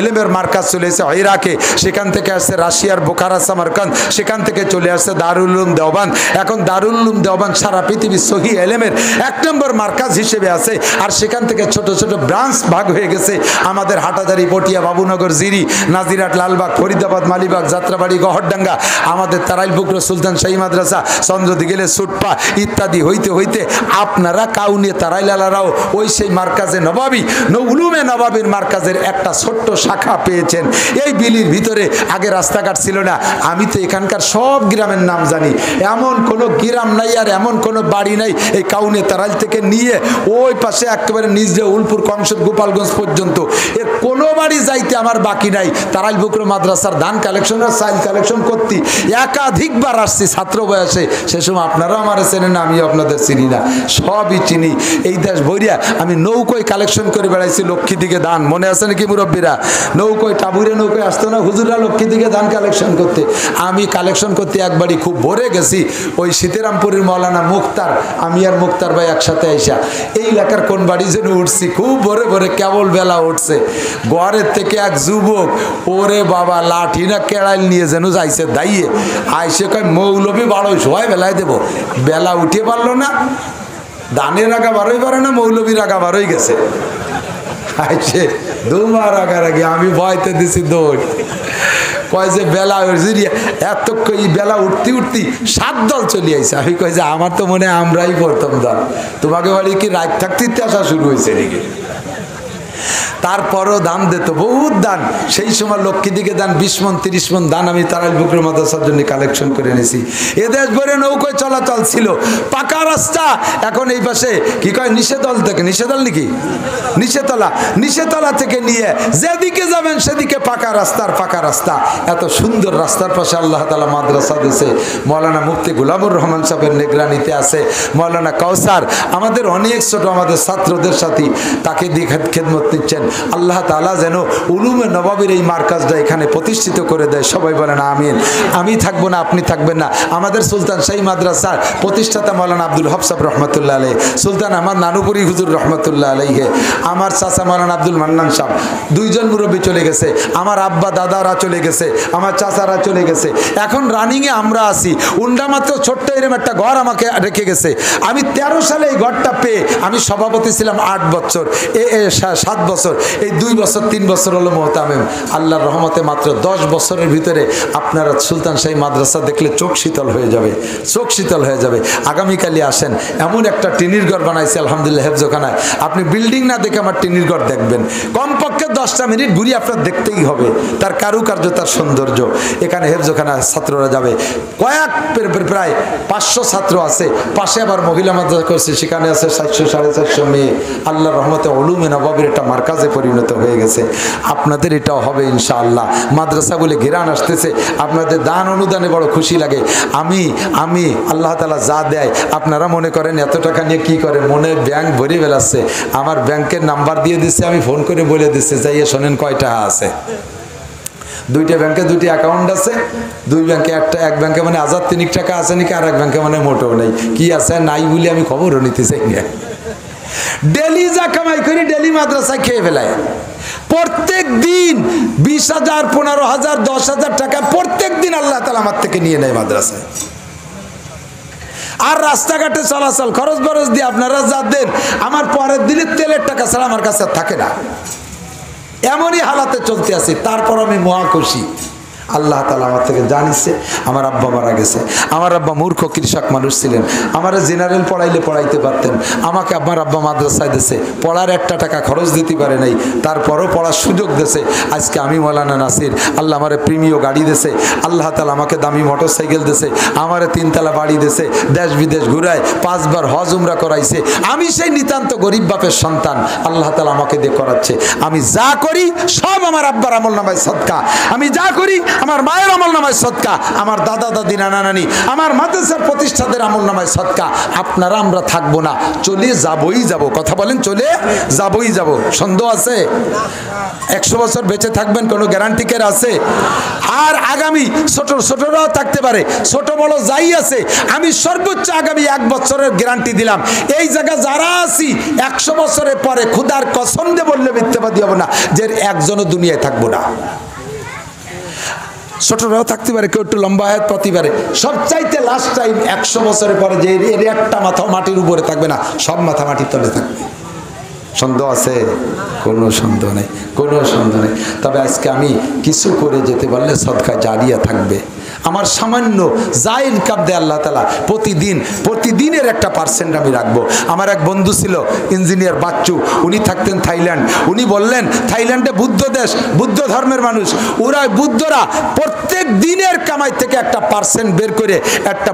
এলেমের মার্কাজ চলে এসে ইরাকে, সেখান থেকে আসছে রাশিয়ার বোখারা সামারকান্দ, সেখান থেকে চলে আসছে দারুল উলুম দেওবান। এখন দারুল উলুম দেওবান সারা পৃথিবীর সহি এলেমের 1 নম্বর মার্কাজ হিসেবে আছে। আর সেখান থেকে ছোট ছোট ব্রাঞ্চ ভাগ হয়ে গেছে। আমাদের হাটাজারি, পটিয়া, বাবুনগর, জিরি, নাজিরাট, লালবাগ, ফরিদাবাদ, মালিবাগ, যাত্রাবাড়ি, গহরডাঙ্গা, আমাদের তারাইল বুকরো সুলতান শাহী মাদ্রাসা, চন্দ্রদিগেলে, সুটপা ইত্যাদি হইতে হইতে আপনারা কাউনিয়া তারাইলালারাও ওই সেই মার্কাজে নবাবী, উলুমে নবাবীর মার্কাজের একটা ছোট্ট শাখা পেয়েছেন। এই বিলির ভিতরে আগে রাস্তাঘাট ছিল না। আমি তো এখানকার সব গ্রামের নাম জানি, এমন কোনো গ্রাম নাই আর এমন কোনো বাড়ি নাই এই কাউনিয়া তারাইল থেকে নিয়ে ওই পাশে একেবারে নিজে উলপুর, কংসদ, গোপালগঞ্জ পর্যন্ত এর কোনো বাড়ি যাইতে আমার বাকি নাই। তারাইল বুকরো মাদ্রাসার ধান কালেকশন আর সাইল কালেকশন করতে একাধিকবার আসছি ছাত্র বয়সে। সে সময় আপনারাও আমার চেনেন না, আমি আপনাদের চিনি না, সবই চিনি। এই দেশ ভরিয়া আমি নৌকোয় কালেকশন করে বেড়াইছি লক্ষ্মী দিকে ধান, মনে আছে নাকি মুরব্বীরা? নৌকোয়, টাবুরে নৌকোয় আসতো না হুজুররা লক্ষ্মী দিকে ধান কালেকশন করতে। আমি কালেকশন করতে একবারই খুব ভরে গেছি। ওই সীতারামপুরের মৌলানা মুক্তার, আমি আর মুক্তার ভাই একসাথে আইসা এই এলাকার কোন বাড়ি যেন উঠছি, খুব ভরে ভরে, কেবল বেলা উঠছে। ঘরের থেকে এক যুবক, ওরে বাবা, লাঠি না কেড়াইল নিয়ে যেন যাইছে দাইয়ে, আইসে কয় মৌলবী বাড়োই, সবাই বেলায় দেবো। বেলা উঠে পারলো না, ধানের আগা বারোই পারে না, মৌলবীর আগা বারোই গেছে। আইসে দুবার আগার আমি ভয়তে দিছি দৌড়। কয় যে বেলা এত বেলা উঠতে উঠতে 7 দল চলে আইছে। আমি কই যে আমার তো মনে হয় আমরাই প্রথম দল। তোমাকে বাড়ি কি রাত থাকতে আসা শুরু হয়েছে নাকি? তারপরও দান দিত, বহুত দান। সেই সময় লক্ষ্মী দিকে দান 20 মণ 30 মণ দান আমি তারাইল বুকরো মাদ্রাসার জন্য কালেকশন করে নিয়েছি। এদেশ ভরে নৌকোয় চলাচল ছিল, পাকা রাস্তা। এখন এই পাশে কি কয় নিষেধল থেকে, নিষেধল নাকি নিষেধতলা, নিষেধতলা থেকে নিয়ে যেদিকে যাবেন সেদিকে পাকা রাস্তার পাকা রাস্তা। এত সুন্দর রাস্তার পাশে আল্লাহ তাআলা মাদ্রাসা দিয়েছে। মৌলানা মুফতি গোলামুর রহমান সাহেবের নিগরানিতে আছে মৌলানা কাউসার, আমাদের অনেক ছোট আমাদের ছাত্রদের সাথে তাকে দিয়ে খেদমত নিচ্ছেন। আল্লাহ তাআলা যেন উলুমে নবাবীর এই মার্কাজটা এখানে প্রতিষ্ঠিত করে দেয়। সবাই বলেন আমিন। আমি থাকবো না, আপনি থাকবেন না। আমাদের সুলতান শাহী মাদ্রাসার প্রতিষ্ঠাতা মৌলানা আব্দুল হক সাহেব রহমতুল্লাহ আলাইহি, সুলতান আমার নানুপুরি হুজুর রহমতুল্লাহ আলাইহি, আমার চাচা মৌলানা আব্দুল মান্নান সাহেব, 2 জন মুরব্বী চলে গেছে। আমার আব্বা দাদারা চলে গেছে, আমার চাচারা চলে গেছে। এখন রানিংয়ে আমরা আছি। উন্ডা মাত্র ছোট্ট এরকম একটা ঘর আমাকে রেখে গেছে। আমি 13 সালে এই ঘরটা পেয়ে আমি সভাপতি ছিলাম 8 বছর, 7 বছর, এই 2 বছর 3 বছর হলো মোহতামিম। আল্লাহর রহমতে মাত্র 10 বছরের ভিতরে আপনারা সুলতান শাহী মাদ্রাসা দেখলে চোখ শীতল হয়ে যাবে, চোখ শীতল হয়ে যাবে। আগামীকালই আসেন, এমন একটা টিনির ঘর বানাইছে আলহামদুলিল্লাহ হেফজখানায়। আপনি বিল্ডিং না দেখে আমার টিনির ঘর দেখবেন। কমপক্ষে কমপক্ষে 10টা মিনিট ঘুরি আপনার দেখতেই হবে তার কারুকার্য, তার সৌন্দর্য। এখানে হেফজখানা ছাত্ররা যাবে, প্রায় 500 ছাত্র আছে। পাশে আবার মহিলা মাদ্রাসা করছে, সেখানে আছে 400-450 মেয়ে। আল্লাহর রহমতে উলুমে নববীর একটা মার্কাজে পরিণত হয়ে গেছে। আপনাদের এটাও হবে ইনশাআল্লাহ। মাদ্রাসা বলে ঘেরান আসতেছে, আপনাদের দান অনুদানে বড় খুশি লাগে। আমি আল্লাহ তাআলা যা দেয়, আপনারা মনে করেন এত টাকা নিয়ে কি করে, মনে ব্যাংক ভরে বেলাচ্ছে। আমার ব্যাংকের নাম্বার দিয়ে দিচ্ছে, আমি ফোন করে বলে দিচ্ছে, যাইয়ে শোনেন কয় টাকা আছে। 2টা ব্যাংকে 2টি অ্যাকাউন্ট আছে, 2 ব্যাংকে এক ব্যাংকে মানে 1000 টাকা আছে নাকি, আর এক ব্যাংকে মানে মোটেও নেই। কি আছে নাই বলে আমি খবরও নিতে চাই না। ডেলি যা কামাই করি ডেলি মাদ্রাসায় খেয়ে ফেলায়। প্রত্যেক দিন 20,000, 15,000, 10,000 টাকা প্রত্যেক দিন আল্লাহ তাআলা আমার থেকে নিয়ে নেয় মাদ্রাসায়। আর রাস্তাঘাটে চলাচল খরচ বরচ দিয়ে আপনারা যা দেন, আমার পরের দিনের তেলের টাকা ছাড়া আমার কাছে থাকে না। এমনই হালাতে চলতে আছি, তারপর আমি মহা খুশি। আল্লাহ তাআলা আমার থেকে জানিছে। আমার আব্বা মারা গেছে, আমার আব্বা মূর্খ কৃষক মানুষ ছিলেন। আমার জেনারেল পড়াইলে পড়াইতে পারতেন, আমাকে আমার আব্বা মাদ্রাসায় দিয়েছে, পড়ার একটা টাকা খরচ দিতে পারে নাই, তারপরও পড়ার সুযোগ দিয়েছে। আজকে আমি মৌলানা নাসির, আল্লাহ আমার প্রিমিয় গাড়ি দিয়েছে, আল্লাহ তাআলা আমাকে দামি মোটর সাইকেল দিয়েছে, আমার 3 তলা বাড়ি দিয়েছে, দেশ বিদেশ ঘুরায় 5 বার হজ উমরা করাইছে। আমি সেই নিতান্ত গরিব বাপের সন্তান, আল্লাহ তাআলা আমাকে দিয়ে করাচ্ছে। আমি যা করি সব আমার আব্বার আমল নামায় সদকা, আমি যা করি আমার মায়ের আমল নামায় সদকা, আমার দাদা দাদি নানা নানি আমার মাদ্রাসার প্রতিষ্ঠাদের আমল নামায় সদকা। আপনারা আমরা থাকবো না, চলে যাবই যাব। কথা বলেন, চলে যাবই যাব। সন্দেহ আছে? 100 বছর বেঁচে থাকবেন কোনো গ্যারান্টি কে আছে? আর আগামী ছোটরাও থাকতে পারে, ছোট বড় যাই আছে, আমি সর্বোচ্চ আগামী 1 বছরের গ্যারান্টি দিলাম। এই জায়গা যারা আছি 100 বছরের পরে খুদার কসম দিয়ে বললে মিথ্যাবাদী হব না যে একজনও দুনিয়ায় থাকবো না। ছোটরাও থাকতে পারে, কেউ একটু লম্বা হায়াত পাতে পারে। সবচাইতে লাস্ট টাইম 100 বছরের পরে যে এর একটা মাথা মাটির উপরে থাকবে না, সব মাথা মাটির তলে থাকবে। সন্দেহ আছে? কোনো সন্দেহ নেই, কোনো সন্দেহ নেই। তবে আজকে আমি কিছু করে যেতে পারলে সদকা জারিয়া থাকবে। আমার সামান্য যা ইনকাম দেয় আল্লাহ তাআলা প্রতিদিনের একটা পার্সেন্ট আমি রাখবো। আমার এক বন্ধু ছিল ইঞ্জিনিয়ার বাচ্চু, উনি থাকতেন থাইল্যান্ড। উনি বললেন থাইল্যান্ডে বুদ্ধ দেশ, বুদ্ধ ধর্মের মানুষ, ওরা বুদ্ধরা প্রত্যেক দিনের কামাই থেকে একটা পার্সেন্ট বের করে একটা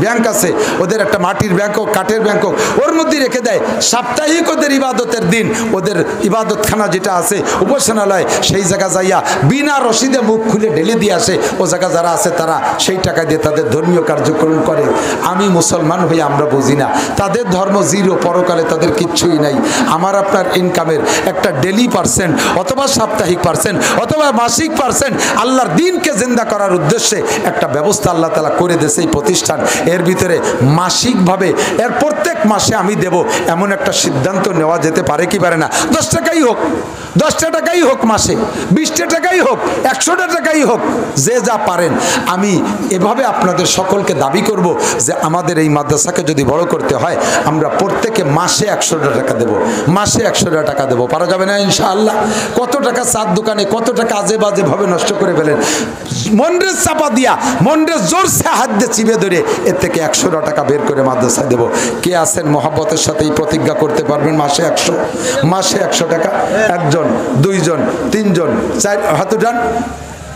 ব্যাংক আছে ওদের, একটা মাটির ব্যাংক হোক কাঠের ব্যাংক হোক, ওর মধ্যে রেখে দেয়। সাপ্তাহিক ওদের ইবাদতের দিন, ওদের ইবাদতখানা যেটা আছে উপাসনালয়, সেই জায়গা যাইয়া বিনা রসিদে মুখ খুলে ঢেলে দিয়ে আসে। ও জায়গা যারা আছে তারা সেই টাকা দিয়ে তাদের ধর্মীয় কার্যক্রম করে। আমি মুসলমান হয়ে আমরা বুঝি না, তাদের ধর্ম জিরো, পরকালে তাদের কিচ্ছুই নাই। আমার আপনার ইনকামের একটা ডেলি পার্সেন্ট অথবা সাপ্তাহিক পার্সেন্ট অথবা মাসিক পার্সেন্ট আল্লাহর দিনকে জিন্দা করার উদ্দেশ্যে একটা ব্যবস্থা আল্লাহ তাআলা করে দিয়েছে এই প্রতিষ্ঠান। এর ভিতরে মাসিকভাবে এর প্রত্যেক মাসে আমি দেব, এমন একটা সিদ্ধান্ত নেওয়া যেতে পারে কি পারে না? 10 টাকাই হোক, 10টা টাকাই হোক মাসে, 20টা টাকাই হোক, 100টা টাকাই হোক, যে যা পারেন। আমি এভাবে আপনাদের সকলকে দাবি করব যে আমাদের এই মাদ্রাসাকে যদি বড় করতে হয়, আমরা প্রত্যেকে মাসে 100টা টাকা দেব, মাসে 100টা টাকা দেব। পারা যাবে না ইনশাআল্লাহ? কত টাকা চার দোকানে, কত টাকা আজে বাজে ভাবে নষ্ট করে ফেলেন, মন্ডের চাপা দিয়া, মন্ডের জোরসে হাত দিয়ে চিপে ধরে এর থেকে 100টা টাকা বের করে মাদ্রাসায় দেব। কে আছেন মহব্বতের সাথে এই প্রতিজ্ঞা করতে পারবেন? মাসে 100, মাসে 100 টাকা। 1 জন, 2 জন, 3 জন, 4 হাত উঠান,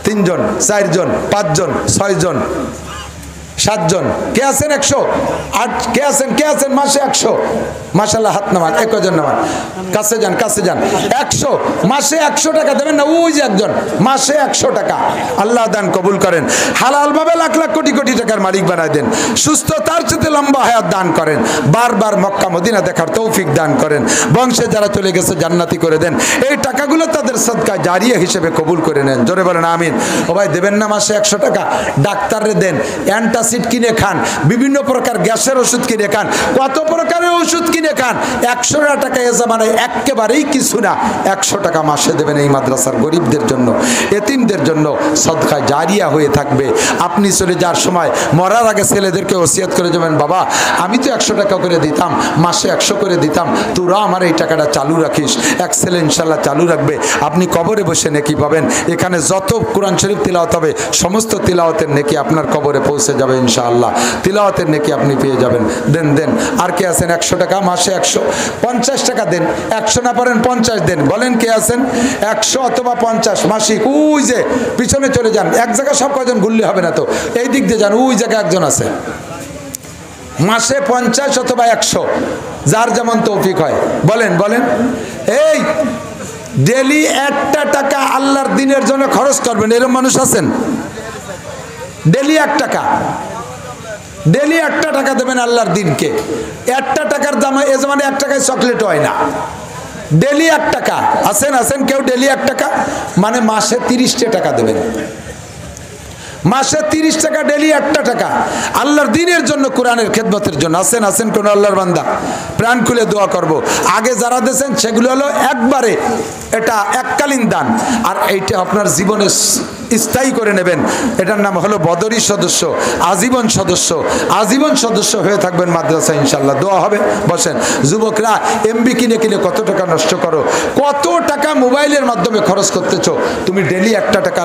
3 জন, 4 জন, 5 জন, 6 জন, 7 জন। কে আছেন 100? 8? কে আছেন মাসে 100? মাশাআল্লাহ, হাত নামান, 1 জন নামান, কাছে যান, কাছে যান। 100 মাসে 100 টাকা দেবেন না? ওই যে একজন, মাসে 100 টাকা। আল্লাহ দান কবুল করেন, হালাল ভাবে লাখ লাখ কোটি কোটি টাকার মালিক বানায় দেন, সুস্থতার সাথে লম্বা হায়াত দান করেন, বারবার মক্কা মদিনা দেখার তৌফিক দান করেন, বংশে যারা চলে গেছে জান্নাতি করে দেন। এই টাকাগুলো তাদের সদকা জারিয়া হিসেবে কবুল করে নেন। জোরে বলেন আমিন। ও ভাই, দেবেন না মাসে 100 টাকা? ডাক্তাররে দেন, অ্যান্টাসিড কিনে খান, বিভিন্ন প্রকার গ্যাসের ওষুধ কিনে খান, কত প্রকারের ওষুধ কিনে খান। 100 টাকা এ জামানায় একেবারেই কিছু না। 100 টাকা মাসে দেবেন এই মাদ্রাসার গরিবদের জন্য, এতিমদের জন্য, সদকা জারিয়া হয়ে থাকবে। আপনি চলে যাওয়ার সময় মরার আগে ছেলেদেরকে ওসিয়ত করে যাবেন, বাবা আমি তো 100 টাকা করে দিতাম, মাসে 100 করে দিতাম, তোরা আমার এই টাকাটা চালু রাখিস। এক ছেলে ইনশাল্লাহ চালু রাখবে, আপনি কবরে বসে নেকি পাবেন। এখানে যত কোরআন শরীফ তিলাওয়াত হবে সমস্ত তিলাওয়াতের নেকি আপনার কবরে পৌঁছে যাবে হবে ইনশাআল্লাহ। তিলাওয়াতের নেকি আপনি পেয়ে যাবেন। দেন দেন। আর কে আছেন? 100 টাকা মাসে 100, 50 টাকা দেন। 100 না পারেন 50 দেন। বলেন কে আছেন? 100 অথবা 50 মাসিক। ওই যে পিছনে চলে যান, এক জায়গায় সব কয়জন ঘুরলে হবে না তো, এই দিক দিয়ে যান, ওই জায়গায় একজন আছে। মাসে 50 অথবা 100, যার যেমন তৌফিক হয়। বলেন বলেন। এই ডেলি 1টা টাকা আল্লাহর দিনের জন্য খরচ করবেন, এরকম মানুষ আছেন? ডেলি 1 টাকা, ডেলি 1টা টাকা দেবেন আল্লাহর দিনকে। 1টা টাকার দাম এ জমানে 1 টাকায় চকলেট হয় না। ডেলি 1 টাকা। আছেন আছেন কেউ? ডেলি 1 টাকা মানে মাসে 30টা টাকা দেবেন। মাসে 30 টাকা, ডেলি 1টা টাকা আল্লাহর দিনের জন্য, কোরআনের খেদমতের জন্য। আছেন আছেন কোন আল্লাহর বান্দা? প্রাণ খুলে দোয়া করব। আগে যারা দিয়েছেন সেগুলো হলো একবারে, এটা এককালীন দান, আর এইটা আপনার জীবনে স্থায়ী করে নেবেন। এটার নাম হলো বদরি সদস্য, আজীবন সদস্য। আজীবন সদস্য হয়ে থাকবেন মাদ্রাসা ইনশাল্লাহ। দোয়া হবে। বসেন। যুবকরা এমবি কিনে কিনে কত টাকা নষ্ট করো, কত টাকা মোবাইলের মাধ্যমে খরচ করতেছো। তুমি ডেলি 1টা টাকা